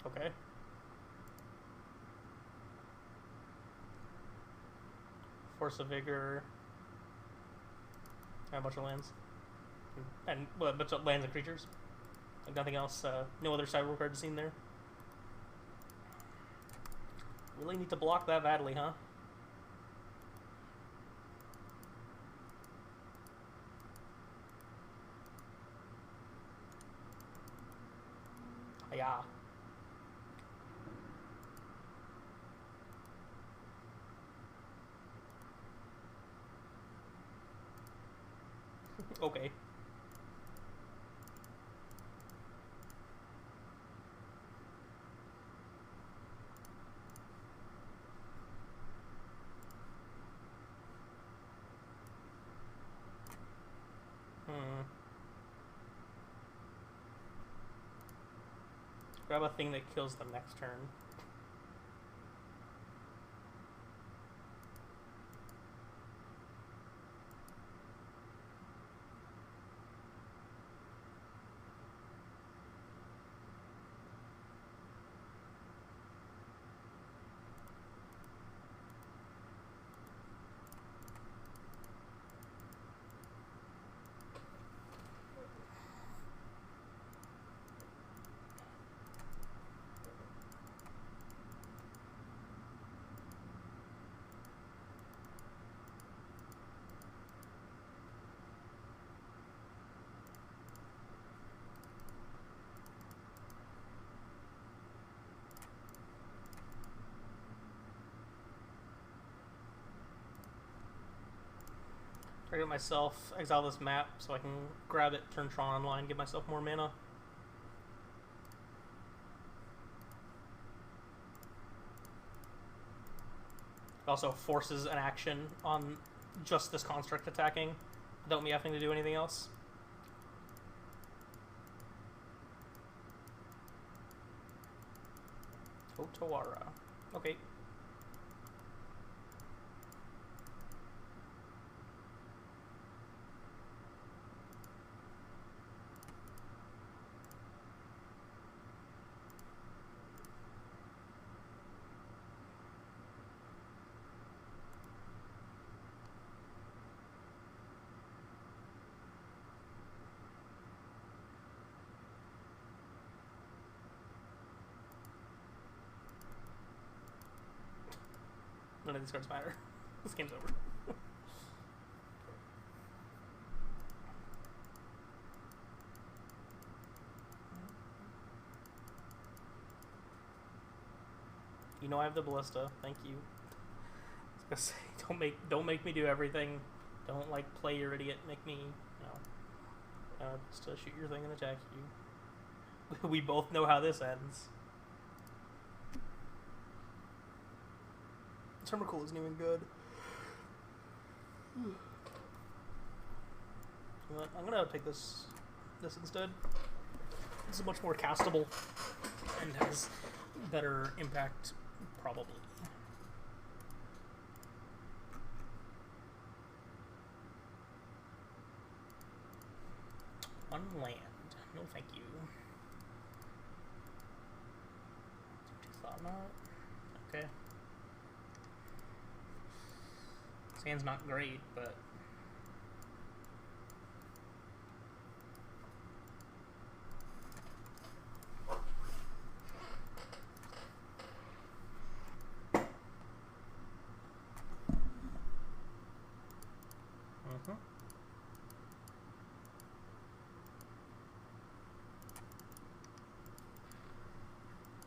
Okay. Force of Vigor. A bunch of lands. And well, a bunch of lands and creatures. Like nothing else. No other cyber cards seen there. Really need to block that badly, huh? Yeah. Okay. Grab a thing that kills them next turn. Target myself, exile this map so I can grab it, turn Tron online, give myself more mana. It also forces an action on just this construct attacking without me having to do anything else. Otawara. Okay. None of these cards matter. This game's over. You know I have the ballista. Thank you. I was gonna say, don't make me do everything. Don't like play your idiot. Make me, just to shoot your thing and attack you. We both know how this ends. Termicool isn't even good. I'm gonna take this instead. This is much more castable and has better impact, probably. One land. No, thank you. Thought not. Okay. Sand's not great, but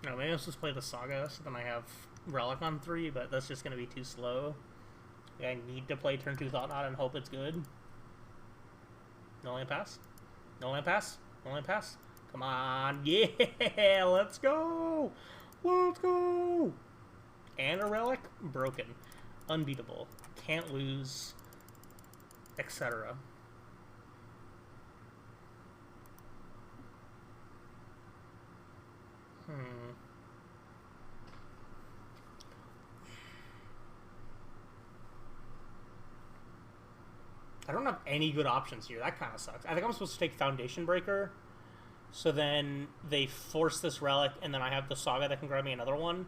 No, maybe let's just play the Saga, so then I have Relic on 3, but that's just going to be too slow. I need to play turn 2 Thought Knot and hope it's good. No land pass? No land pass? No land pass? Come on. Yeah! Let's go! Let's go! And a Relic? Broken. Unbeatable. Can't lose. Etc. I don't have any good options here. That kind of sucks. I think I'm supposed to take Foundation Breaker. So then they force this Relic, and then I have the Saga that can grab me another one.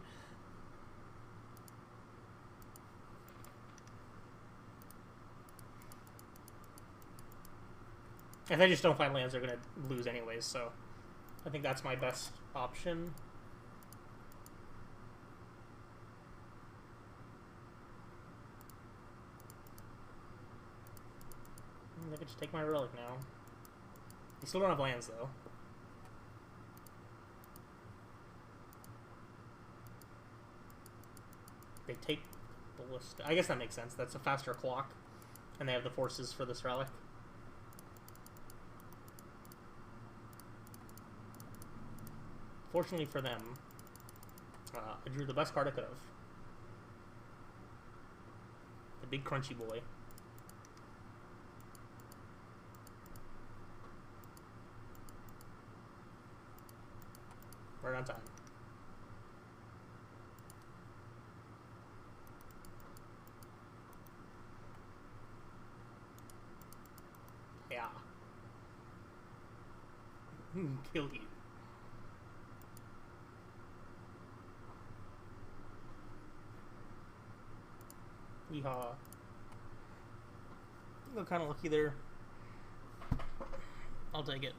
If I just don't find lands, they're going to lose anyways, so I think that's my best option. I could just take my Relic now. I still don't have lands, though. They take Ballista. I guess that makes sense. That's a faster clock. And they have the forces for this Relic. Fortunately for them, I drew the best card I could have. The big crunchy boy. Right on time. Yeah. Kill you. Yeehaw. Got kind of lucky there. I'll take it.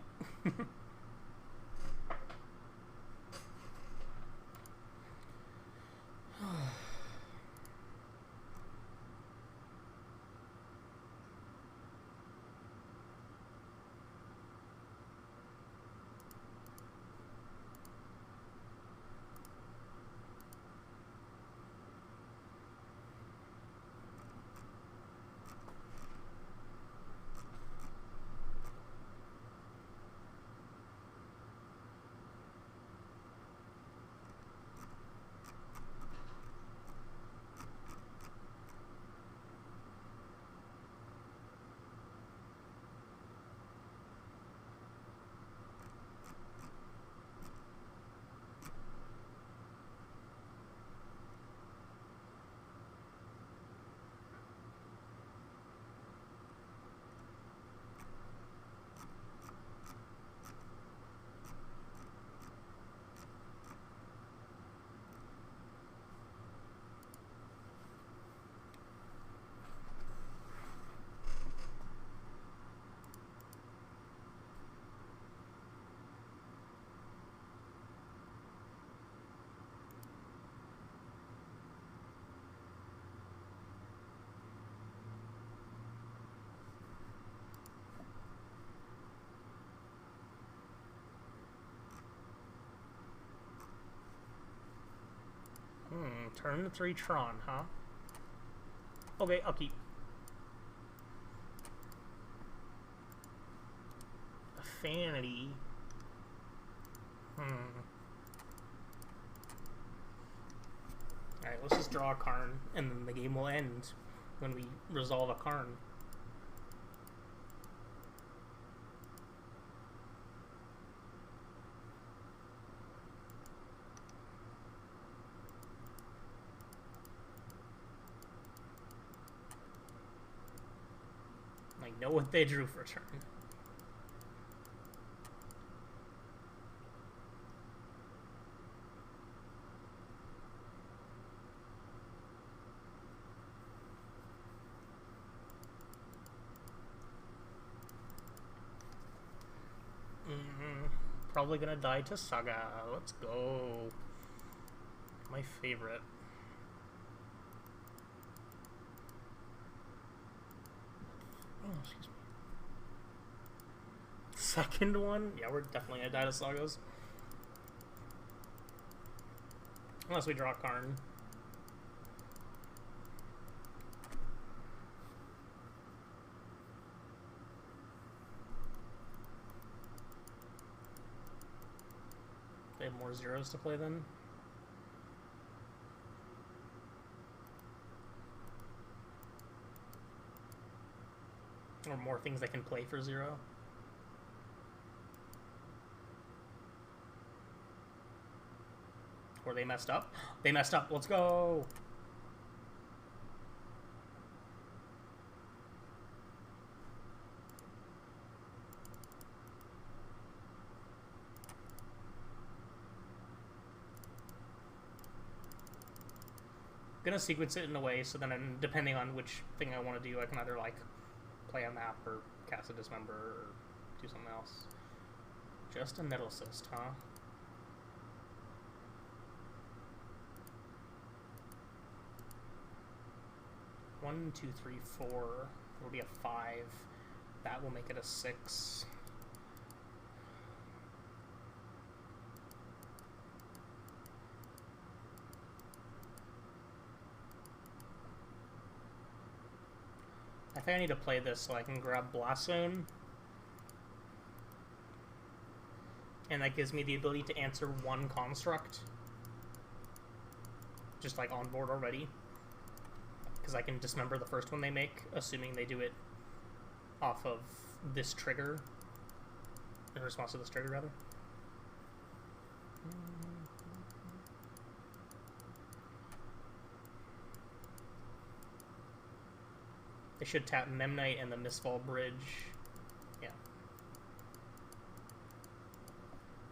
Turn 3 Tron, huh? Okay, I'll keep. Affinity. Alright, let's just draw a Karn, and then the game will end when we resolve a Karn. I know what they drew for turn. Probably gonna die to Saga. Let's go. My favorite. Oh, excuse me. Second one? Yeah, we're definitely gonna die to Sagas. Unless we draw Karn. They have more zeros to play then. Or more things they can play for 0. Or they messed up. They messed up. Let's go. I'm gonna sequence it in a way so then depending on which thing I want to do, I can either like play a map or cast a dismember or do something else. Just a Nettle Cyst, huh? One, two, three, 4 will be a 5. That will make it a 6. I think I need to play this so I can grab Blast Zone. And that gives me the ability to answer 1 construct. Just like on board already. Because I can dismember the first one they make, assuming they do it off of this trigger. In response to this trigger, rather. They should tap Memnite and the Mistfall Bridge. Yeah.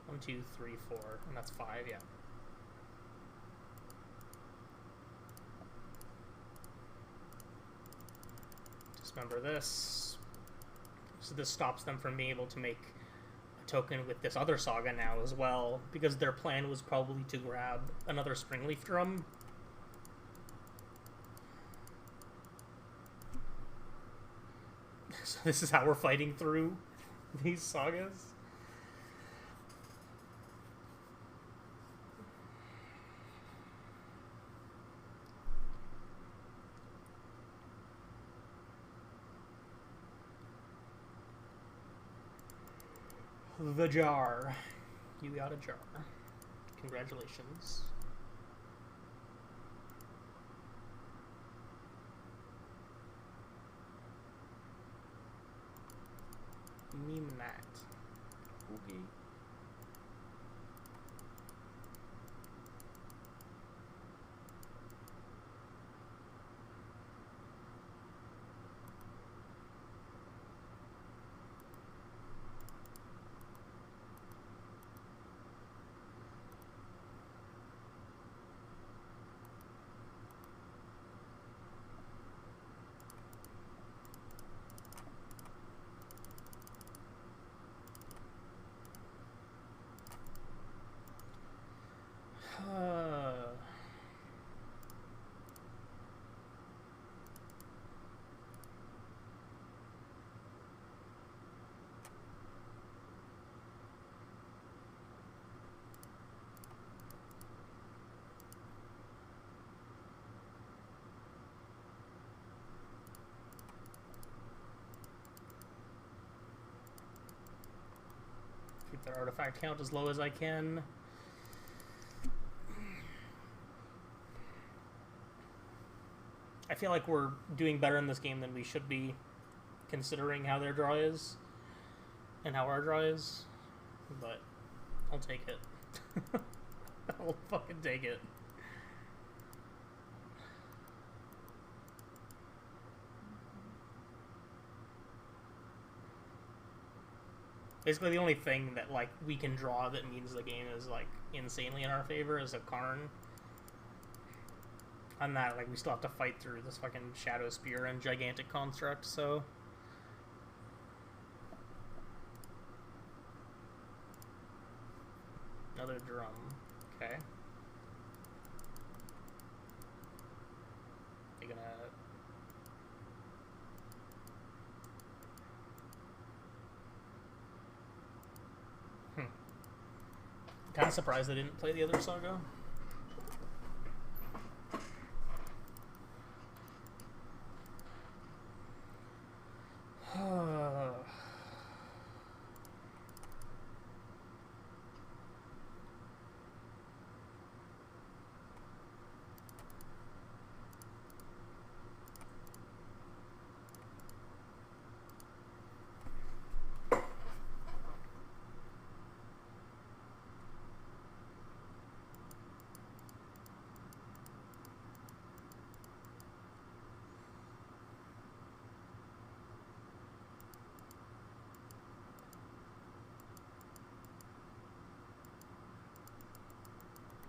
1, 2, 3, 4, and that's 5, yeah. Dismember this. So this stops them from being able to make a token with this other saga now as well, because their plan was probably to grab another Springleaf Drum. So this is how we're fighting through these sagas. The jar. You got a jar. Congratulations. Meme that. Okay. Keep their artifact count as low as I can. I feel like we're doing better in this game than we should be, considering how their draw is and how our draw is, but I'll take it. I'll fucking take it. Basically, the only thing that, like, we can draw that means the game is, like, insanely in our favor is a Karn. On that, like, we still have to fight through this fucking Shadow Spear and Gigantic Construct, so... Another drum. Okay. You're gonna... Kind of surprised they didn't play the other saga.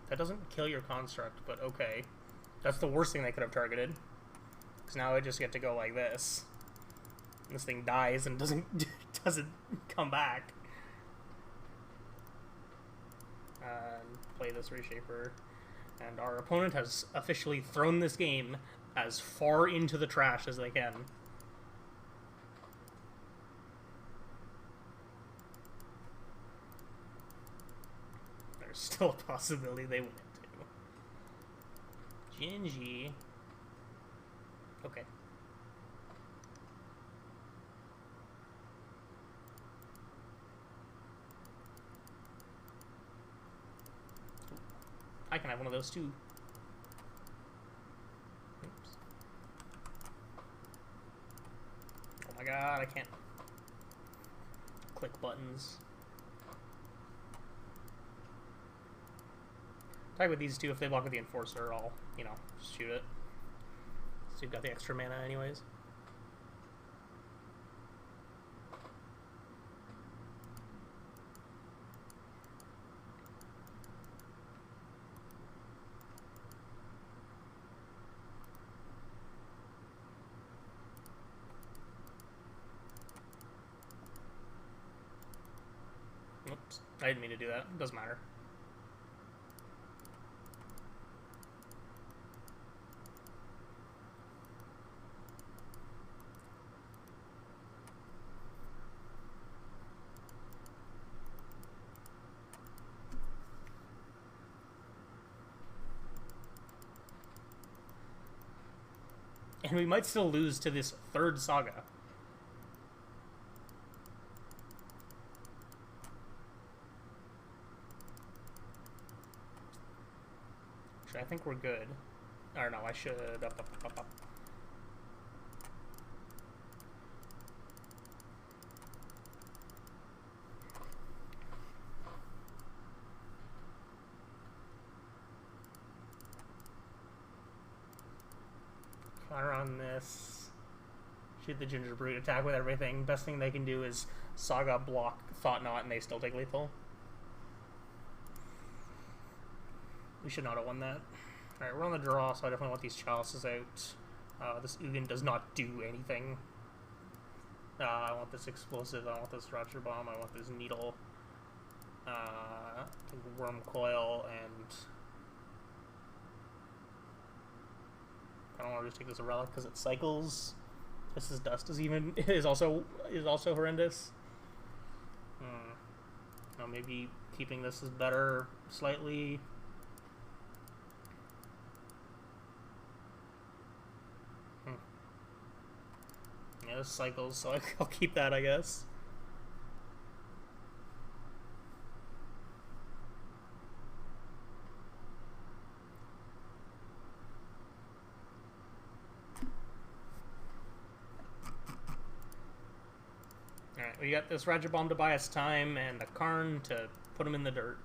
That doesn't kill your construct, but okay. That's the worst thing they could have targeted. Because now I just get to go like this. And this thing dies and doesn't come back. Play this Reshaper. And our opponent has officially thrown this game as far into the trash as they can. There's still a possibility they win it too. Gingy. Okay. I can have one of those too. Oops. Oh my god, I can't click buttons. Tag with these two, if they block with the Enforcer, I'll, you know, just shoot it. So you've got the extra mana anyways. Oops, I didn't mean to do that. It doesn't matter. And we might still lose to this third Saga. Actually, I think we're good. Or no, I should... Up. Fire on this. Shoot the Ginger Brute, attack with everything. Best thing they can do is Saga, block, Thought Knot, and they still take lethal. We should not have won that. Alright, we're on the draw, so I definitely want these Chalices out. This Ugin does not do anything. I want this Explosive, I want this Roger Bomb, I want this Needle. Worm Coil, and... I don't want to just take this a Relic because it cycles. This is Dust is also horrendous. No, maybe keeping this is better slightly. Yeah, this cycles, so I'll keep that, I guess. Alright, we got this Roger Bomb to buy us time and a Karn to put him in the dirt.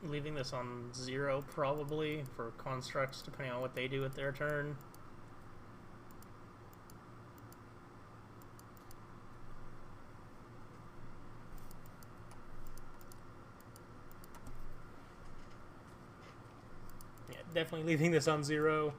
Leaving this on 0 probably for constructs, depending on what they do with their turn. Yeah, definitely leaving this on 0.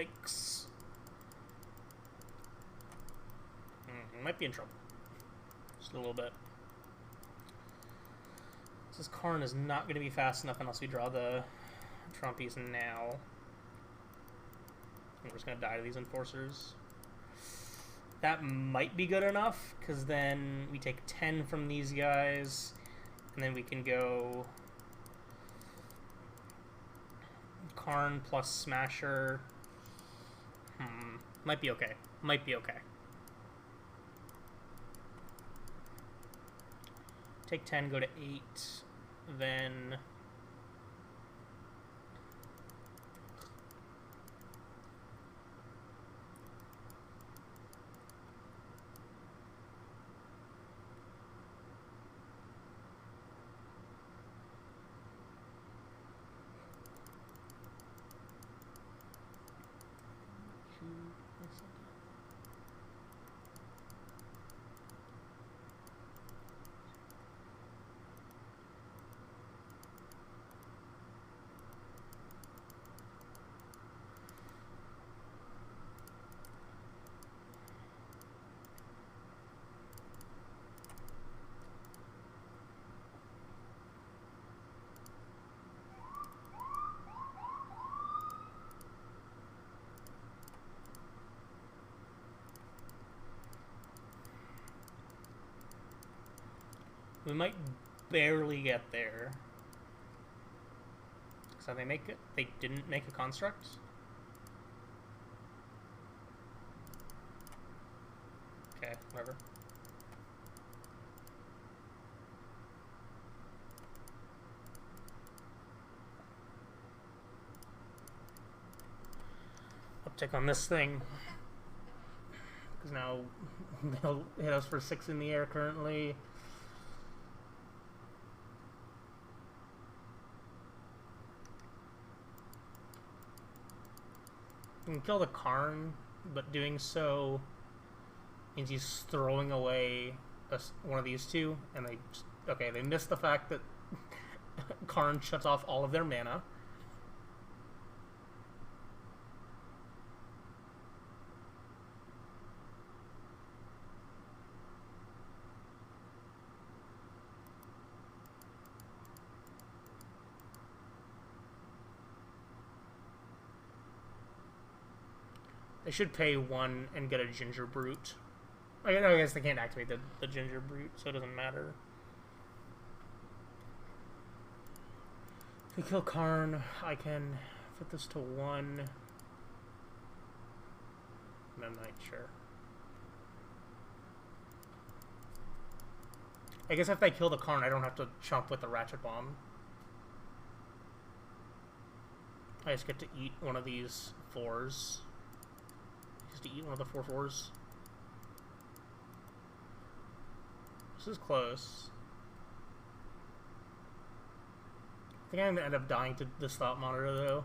Yikes. Might be in trouble. Just a little bit. This Karn is not going to be fast enough unless we draw the Trumpies now. We're just going to die to these Enforcers. That might be good enough, because then we take 10 from these guys, and then we can go Karn plus Smasher. Might be okay. Might be okay. Take 10, go to 8, then... We might barely get there. So they make it. They didn't make a construct. Okay, whatever. Uptick on this thing. Because now they'll hit us for 6 in the air currently. You can kill the Karn, but doing so means he's throwing away one of these two, and they just, okay, they missed the fact that Karn shuts off all of their mana. They should pay 1 and get a Ginger Brute. I guess they can't activate the Ginger Brute, so it doesn't matter. If we kill Karn, I can fit this to 1. Memnite, sure. I guess if they kill the Karn, I don't have to chomp with the Ratchet Bomb. I just get to eat one of these 4s. To eat one of the 4/4s. This is close. I think I'm gonna end up dying to this Thought Monitor though.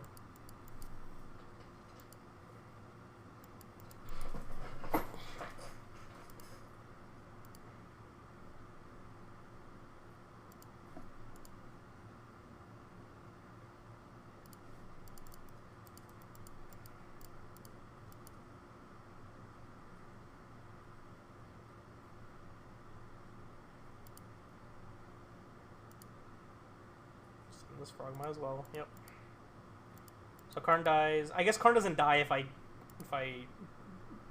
This frog might as well. Yep. So Karn dies. I guess Karn doesn't die if I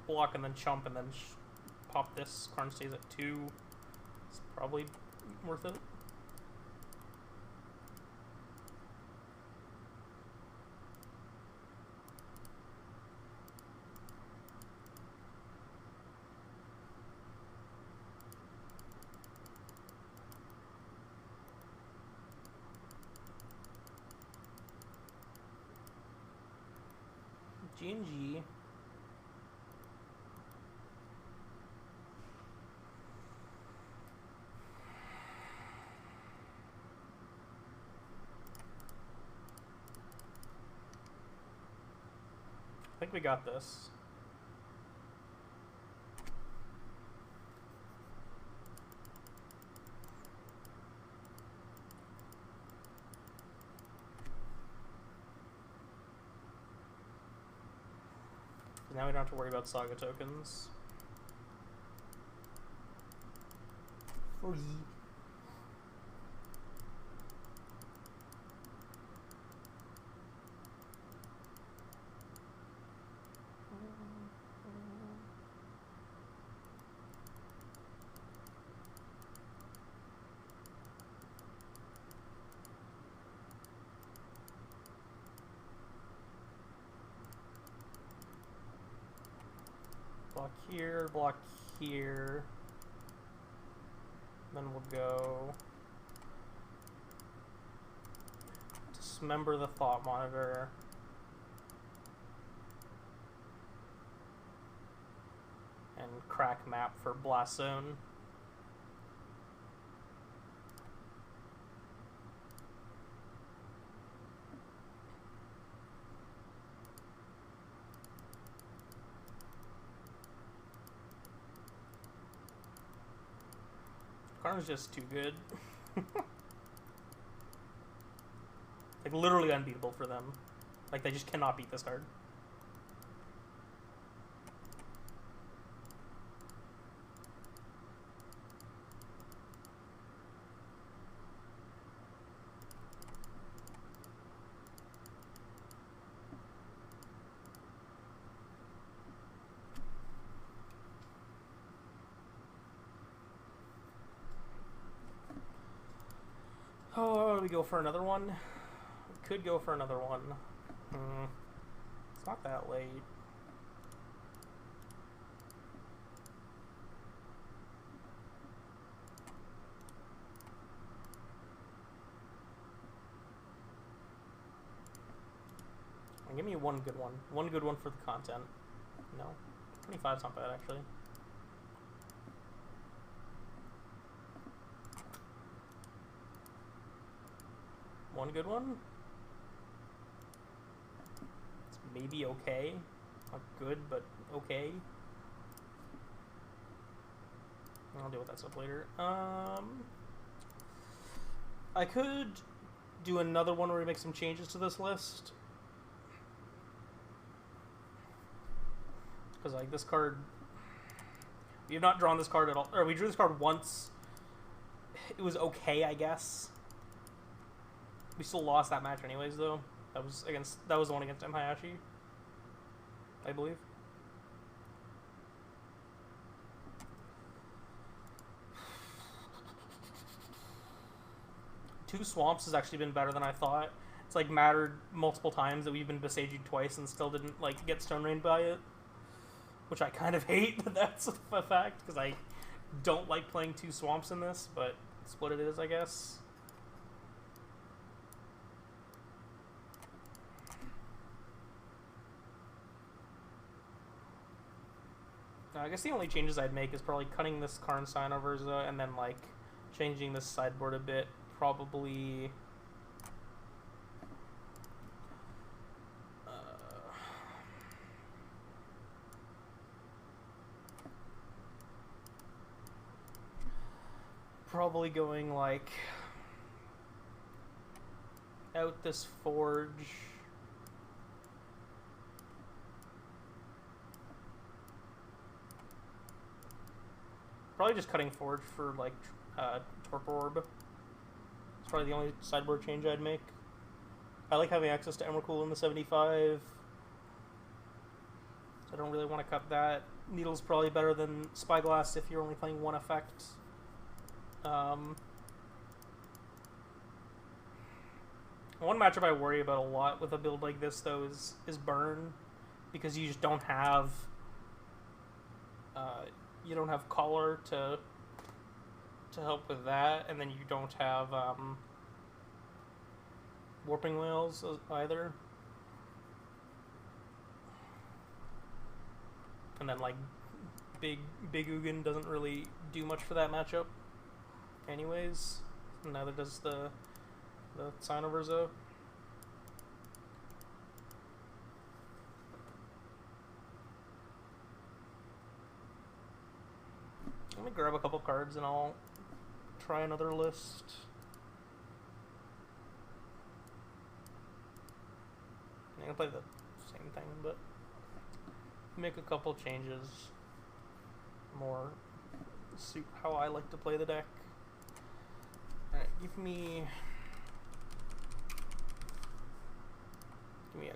block and then chump and then pop this. Karn stays at 2. It's probably worth it. GNG. I think we got this. now we don't have to worry about Saga tokens. Free. Block here. Then we'll go dismember the thought monitor. And crack map for blast zone. Karn's just too good. Like, literally unbeatable for them. Like, they just cannot beat this card. Oh, we go for another one? We could go for another one. It's not that late. Give me one good one. One good one for the content. No. 25's not bad, actually. One good one? It's maybe okay. Not good, but okay. I'll deal with that stuff later. I could do another one where we make some changes to this list. Because, like, this card... We have not drawn this card at all. Or we drew this card once. It was okay, I guess. We still lost that match anyways, though. That was the one against M. Hayashi, I believe. Two swamps has actually been better than I thought. It's like mattered multiple times that we've been besieged twice and still didn't like get stone rained by it, which I kind of hate. That that's a fact because I don't like playing two swamps in this, but it's what it is, I guess. I guess the only changes I'd make is probably cutting this Karn sign over and then like changing this sideboard a bit. Probably probably going like out this forge. Probably just cutting forge for like torpor orb. It's probably the only sideboard change I'd make. I like having access to Emrakul in the 75. So I don't really want to cut that. Needle's probably better than Spyglass if you're only playing one effect. One matchup I worry about a lot with a build like this though is Burn, because you just don't have Collar to help with that, and then you don't have Warping Whales either. And then like Big Ugin doesn't really do much for that matchup anyways. Neither does the Sign of Urza. Let me grab a couple cards and I'll try another list. I'm gonna play the same thing, but make a couple changes more suit how I like to play the deck. Alright, give me a color.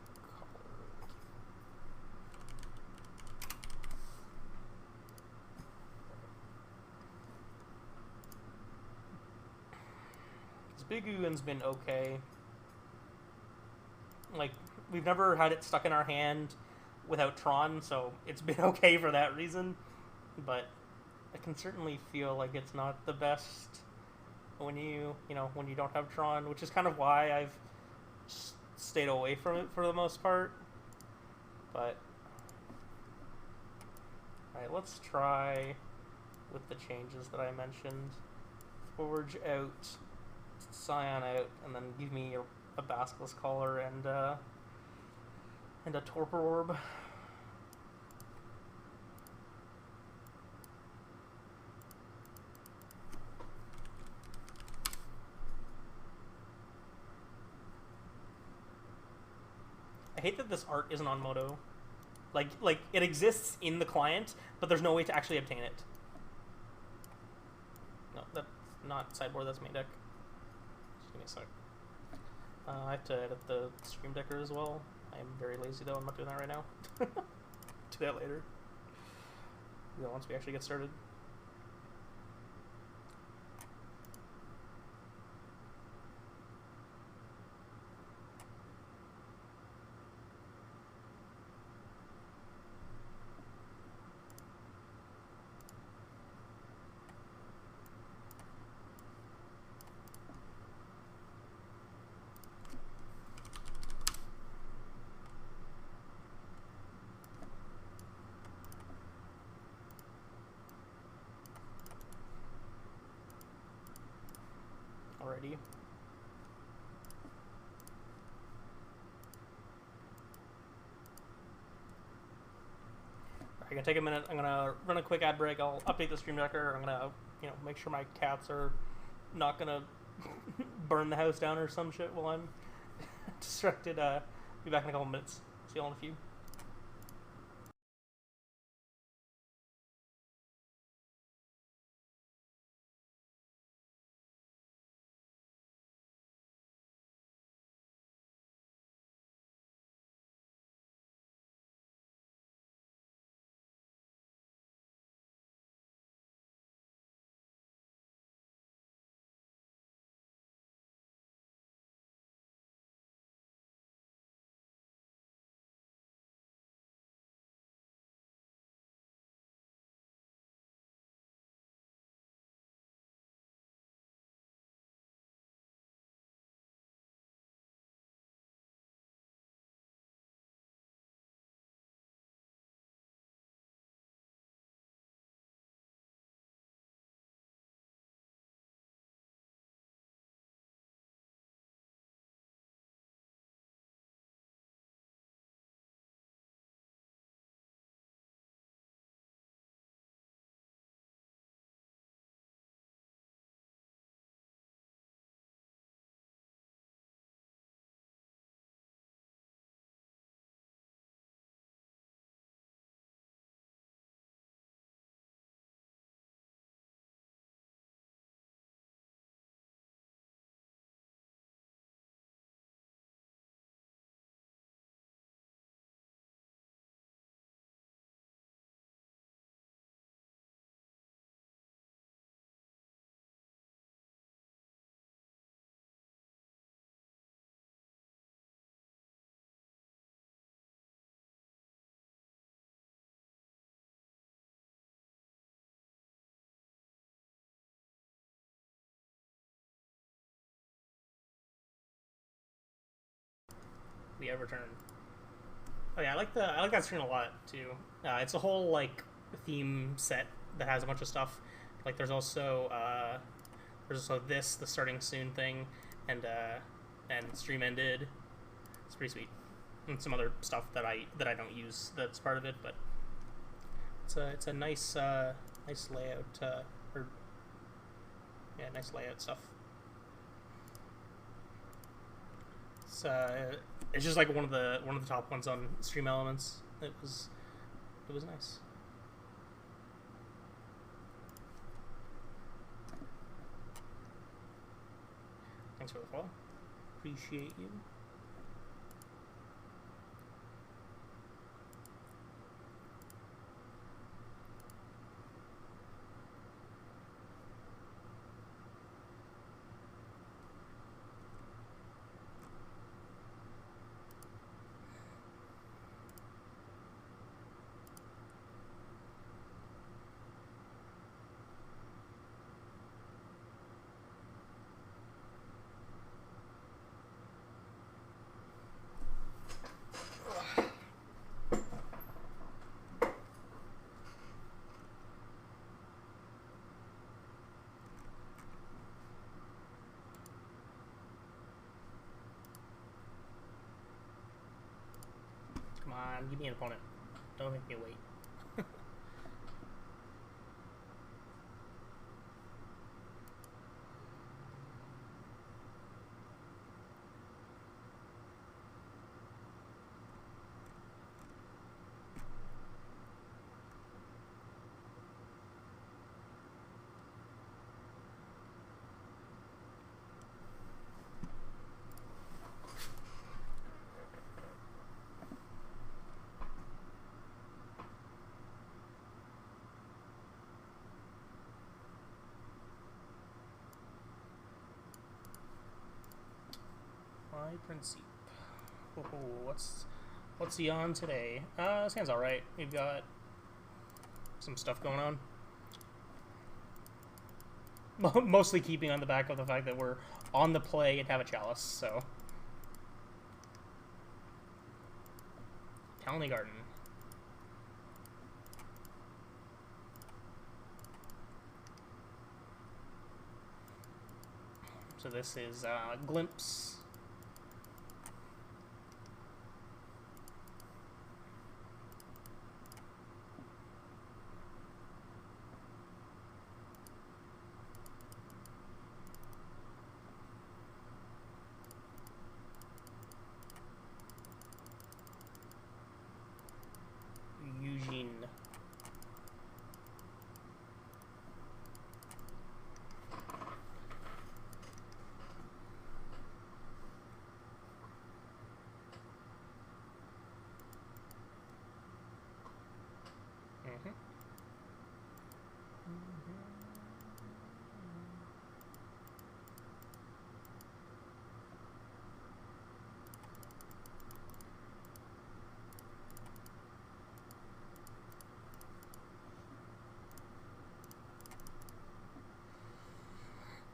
This Big Ugin's been okay. Like, we've never had it stuck in our hand without Tron, so it's been okay for that reason. But I can certainly feel like it's not the best when you don't have Tron, which is kind of why I've stayed away from it for the most part. But alright, let's try with the changes that I mentioned. Forge out, Scion out, and then give me a Basilisk Collar and a Torpor Orb. I hate that this art isn't on Moto. Like it exists in the client, but there's no way to actually obtain it. No, that's not sideboard, that's main deck. Just give me a sec. I have to edit the Stream Decker as well. I am very lazy though, I'm not doing that right now. Do that later. Do that once we actually get started. Already. I can take a minute. I'm gonna run a quick ad break. I'll update the Stream Decker. I'm gonna, make sure my cats are not gonna burn the house down or some shit while I'm distracted. Be back in a couple minutes. See you all in a few. We have returned. Oh yeah, I like that screen a lot too. It's a whole theme set that has a bunch of stuff. Like there's also this, the starting soon thing, and stream ended. It's pretty sweet. And some other stuff that I don't use that's part of it, but it's a nice nice layout nice layout stuff. It's just like one of the top ones on Stream Elements. It was It was nice. Thanks for the follow. Appreciate you. Come on, give me an opponent. Don't make me wait. Principe. Oh, what's he on today? This hand's alright. We've got some stuff going on. Mostly keeping on the back of the fact that we're on the play and have a chalice, so. Colony Garden. So this is Glimpse.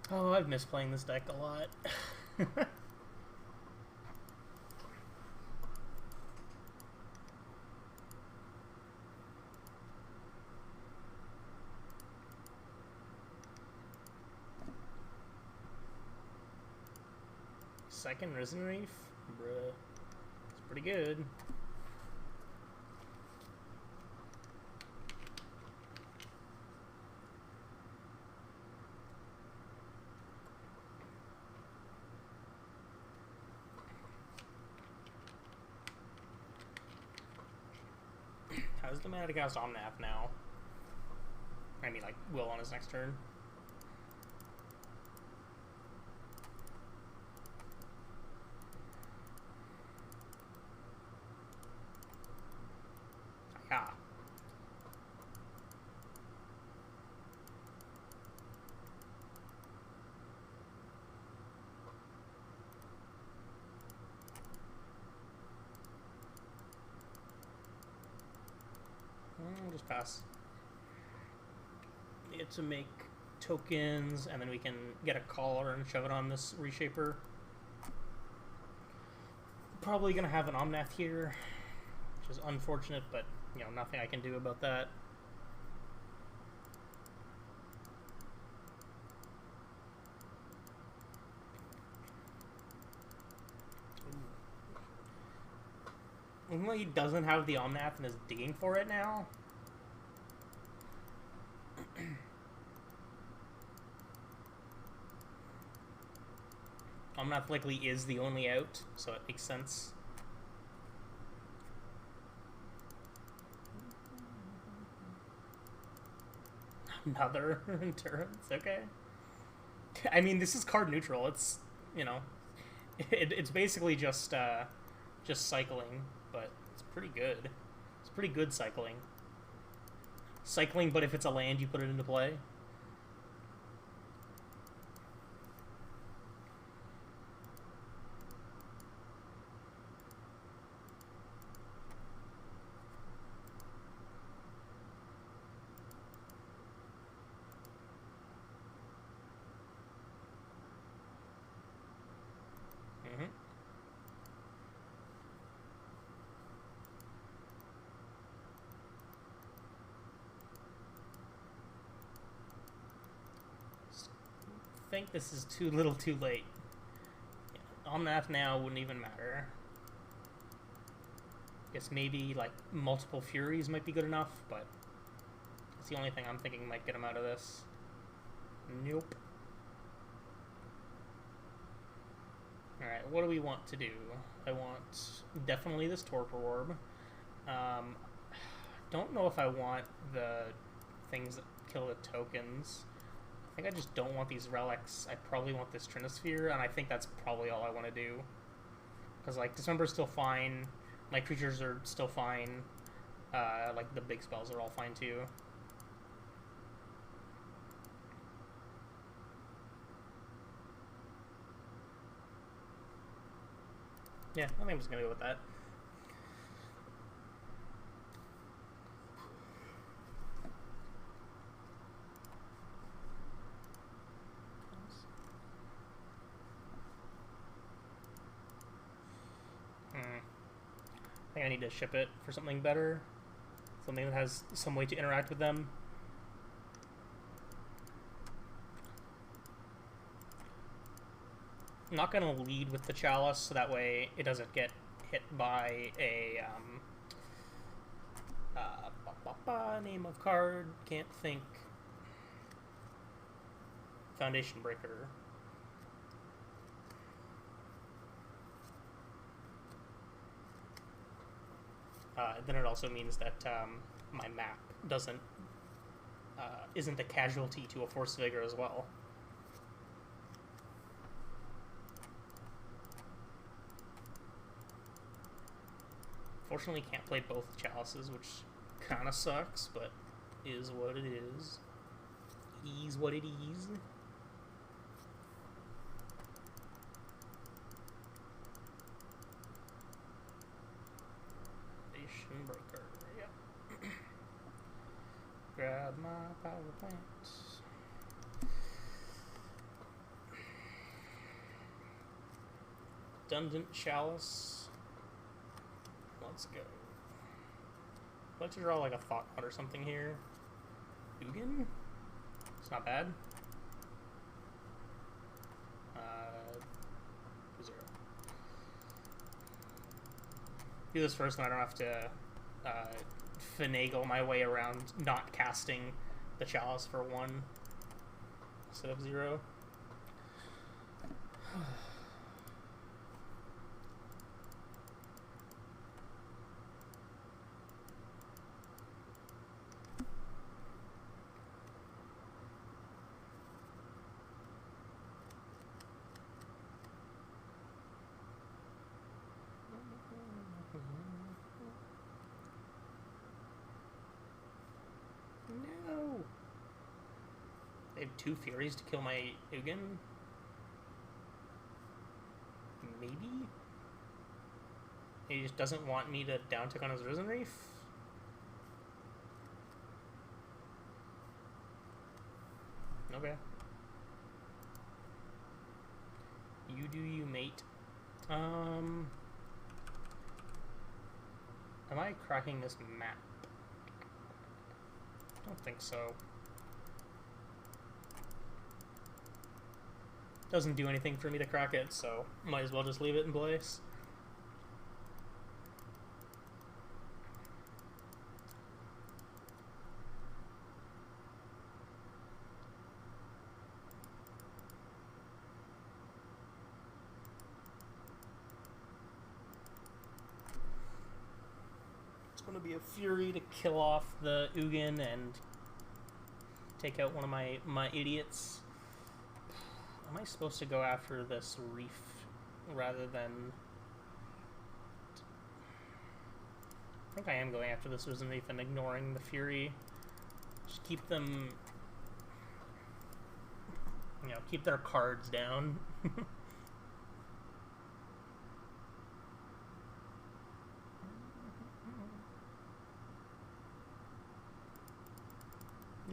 Oh, I've missed playing this deck a lot. Second Risen Reef? Bruh. It's pretty good. How's the mana to cast Omnath now? I mean, like, will on his next turn. Yeah. I'll just pass. Need to make tokens, and then we can get a collar and shove it on this reshaper. Probably gonna have an Omnath here, which is unfortunate, but you know, nothing I can do about that. Even though he doesn't have the Omnath and is digging for it now. Omnath likely is the only out, so it makes sense. Another endurance, okay. I mean, this is card neutral. It's, you know, it's basically just cycling, but it's pretty good. It's pretty good cycling. Cycling, but if it's a land, you put it into play. I think this is too little too late. On that now wouldn't even matter. Guess maybe like multiple Furies might be good enough, but it's the only thing I'm thinking might get him out of this. Nope. Alright, what do we want to do? I want definitely this Torpor Orb. Don't know if I want the things that kill the tokens. I think I just don't want these relics. I probably want this Trinosphere, and I think that's probably all I want to do. Because, like, Dismember's still fine. My creatures are still fine. Like, the big spells are all fine, too. Yeah, I think I'm just going to go with that. I think I need to ship it for something better. Something that has some way to interact with them. I'm not going to lead with the Chalice, so that way it doesn't get hit by a name of card, can't think. Foundation Breaker. Then it also means that my map isn't a casualty to a Force Vigor as well. Fortunately, can't play both Chalices, which kind of sucks, but is what it is. It is what it is. Breaker, yep. Grab my power plant. Redundant Chalice. Let's go. Let's draw like a Thought Knot or something here. Ugin? It's not bad. 0. Do this first, and I don't have to finagle my way around not casting the Chalice for 1 instead of 0. No! They have 2 Furies to kill my Ugin? Maybe? He just doesn't want me to downtick on his Risen Reef? Okay. You do you, mate. Am I cracking this map? I don't think so. Doesn't do anything for me to crack it, so might as well just leave it in place. It's going to be a Fury to kill off the Ugin and take out one of my idiots. Am I supposed to go after this reef rather than... I think I am going after this Risen Reef and ignoring the Fury. Just keep them... You know, keep their cards down.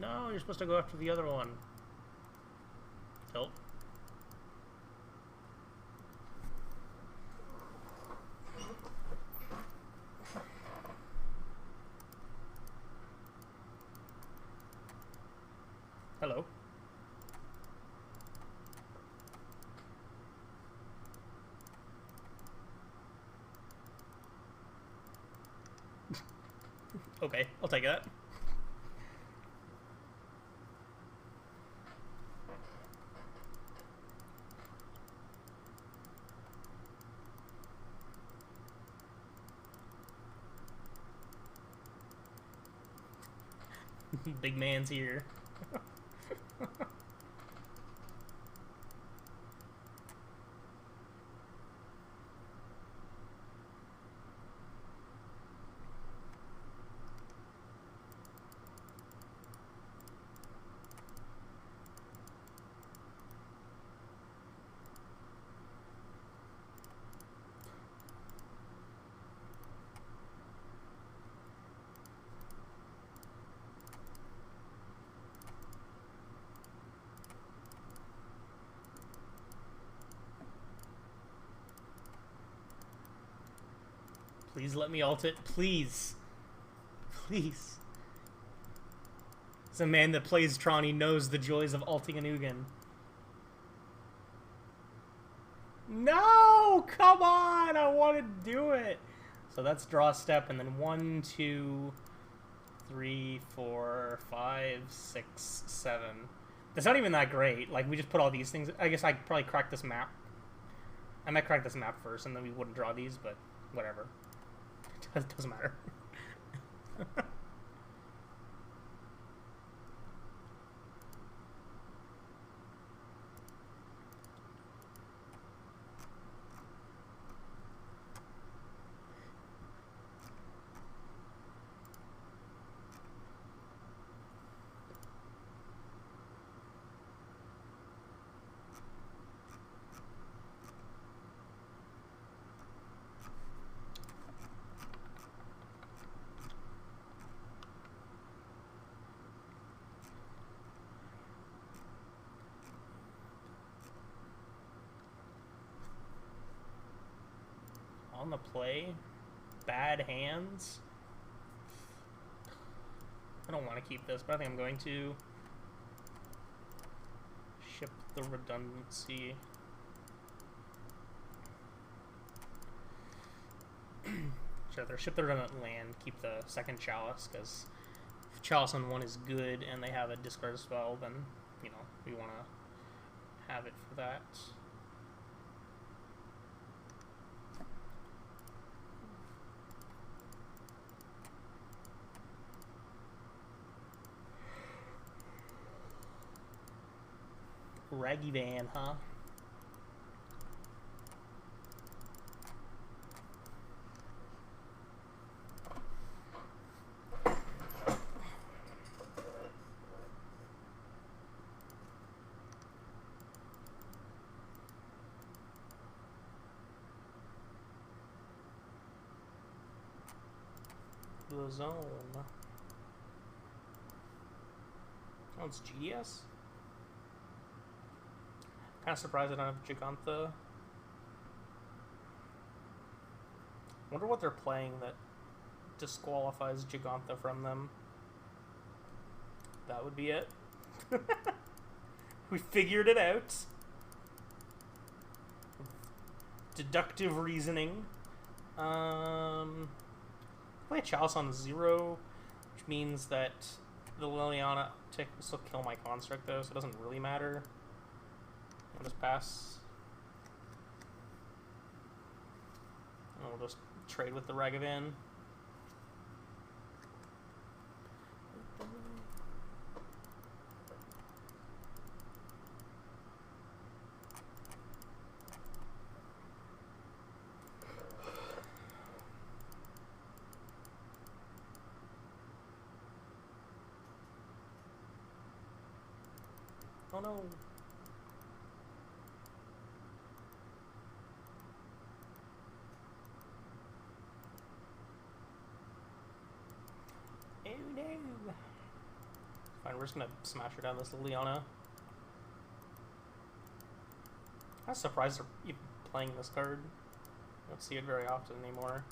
No, you're supposed to go after the other one. Tilt. Hello. Okay, I'll take that. Big man's here. Please let me ult it. Please. Please. As a man that plays Tron, he knows the joys of ulting an Ugin. No! Come on! I want to do it! So that's draw a step, and then 1, 2, 3, 4, 5, 6, 7. That's not even that great. Like, we just put all these things... I guess I'd probably crack this map. I might crack this map first, and then we wouldn't draw these, but whatever. It doesn't matter. On the play, bad hands. I don't want to keep this, but I think I'm going to ship the redundancy. Should either ship the redundant land, keep the second Chalice, because if Chalice on one is good and they have a discard spell, then, you know, we want to have it for that. Raggy Van, huh? The zone. Oh, it's GDS? Kind of surprised I don't have Gigantha. Wonder what they're playing that disqualifies Gigantha from them. That would be it. We figured it out. Deductive reasoning. Play a Chalice on 0, which means that the Liliana tick will still kill my Construct though, so it doesn't really matter. I'll just pass. And we'll just trade with the Ragavan. Oh no. Oh no. Fine, we're just gonna smash her down this Liana. I was surprised they're even playing this card. I don't see it very often anymore.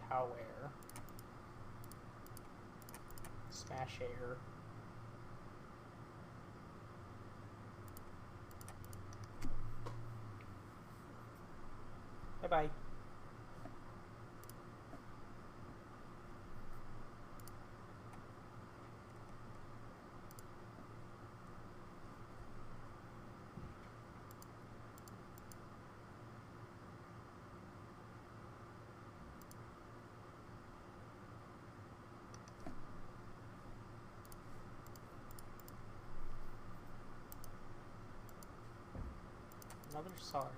Tower. Smash air. Bye-bye. Another saga.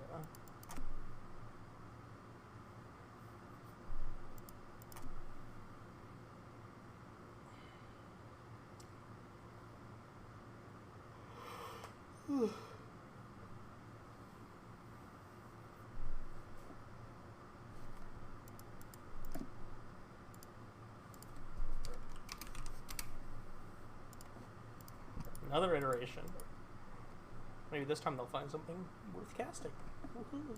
Another iteration. Maybe this time they'll find something worth casting. Woohoo.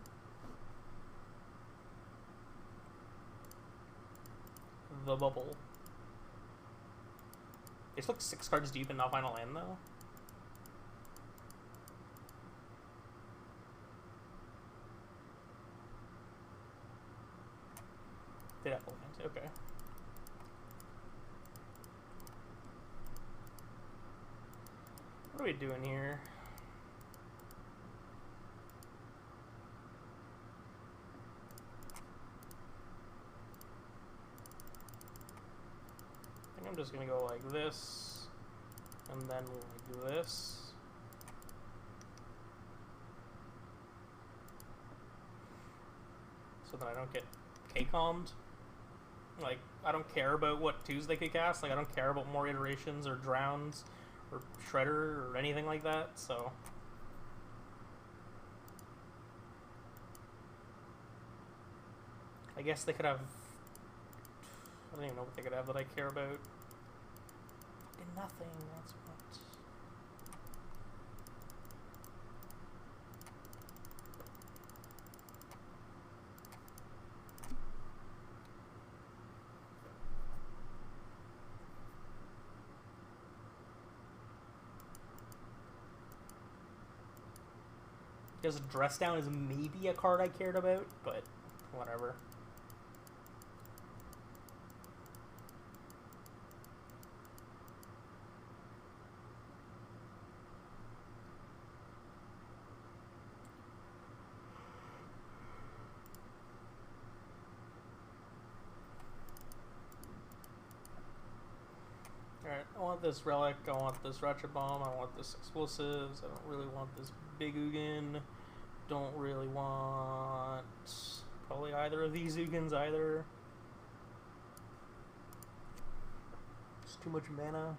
The bubble. It's like 6 cards deep in not final land though. They have a land, okay. What are we doing here? I think I'm just gonna go like this, and then like this. So that I don't get K-commed. Like, I don't care about what 2s they could cast. Like, I don't care about more iterations or drowns or Shredder or anything like that, so. I guess they could have. I don't even know what they could have that I care about. Fucking nothing, that's what. Because Dress Down is maybe a card I cared about, but whatever. Alright, I want this Relic, I want this Ratchet Bomb, I want this Explosives, I don't really want this Big Ugin, don't really want probably either of these Ugins either. It's too much mana.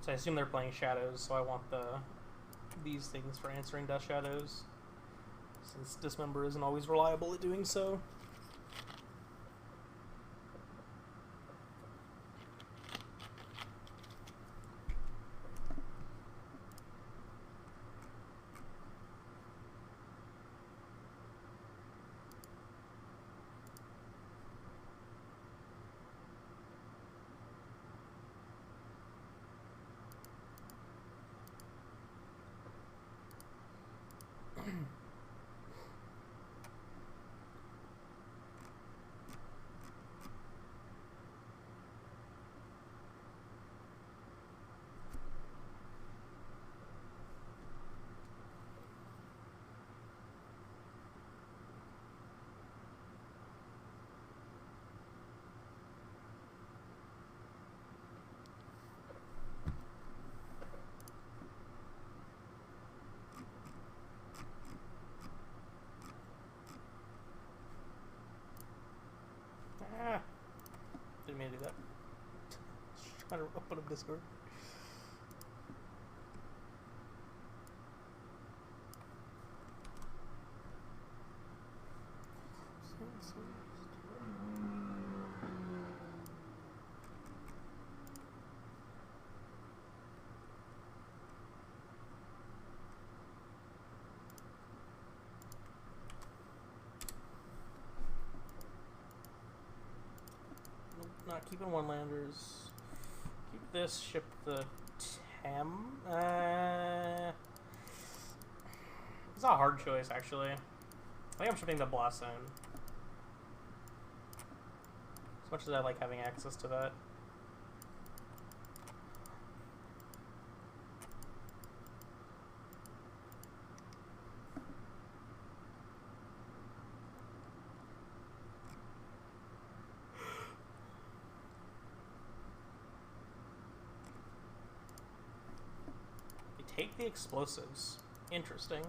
So I assume they're playing Shadows, so I want these things for answering Death Shadows, since Dismember isn't always reliable at doing so. trying to open up Discord. Not keeping one landers. Keep this, ship the Tem. It's a hard choice, actually. I think I'm shipping the Blossom. As much as I like having access to that. Take the explosives. Interesting.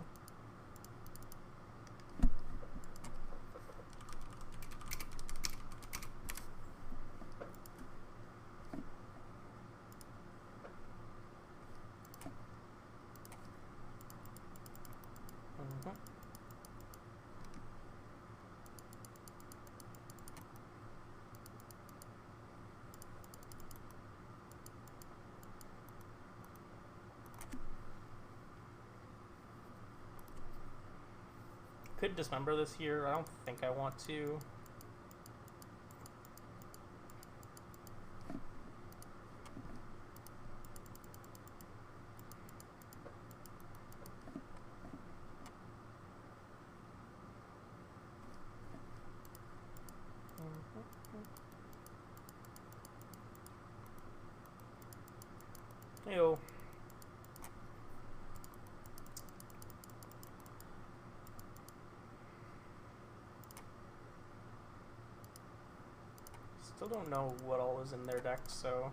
Could dismember this here. I don't think I want to. Heyo. Still don't know what all is in their deck, so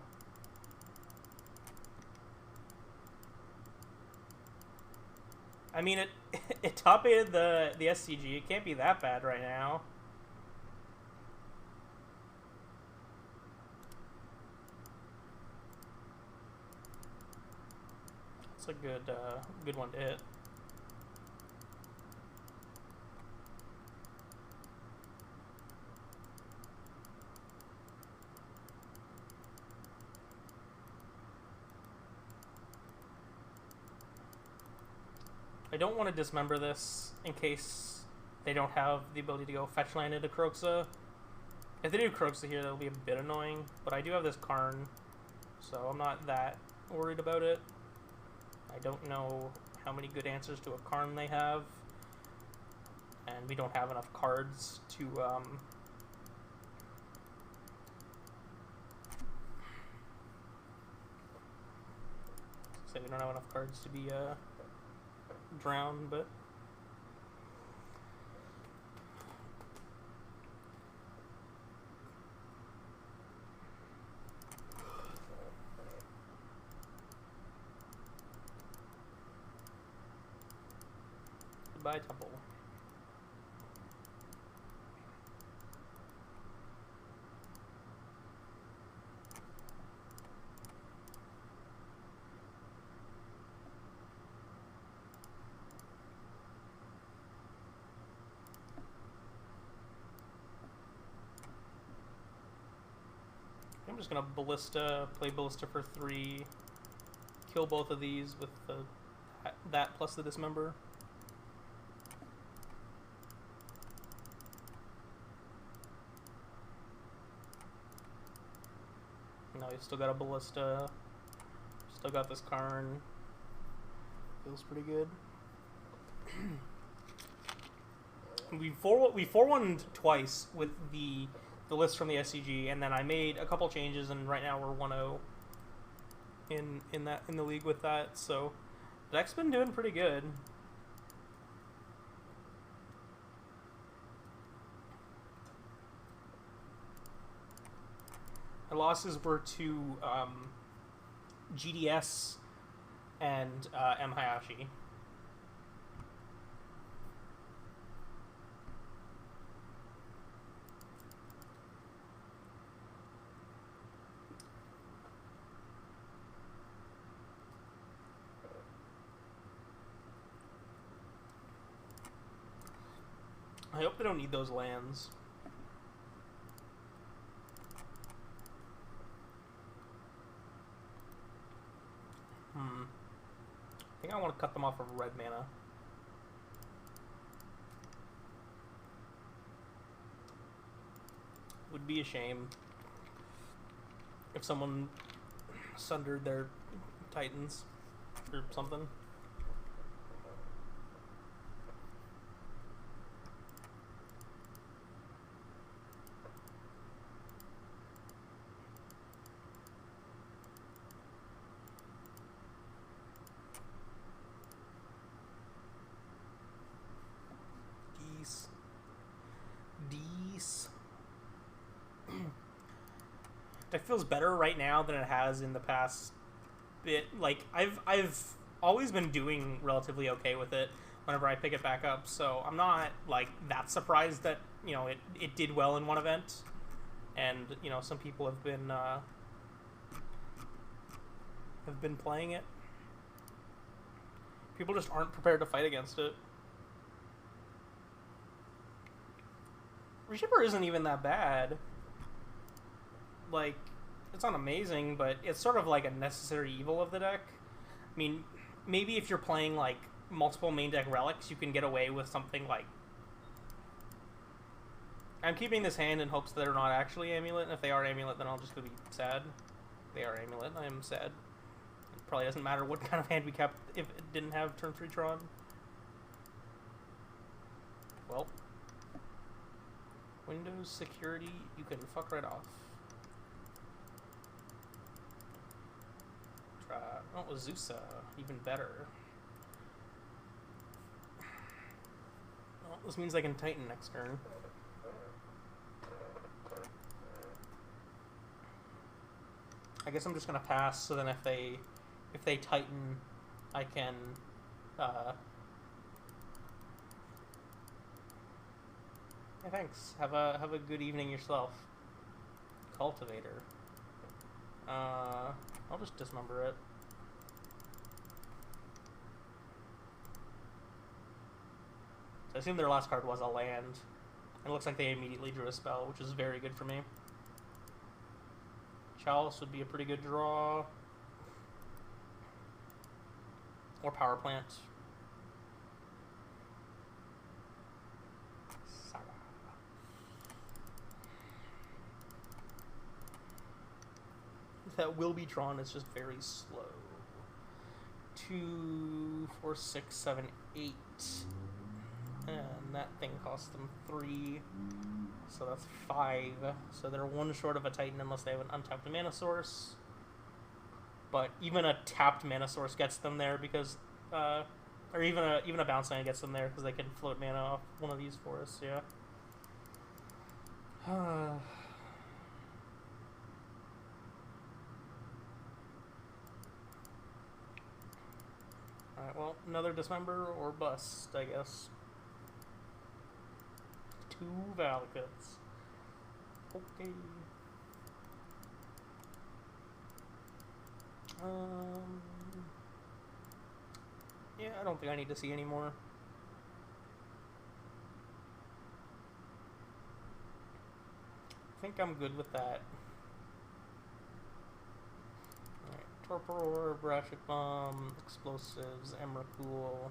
I mean it top aided the SCG. It can't be that bad right now. It's a good one to hit. I don't want to dismember this in case they don't have the ability to go fetch land into Kroxa. If they do Kroxa here, that'll be a bit annoying, but I do have this Karn, so I'm not that worried about it. I don't know how many good answers to a Karn they have, and we don't have enough cards to say we don't have enough cards to be drowned, but goodbye, Temple. I'm just gonna play Ballista for 3, kill both of these with that plus the Dismember. No, you still got a Ballista, still got this Karn. Feels pretty good. We 4-1'd twice with the list from the SCG, and then I made a couple changes, and right now we're 1-0 in the league with that. So the deck's been doing pretty good. Our losses were to GDS and M Hayashi. I hope they don't need those lands. I think I want to cut them off of red mana. Would be a shame if someone sundered their Titans or something. It feels better right now than it has in the past bit. Like, I've always been doing relatively okay with it whenever I pick it back up, so I'm not, like, that surprised that, you know, it did well in one event, and, you know, some people have been playing it. People just aren't prepared to fight against it. Reshaper isn't even that bad. Like, it's not amazing, but it's sort of like a necessary evil of the deck. I mean, maybe if you're playing, like, multiple main deck relics, you can get away with something like... I'm keeping this hand in hopes that they're not actually Amulet, and if they are Amulet, then I'll just be sad. If they are Amulet, I am sad. It probably doesn't matter what kind of hand we kept if it didn't have turn 3 Tron. Well. Windows security, you can fuck right off. Oh, Azusa, even better. Well, this means I can Titan next turn. I guess I'm just gonna pass, so then if they Titan, I can yeah, thanks. Have a good evening yourself. Cultivator. I'll just dismember it. So I assume their last card was a land. It looks like they immediately drew a spell, which is very good for me. Chalice would be a pretty good draw. Or Power Plant. That will be drawn, it's just very slow. 2, 4, 6, 7, 8. And that thing costs them 3. So that's 5. So they're 1 short of a Titan unless they have an untapped mana source. But even a tapped mana source gets them there because... or even a bounce land gets them there because they can float mana off one of these for us, yeah. Alright, well, another Dismember or bust, I guess. 2 Valakutes. Okay. Yeah, I don't think I need to see any more. I think I'm good with that. Torpor, Brashik Bomb, Explosives, Emrakul,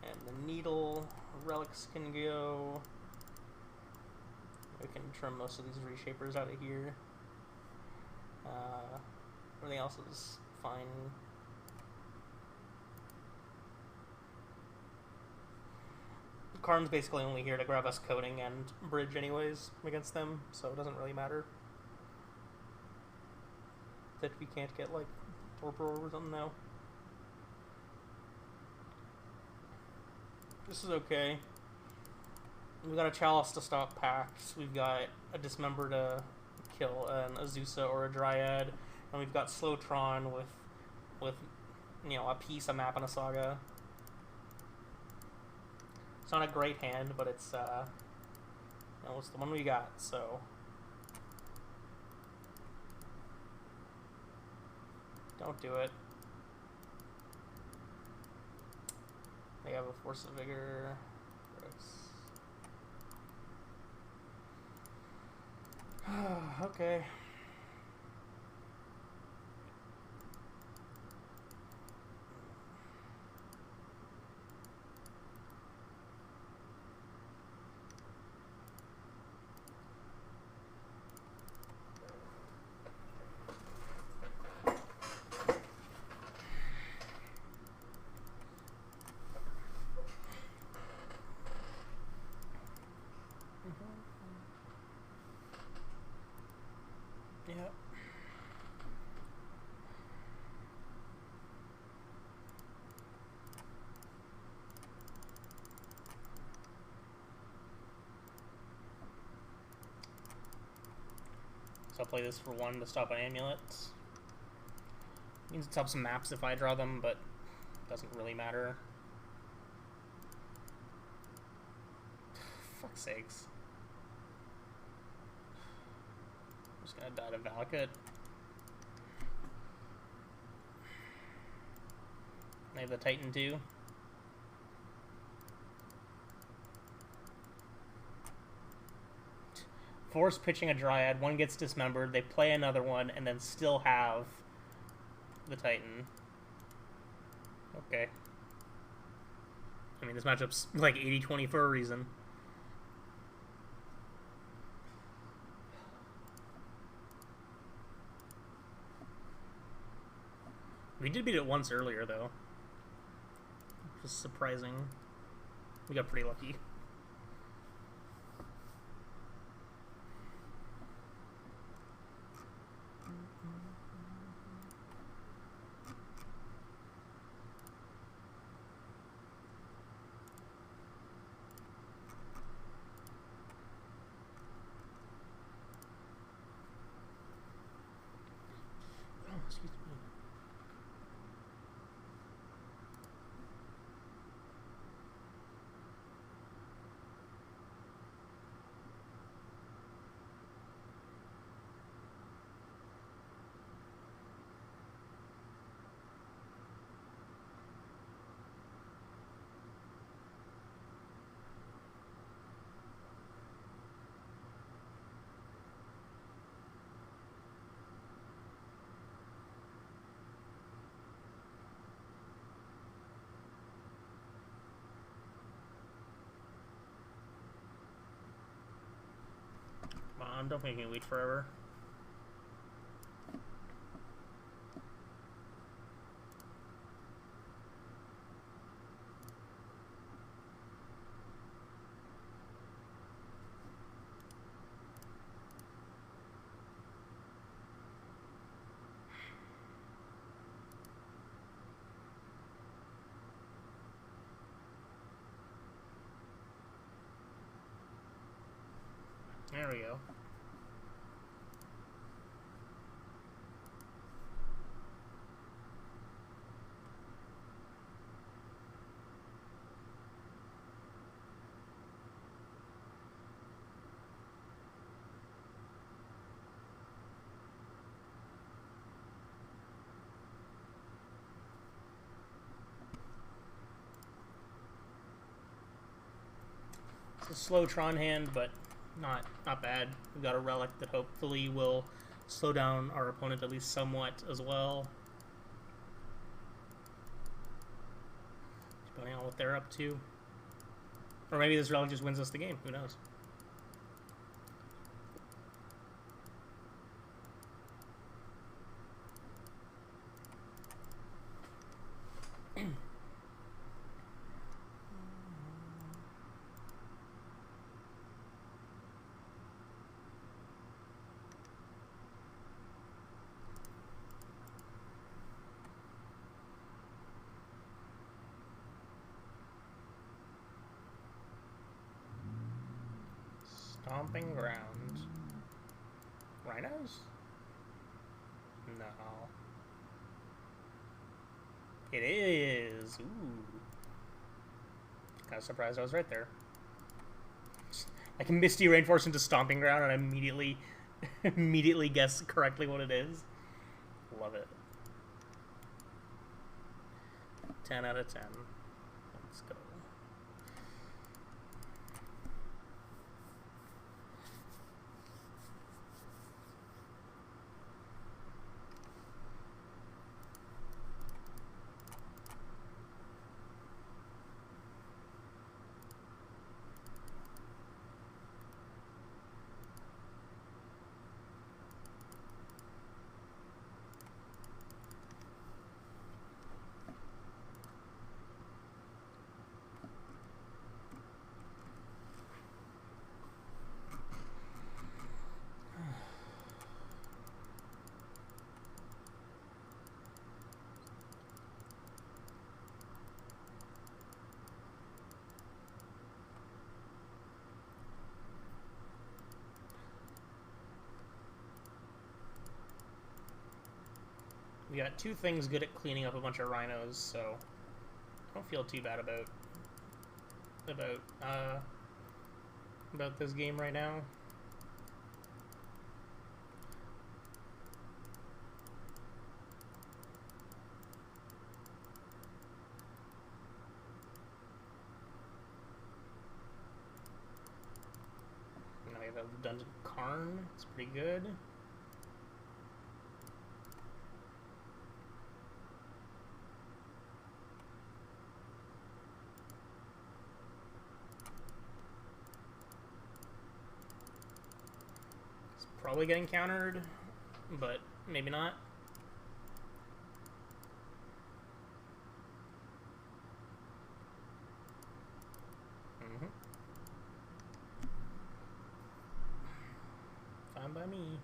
and the Needle. Relics can go. We can trim most of these Reshapers out of here. Everything else is fine. Karn's basically only here to grab us Coding and Bridge anyways against them, so it doesn't really matter. That we can't get, like, Torpor or something now. This is okay. We've got a Chalice to stop Pact. We've got a Dismember to kill an Azusa or a Dryad. And we've got Slowtron with you know, a piece, a map, and a Saga. It's not a great hand, but it's, you know, it's the one we got, so... Don't do it. They have a Force of Vigor. Gross. Okay. Yeah. So I'll play this for 1 to stop an amulet. Means it stops some maps if I draw them, but doesn't really matter. Fuck's sakes. I'm just gonna die to Valakut. They have the Titan too. Force pitching a Dryad, 1 gets dismembered, they play another one, and then still have the Titan. Okay. I mean, this matchup's like 80-20 for a reason. We did beat it once earlier, though. Which is surprising. We got pretty lucky. Excuse me. Come on, don't make me wait forever. There we go. It's a slow Tron hand, but not bad. We've got a relic that hopefully will slow down our opponent at least somewhat as well. Depending on what they're up to. Or maybe this relic just wins us the game. Who knows? Stomping ground. Rhinos? No. It is. Ooh. Kind of surprised I was right there. I can Misty Rainforest into Stomping Ground and I immediately guess correctly what it is. Love it. 10 out of 10. Let's go. We got two things good at cleaning up a bunch of rhinos, so I don't feel too bad about this game right now. Now we have a Dungeon Karn. It's pretty good. Probably getting countered, but maybe not. Fine by me.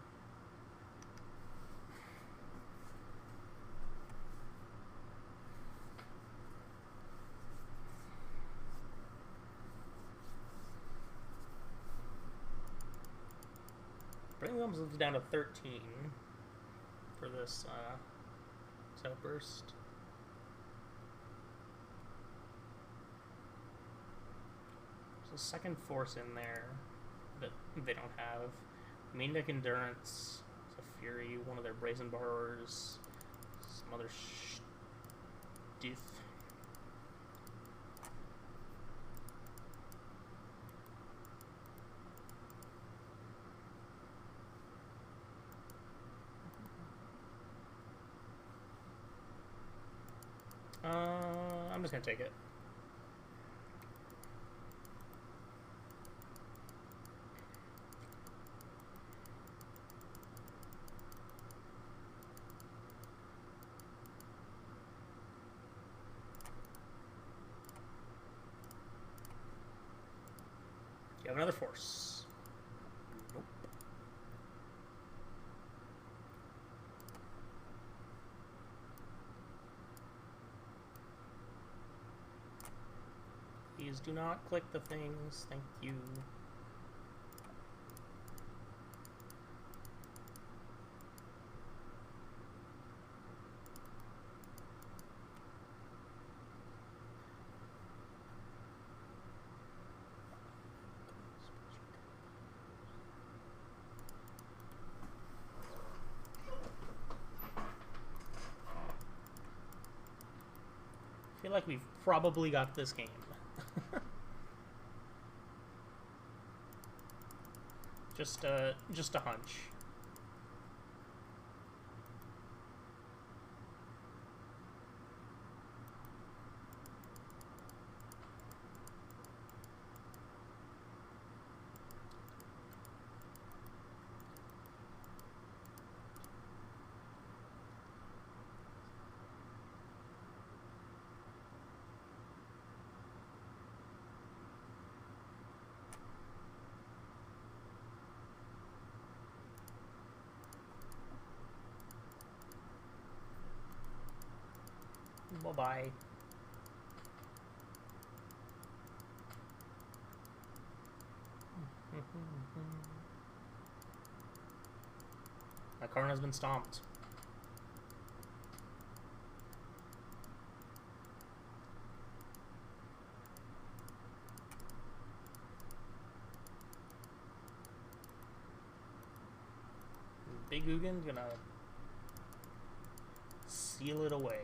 Bring them down to 13 for this outburst. There's a second force in there that they don't have. Main deck Endurance, it's a Fury, one of their Brazen Borrowers, some other stiff. I'm just gonna take it. You have another force. Nope. Please do not click the things. Thank you. I feel like we've probably got this game. Just a hunch. Bye-bye. My Karn has been stomped. Big Ugin's gonna seal it away.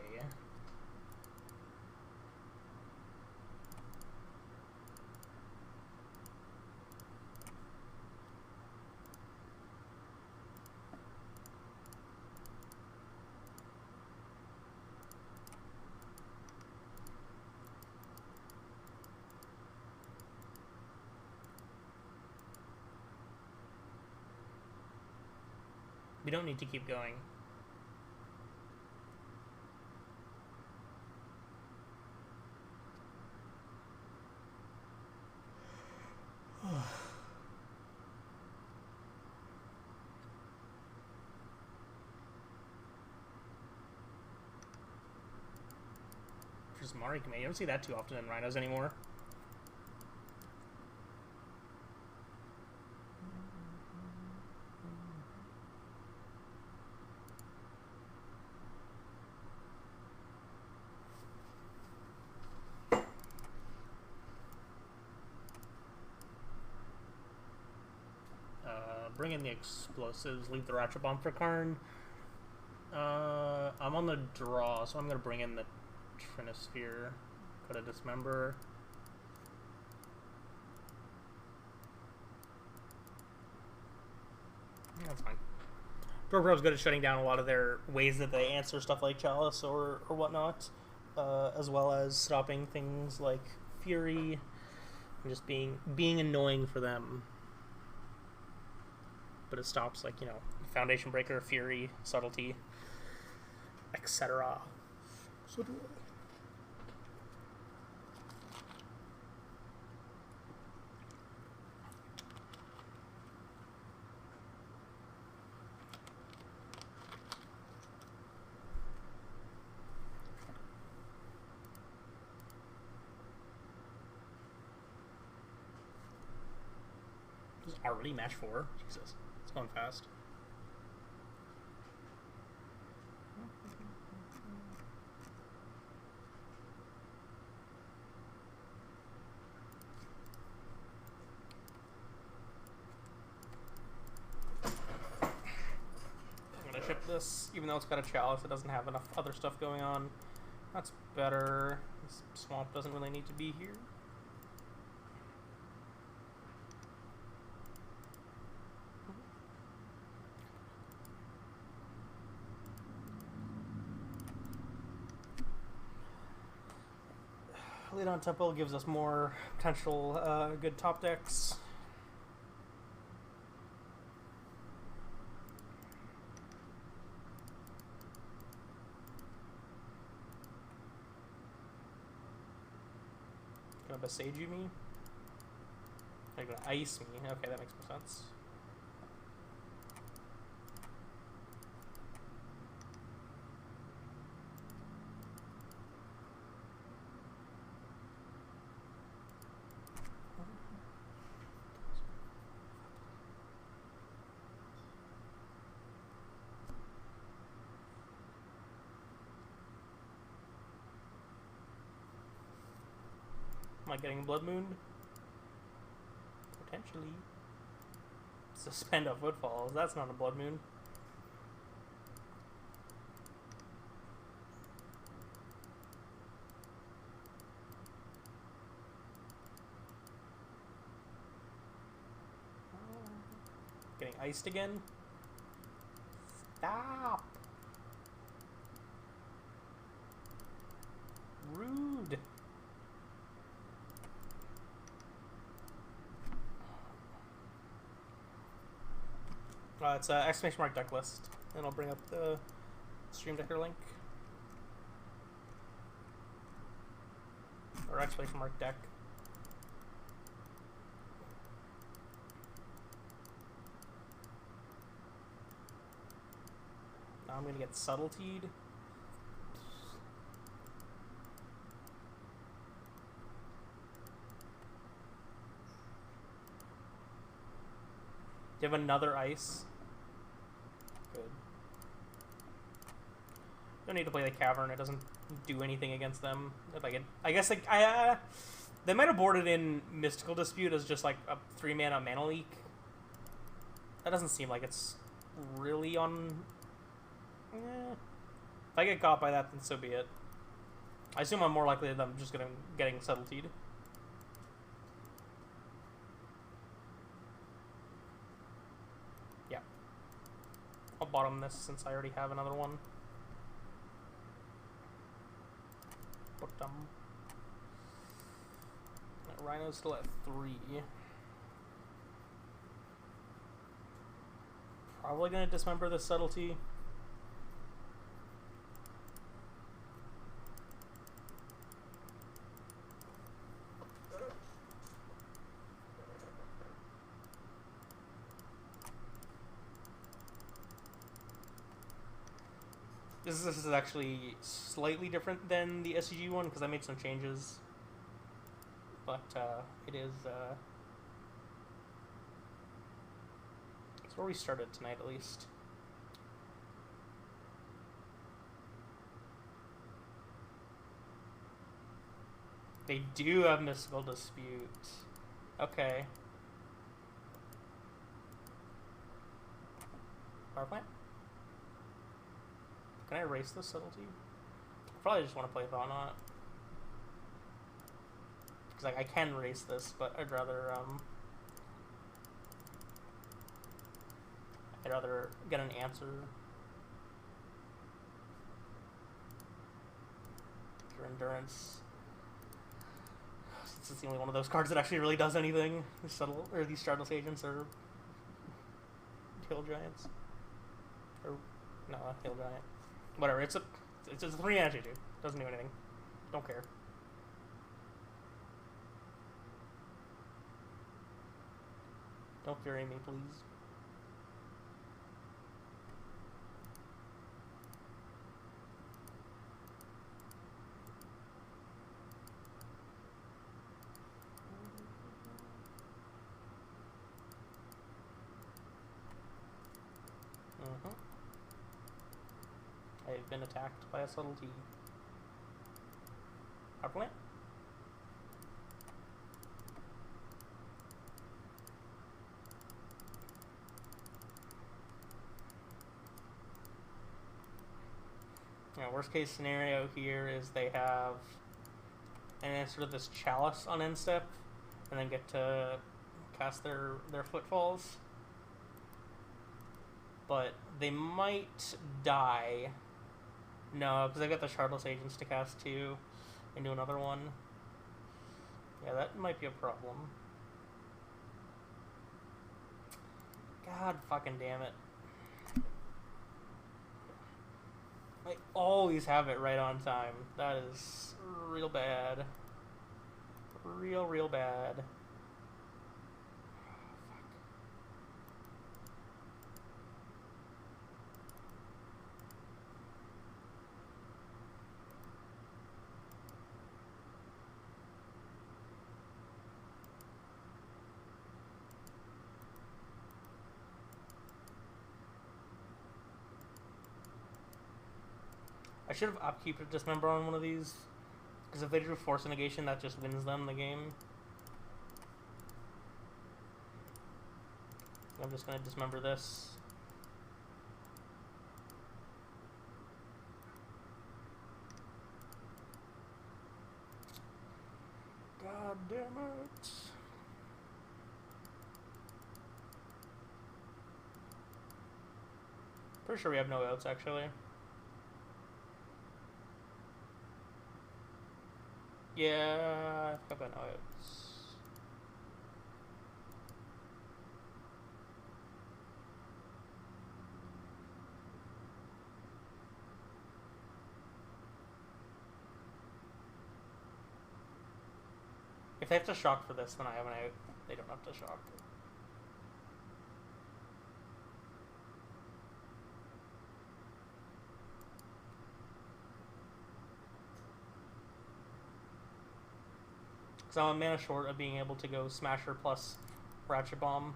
We don't need to keep going. Prismari Command. You don't see that too often in Rhinos anymore. bring in the explosives, leave the ratchet bomb for Karn. I'm on the draw, so I'm gonna bring in the Trinisphere. Go to Dismember. That's fine. Pro's good at shutting down a lot of their ways that they answer stuff like Chalice or whatnot, as well as stopping things like Fury and just being annoying for them. But it stops, like, you know, Foundation Breaker, Fury, Subtlety, etc. So do I. This is already match 4? Jesus. It's going fast. I'm gonna ship this, even though it's got a Chalice, it doesn't have enough other stuff going on. That's better. This swamp doesn't really need to be here. Lead on Temple gives us more potential good top decks. Gonna Besage you me? Are you gonna ice me? Okay, that makes more sense. Am I getting Blood Moon? Potentially. Suspend of Footfalls. That's not a Blood Moon. Getting iced again? Stop! Rude! It's an exclamation mark deck list, and I'll bring up the Stream Decker link. Or exclamation mark deck. Now I'm gonna get Subtletied. Do you have another ice? Good. Don't need to play the Cavern. It doesn't do anything against them. If I could, I guess like they might have boarded in Mystical Dispute as just like a 3-mana mana leak. That doesn't seem like it's really on. If I get caught by that, then so be it. I assume I'm more likely than just getting Subtletied. I'll bottom this since I already have another one. Bottom. Rhino's still at 3. Probably gonna dismember the Subtlety. This is actually slightly different than the SCG one because I made some changes, but it is it's where we started tonight at least. They do have Mystical Dispute. Okay. Power plant? Can I erase this subtlety? Probably just want to play Thought-Knot. Because like, I can erase this, but I'd rather get an answer. Your Endurance. Since it's the only one of those cards that actually really does anything. These subtle, or these Stratos Agents are Hill Giants. Or no, Hill Giant. Whatever. It's a 3 energy dude. Doesn't do anything. Don't care. Don't fury me, please. I've been attacked by a subtlety. Power plant? Yeah, worst case scenario here is they have an answer to this Chalice on end step, and then get to cast their Footfalls. But they might die. No, because I've got the Shardless Agents to cast too, and do another one. Yeah, that might be a problem. God fucking damn it. I always have it right on time. That is real bad. Real bad. I should have upkeep to Dismember on one of these, because if they drew Force of Negation, that just wins them the game. I'm just going to Dismember this. God damn it. Pretty sure we have no outs, actually. Yeah, I've got no outs. If they have to shock for this, then I have an out. They don't have to shock. So I'm mana short of being able to go Smasher plus Ratchet Bomb.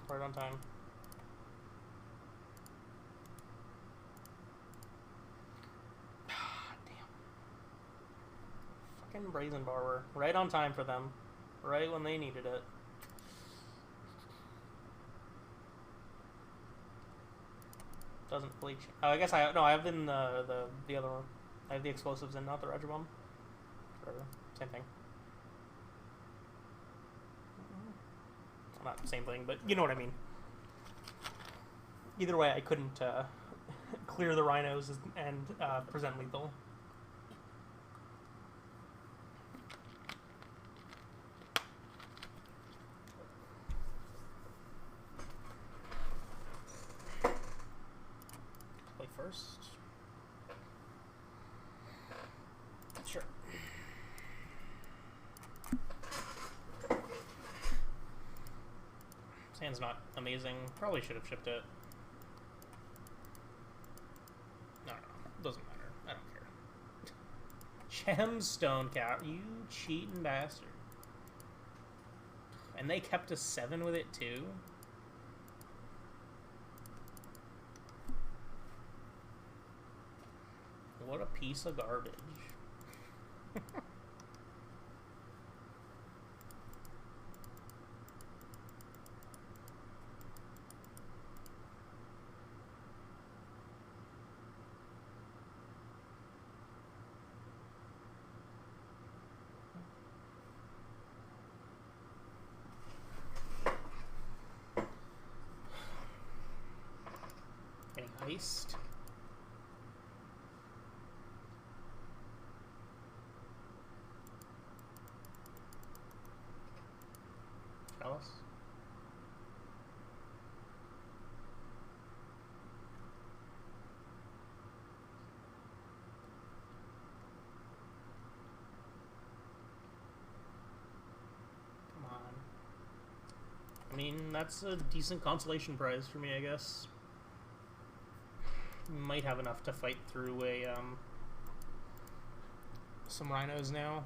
Right on time. Damn. Fucking Brazen Borrower. Right on time for them. Right when they needed it. Doesn't bleach. Oh, I guess I have in the other one. I have the explosives and not the Ratchet Bomb. Whatever. Same thing. Well, not the same thing, but you know what I mean. Either way, I couldn't clear the rhinos and present lethal. Play first. Sure. Hand's not amazing. Probably should have shipped it. No, doesn't matter. I don't care. Gemstone Cat, you cheating bastard. And they kept a 7 with it too? What a piece of garbage. Getting iced. Chalice. Come on. I mean, that's a decent consolation prize for me, I guess. Might have enough to fight through a some rhinos now.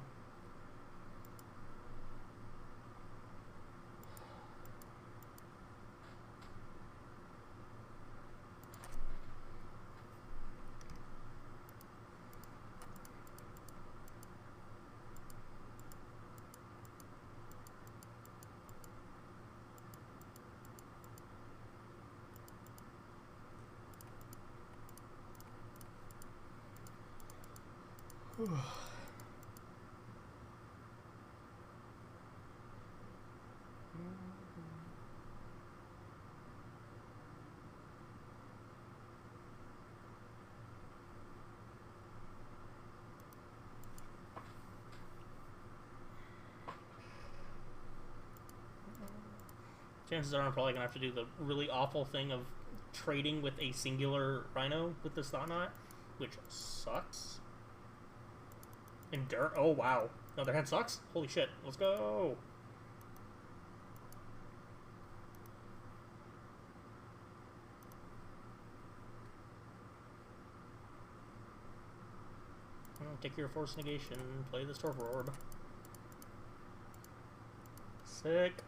Chances are I'm probably gonna have to do the really awful thing of trading with a singular rhino with this Thought-Knot, which sucks. Oh wow. No, their hand sucks? Holy shit. Let's go! Take your force negation, play the Torpor Orb. Sick.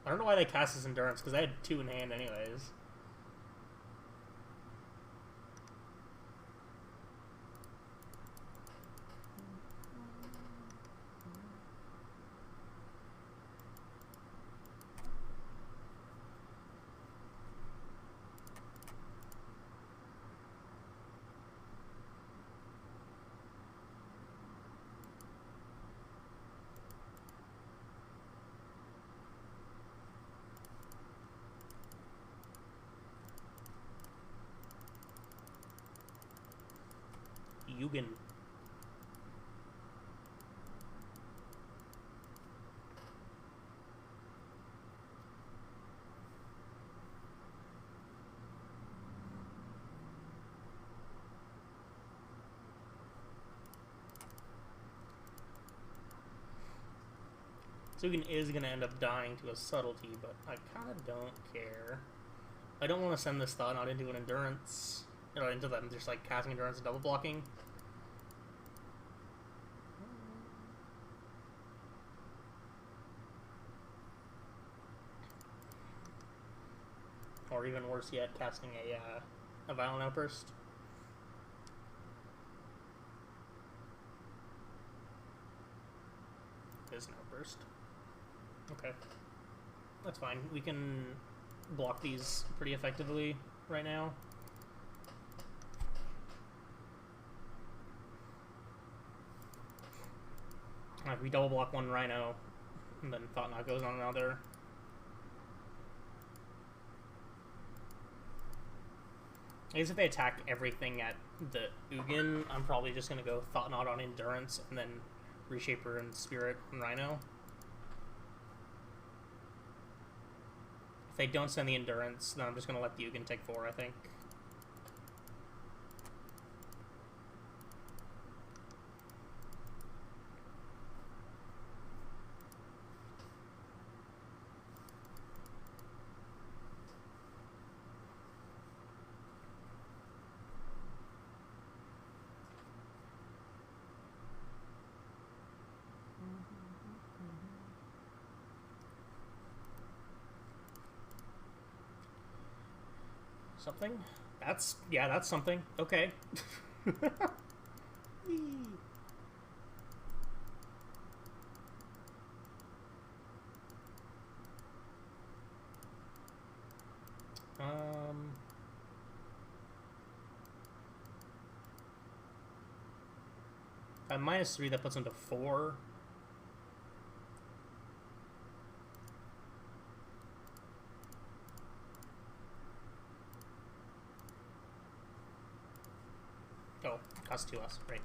I don't know why they cast this Endurance, because I had 2 in hand anyways. Yugen. Yugen is going to end up dying to a subtlety, but I kind of don't care. I don't want to send this Thought-Knot into an Endurance. Or into them just like casting Endurance and double blocking. Or even worse yet, casting a Violent Outburst. It is an Outburst. Okay. That's fine. We can block these pretty effectively right now. We double block one Rhino, and then Thought-Knot goes on another. I guess if they attack everything at the Ugin, I'm probably just going to go Thought-Knot on Endurance, and then Reshaper and Spirit and Rhino. If they don't send the Endurance, then I'm just going to let the Ugin take 4, I think. Something? That's, yeah, that's something. Okay. Whee. At -3, that puts him to 4. Oh, costs 2 less, right.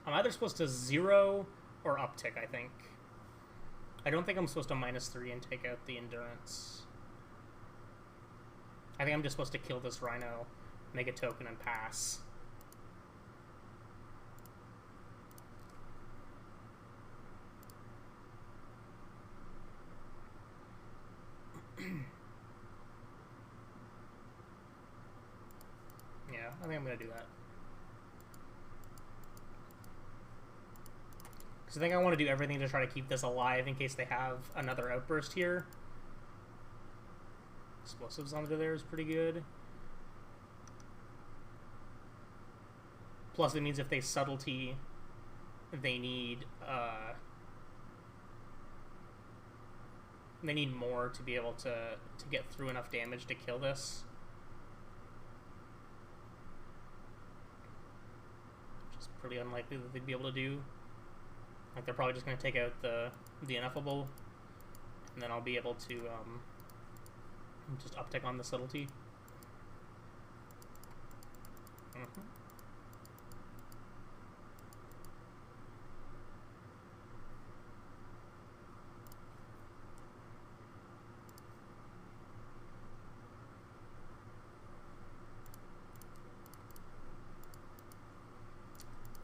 I'm either supposed to 0 or uptick, I think. I don't think I'm supposed to -3 and take out the endurance. I think I'm just supposed to kill this rhino, make a token, and pass. Yeah, I think I'm gonna do that. Because I think I want to do everything to try to keep this alive in case they have another outburst here. Explosives onto there is pretty good. Plus, it means if they subtlety, they need more to be able to get through enough damage to kill this. Which is pretty unlikely that they'd be able to do. Like, they're probably just going to take out the ineffable, and then I'll be able to just uptick on the subtlety.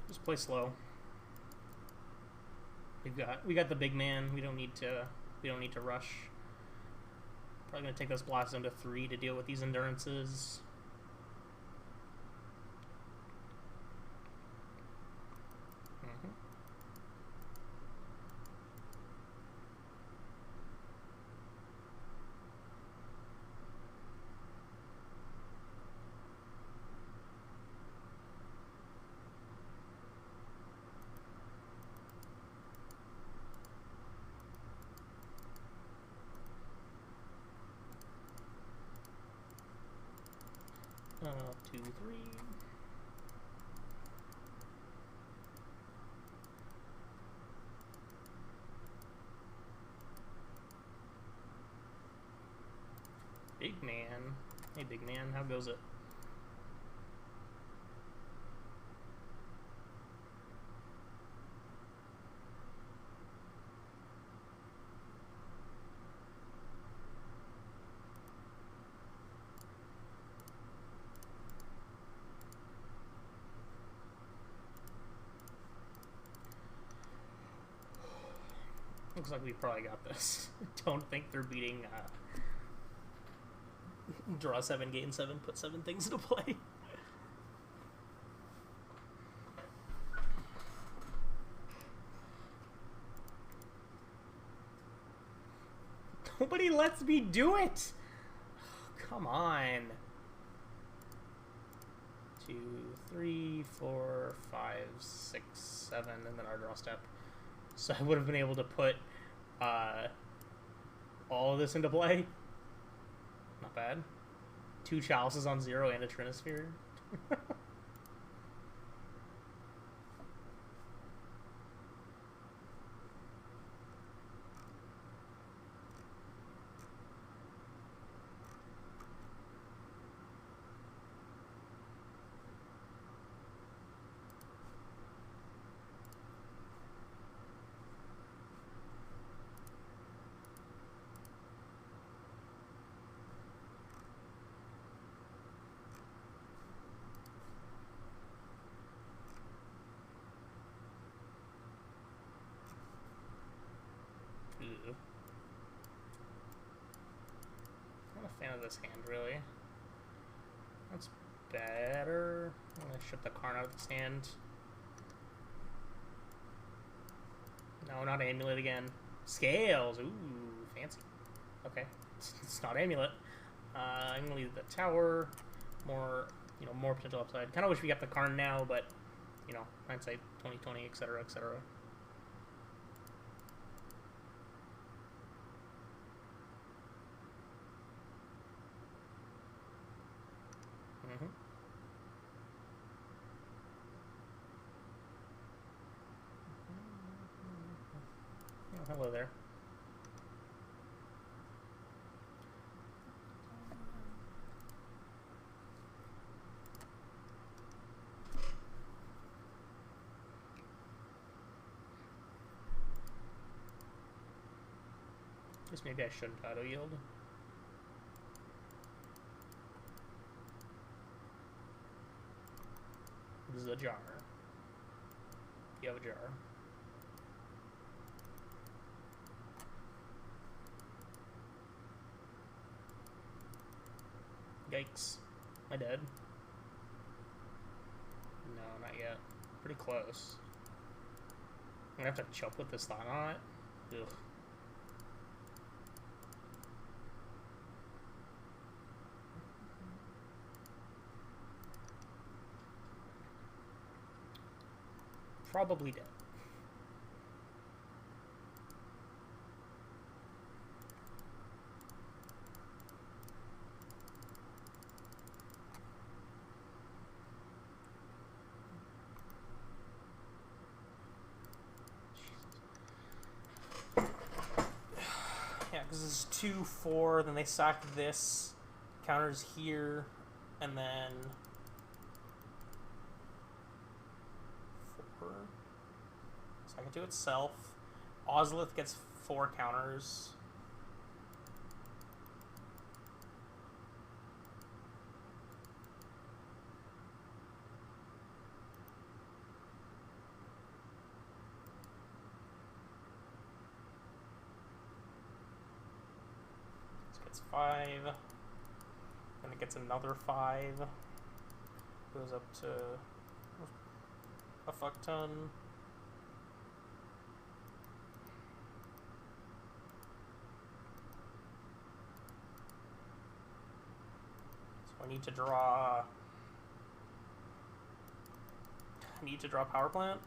Just play slow. We got the big man. We don't need to rush. Probably gonna take this blast down to 3 to deal with these endurances. Two, 3. Big man. Hey, big man, how goes it? Looks like we probably got this. Don't think they're beating draw 7, gain 7, put 7 things into play. Nobody lets me do it! Oh, come on. 2, 3, 4, 5, 6, 7, and then our draw step. So I would have been able to put all of this into play. Not bad. 2 chalices on 0 and a Trinisphere. fan of this hand, really. That's better. I'm gonna ship the Karn out of this hand. No, not Amulet again. Scales! Ooh, fancy. Okay. It's not Amulet. I'm gonna leave the tower. More, more potential upside. Kind of wish we got the Karn now, but, hindsight 2020, etc., etc. Oh, hello there. Guess maybe I shouldn't auto yield. This is a jar. You have a jar. Yikes. Am I dead? No, not yet. Pretty close. I'm gonna have to chop with this thought on it. Ugh. Probably dead. Yeah, because it's 2-4, then they sack this, counters here, and then 4. Sack it to itself. Ozolith gets 4 counters. Gets 5, and it gets another 5, goes up to a fuck ton. So I need to draw power plant.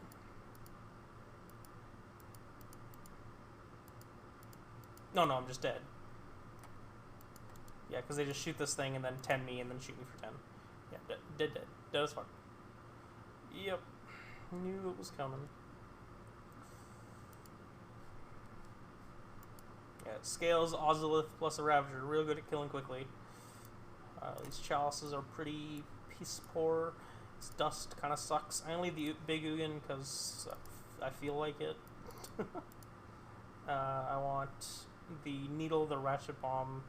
No, I'm just dead. Yeah, because they just shoot this thing and then 10 me and then shoot me for 10. Yeah, dead. Dead as fuck. Yep. Knew it was coming. Yeah, Scales, Ozolith, plus a Ravager. Real good at killing quickly. These Chalices are pretty piece poor. This Dust kind of sucks. I only leave the Big Ugin because I feel like it. I want the Needle, the Ratchet Bomb,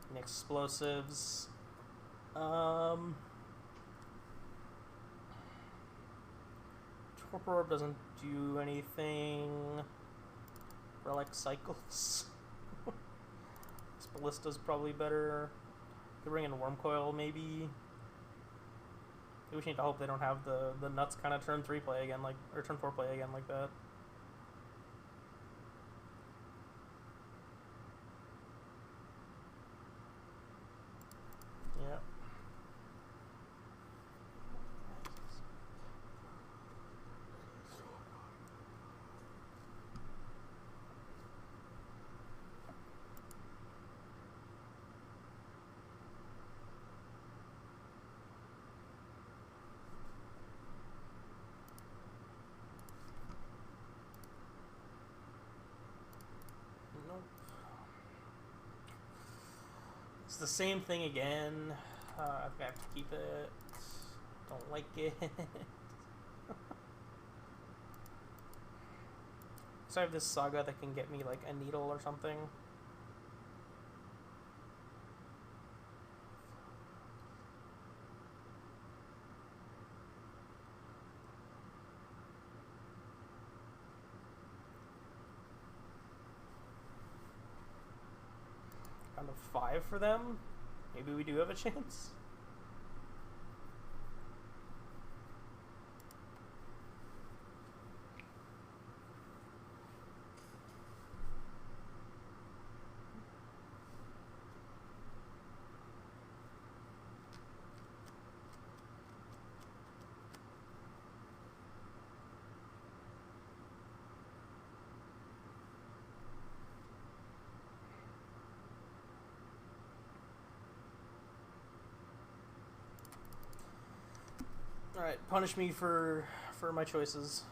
and explosives. Torpor Orb doesn't do anything. Relic Cycles. This Ballista's probably better. Could bring in Worm Coil maybe. We need to hope they don't have the nuts kind of turn 3 play again, or turn 4 play again like that. Yeah. It's the same thing again. I have to keep it. Don't like it. So I have this Saga that can get me like a needle or something. Kind of 5 for them. Maybe we do have a chance. Alright, punish me for my choices.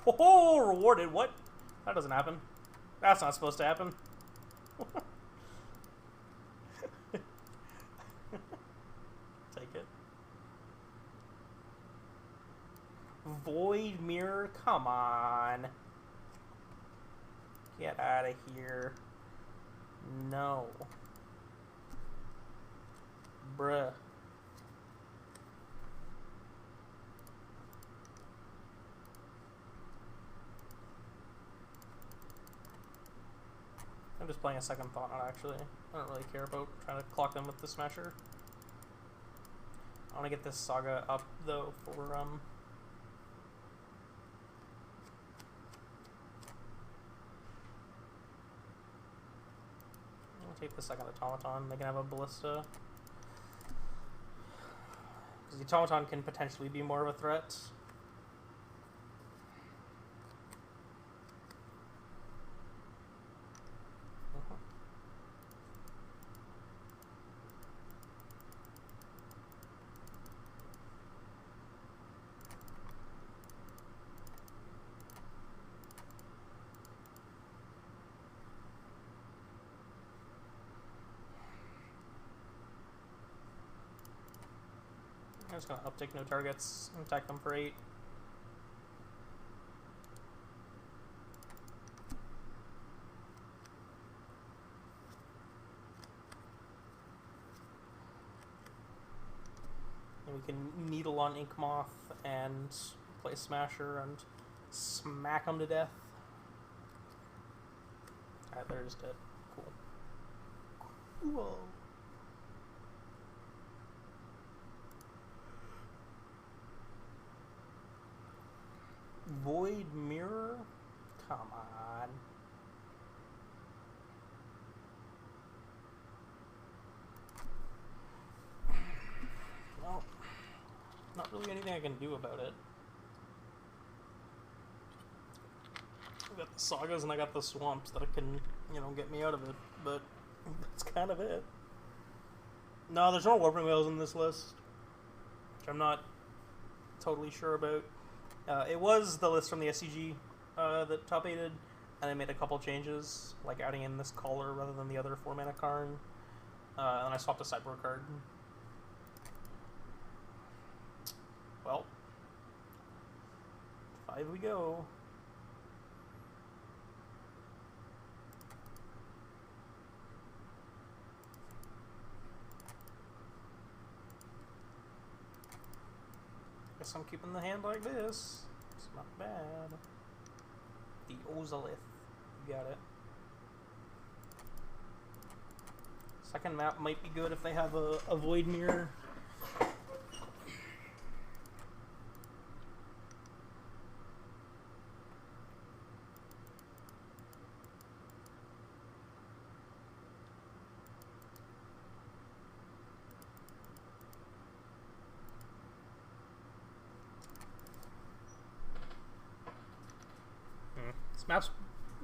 Oh, rewarded. What? That doesn't happen. That's not supposed to happen. Take it. Void mirror? Come on. Get out of here. No. Bruh. I'm just playing a second thought, not actually. I don't really care about trying to clock them with the smasher. I want to get this saga up though for I'll take the second automaton. They can have a ballista. Because the automaton can potentially be more of a threat. I'm just gonna uptick no targets and attack them for 8. And we can needle on Ink Moth and play Smasher and smack them to death. Alright, they're just dead. Cool. Cool. Void mirror? Come on. Well, not really anything I can do about it. I got the sagas and I got the swamps that can, you know, get me out of it, but that's kind of it. No, there's no warping whales in this list, which I'm not totally sure about. It was the list from the SCG that top 8'd, and I made a couple changes, like adding in this collar rather than the other 4-mana Karn, and I swapped a sideboard card. Well, 5 we go. Guess I'm keeping the hand like this. It's not bad. The Ozolith. You got it. Second map might be good if they have a Void Mirror.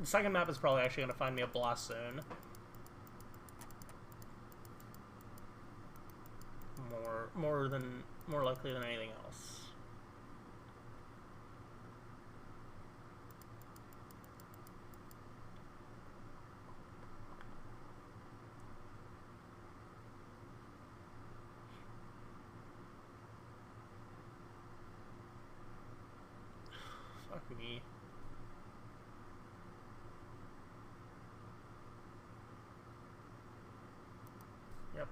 The second map is probably actually going to find me a Blast Zone. More likely than anything else. Fuck me. Yep.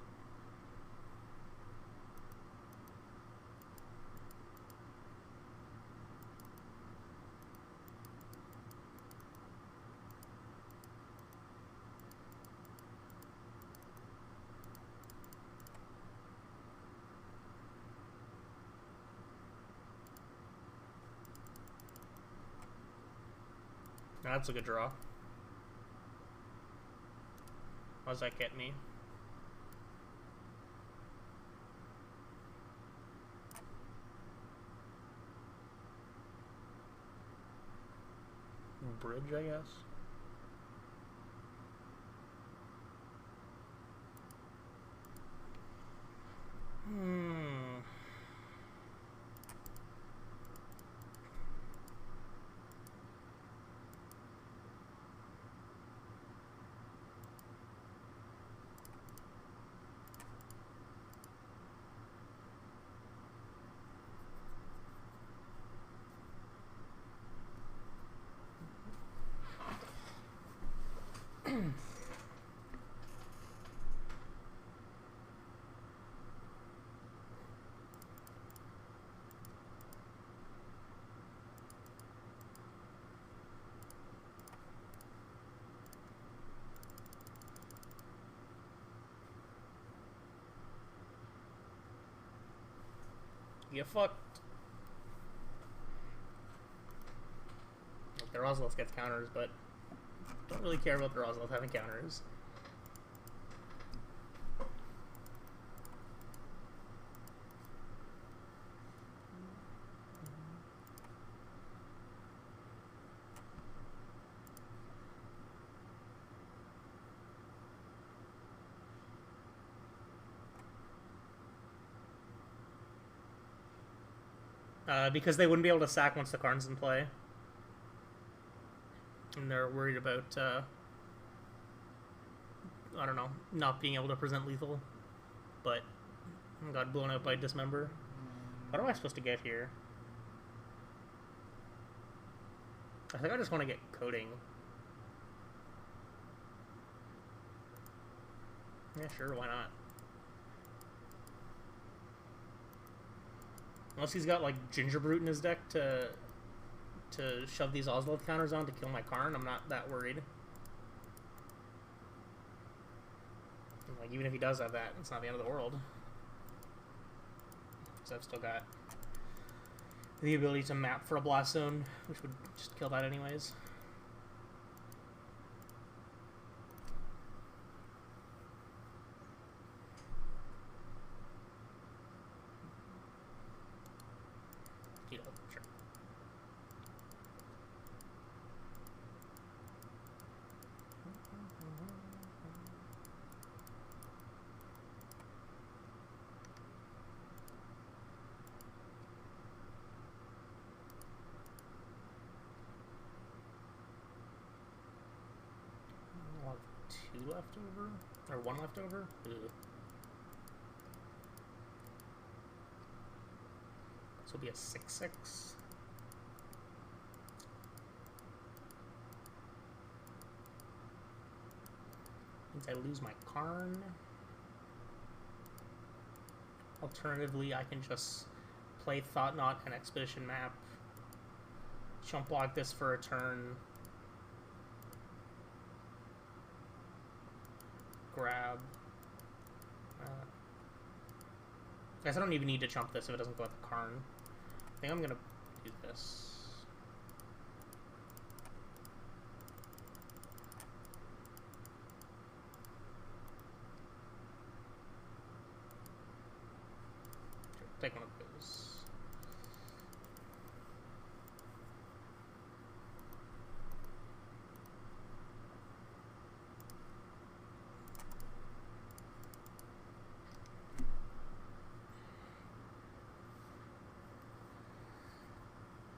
That's a good draw. What does that get me? Bridge, I guess. Get fucked. Like, the Rosloth gets counters, but don't really care about the Rosloth having counters. Because they wouldn't be able to sack once the card's in play. And they're worried about, I don't know, not being able to present lethal. But got blown out by Dismember. What am I supposed to get here? I think I just want to get Coding. Yeah, sure, why not? Unless he's got, like, Ginger Brute in his deck to shove these Oswald counters on to kill my Karn, I'm not that worried. Like, even if he does have that, it's not the end of the world. Because I've still got the ability to map for a Blast Zone, which would just kill that anyways. Sure. I'll have 2 left over? Or 1 left over? Ew. This will be a 6/6. Means I lose my Karn. Alternatively, I can just play Thought Knot and Expedition Map. Chump block this for a turn. Grab. I guess I don't even need to chump this if it doesn't go at the Karn. I think I'm gonna do this. Sure, take one of those.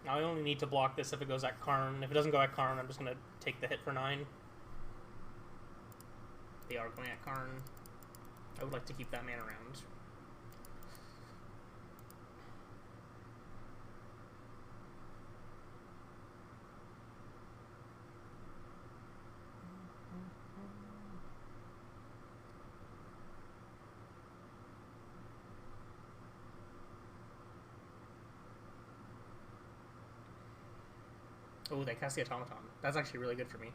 I only need to block this if it goes at Karn. If it doesn't go at Karn, I'm just going to take the hit for 9. They are going at Karn. I would like to keep that man around. Oh, they cast the Automaton. That's actually really good for me.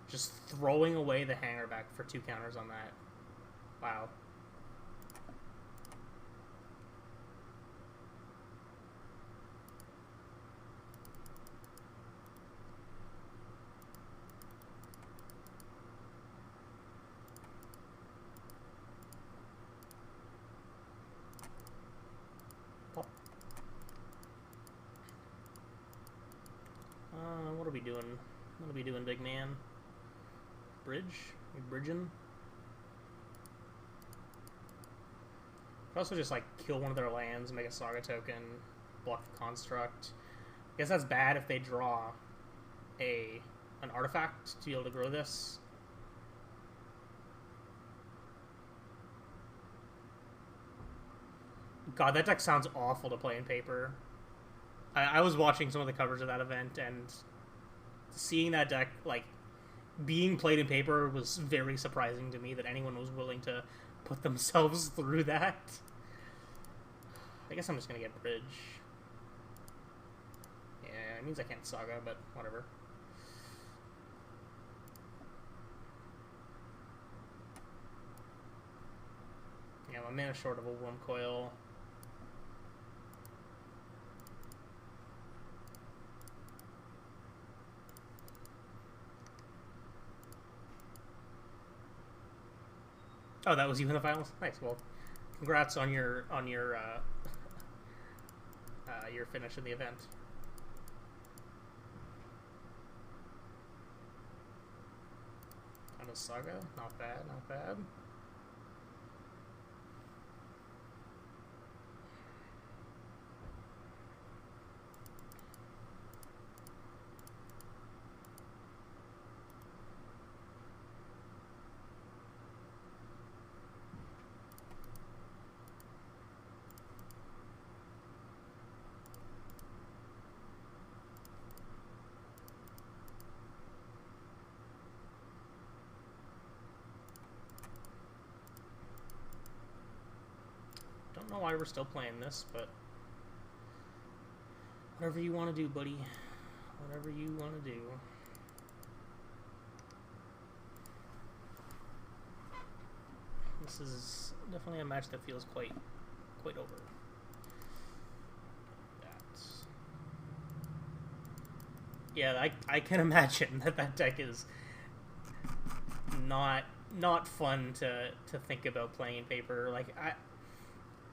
Just throwing away the hanger back for 2 counters on that. Wow. we doing? What are we doing, big man? Bridge? We bridging? Could also just like kill one of their lands, make a Saga token, block the construct. I guess that's bad if they draw an artifact to be able to grow this. God, that deck sounds awful to play in paper. I was watching some of the coverage of that event, and seeing that deck, like, being played in paper was very surprising to me that anyone was willing to put themselves through that. I guess I'm just gonna get Bridge. Yeah, it means I can't Saga, but whatever. Yeah, my mana short of a Worm Coil. Oh, that was you in the finals? Nice. Well, congrats on your finish in the event. On a Saga? Not bad, not bad. Don't know why we're still playing this, but whatever you want to do, buddy. Whatever you want to do. This is definitely a match that feels quite over. Yeah, I can imagine that deck is not fun to think about playing in paper. Like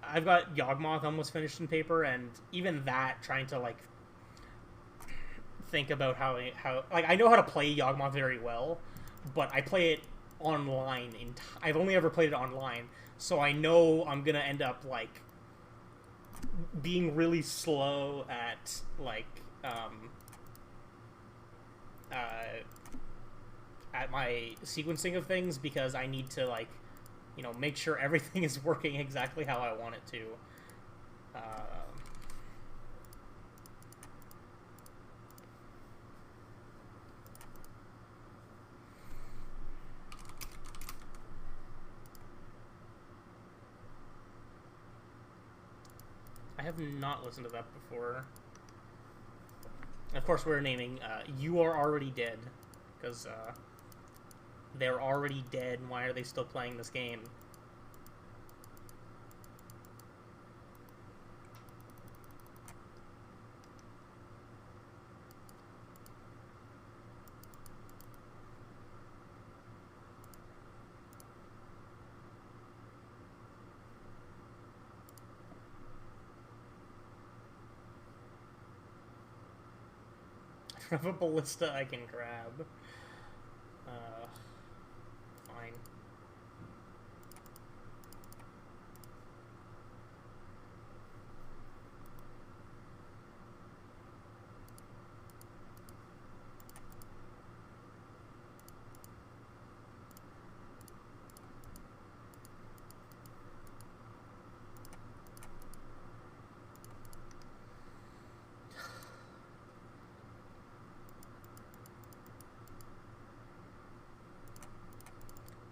I've got Yawgmoth almost finished in paper, and even that, trying to like think about how like I know how to play Yawgmoth very well, but I play it online. I've only ever played it online, so I know I'm gonna end up like being really slow at like at my sequencing of things, because I need to like, you know, make sure everything is working exactly how I want it to. I have not listened to that before. Of course, we're naming You Are Already Dead, because they're already dead. Why are they still playing this game? I have a ballista I can grab. Fine.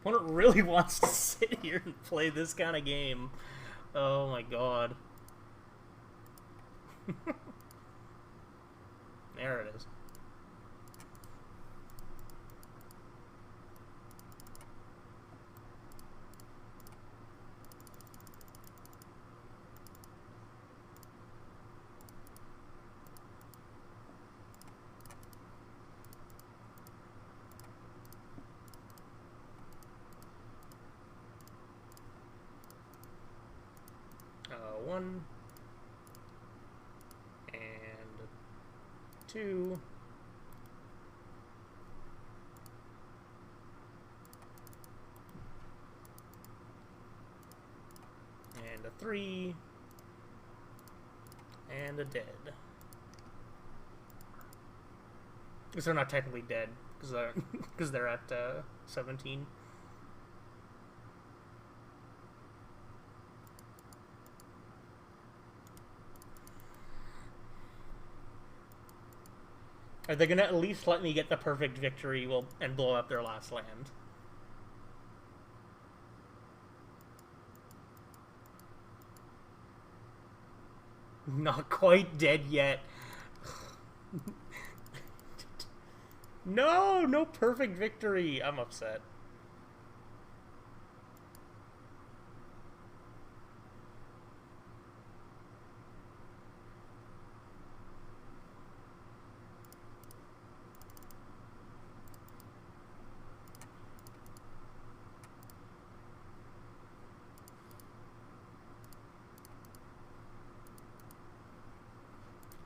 Opponent really wants to sit here and play this kind of game. Oh my god. There it is. One and two 3, and a dead. Because they're not technically dead, because they're at 17. Are they gonna at least let me get the perfect victory and blow up their last land? Not quite dead yet. No, no perfect victory. I'm upset.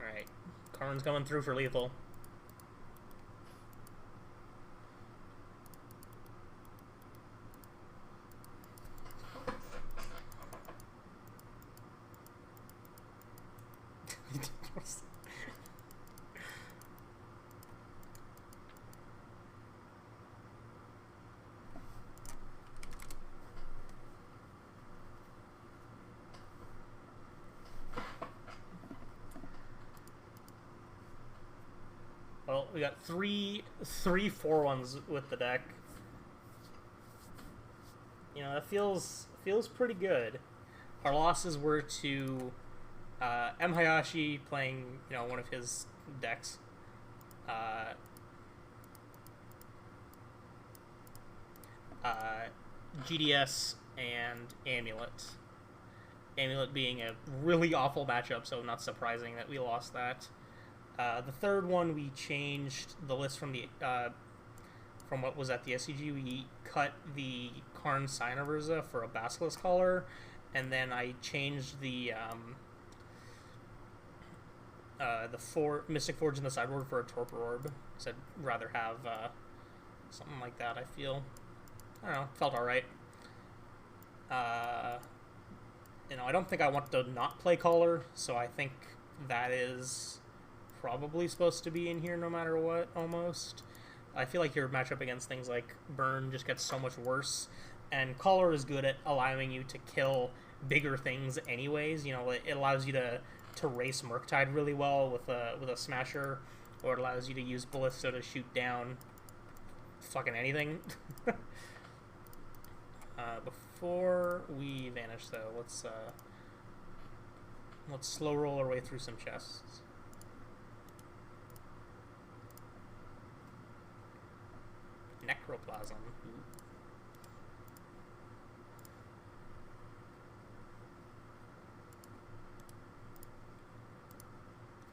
Alright. Karn's coming through for lethal. Well, we got three 4-1s with the deck. You know, that feels pretty good. Our losses were to M. Hayashi playing, you know, one of his decks. GDS and Amulet. Amulet being a really awful matchup, so not surprising that we lost that. The third one, we changed the list from the from what was at the SCG. We cut the Karn Cynoverza for a Basilisk Collar, and then I changed the Mystic Forge in the sideboard for a Torpor Orb, because I'd rather have something like that, I feel. I don't know, felt alright. You know, I don't think I want to not play Collar, so I think that is probably supposed to be in here no matter what, almost. I feel like your matchup against things like Burn just gets so much worse, and Collar is good at allowing you to kill bigger things anyways. You know, it allows you to race Murktide really well with a Smasher, or it allows you to use Ballista to shoot down fucking anything. Before we vanish, though, let's slow roll our way through some chests. Necroplasm. Ooh.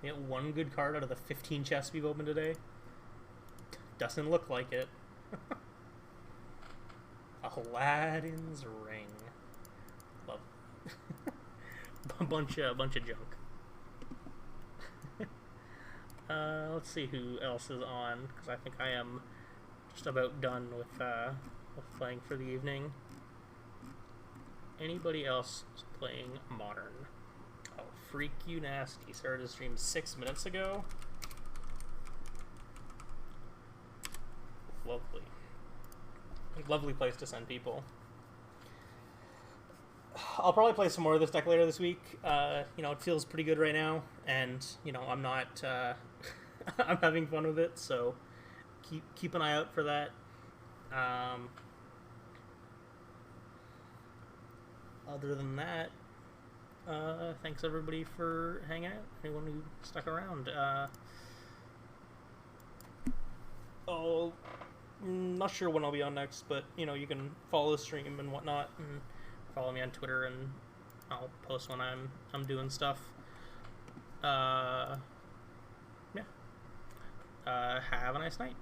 We get one good card out of the 15 chests we've opened today. Doesn't look like it. Aladdin's ring. Love. a bunch of junk. Let's see who else is on, because I think I am just about done with playing for the evening. Anybody else playing Modern? Oh, Freak You Nasty started his stream 6 minutes ago. Lovely. Lovely place to send people. I'll probably play some more of this deck later this week. You know, it feels pretty good right now, and you know, I'm not I'm having fun with it, so keep an eye out for that. Other than that, thanks everybody for hanging out. Anyone who stuck around. I'm not sure when I'll be on next, but you know, you can follow the stream and whatnot, and follow me on Twitter, and I'll post when I'm doing stuff. Yeah. Have a nice night.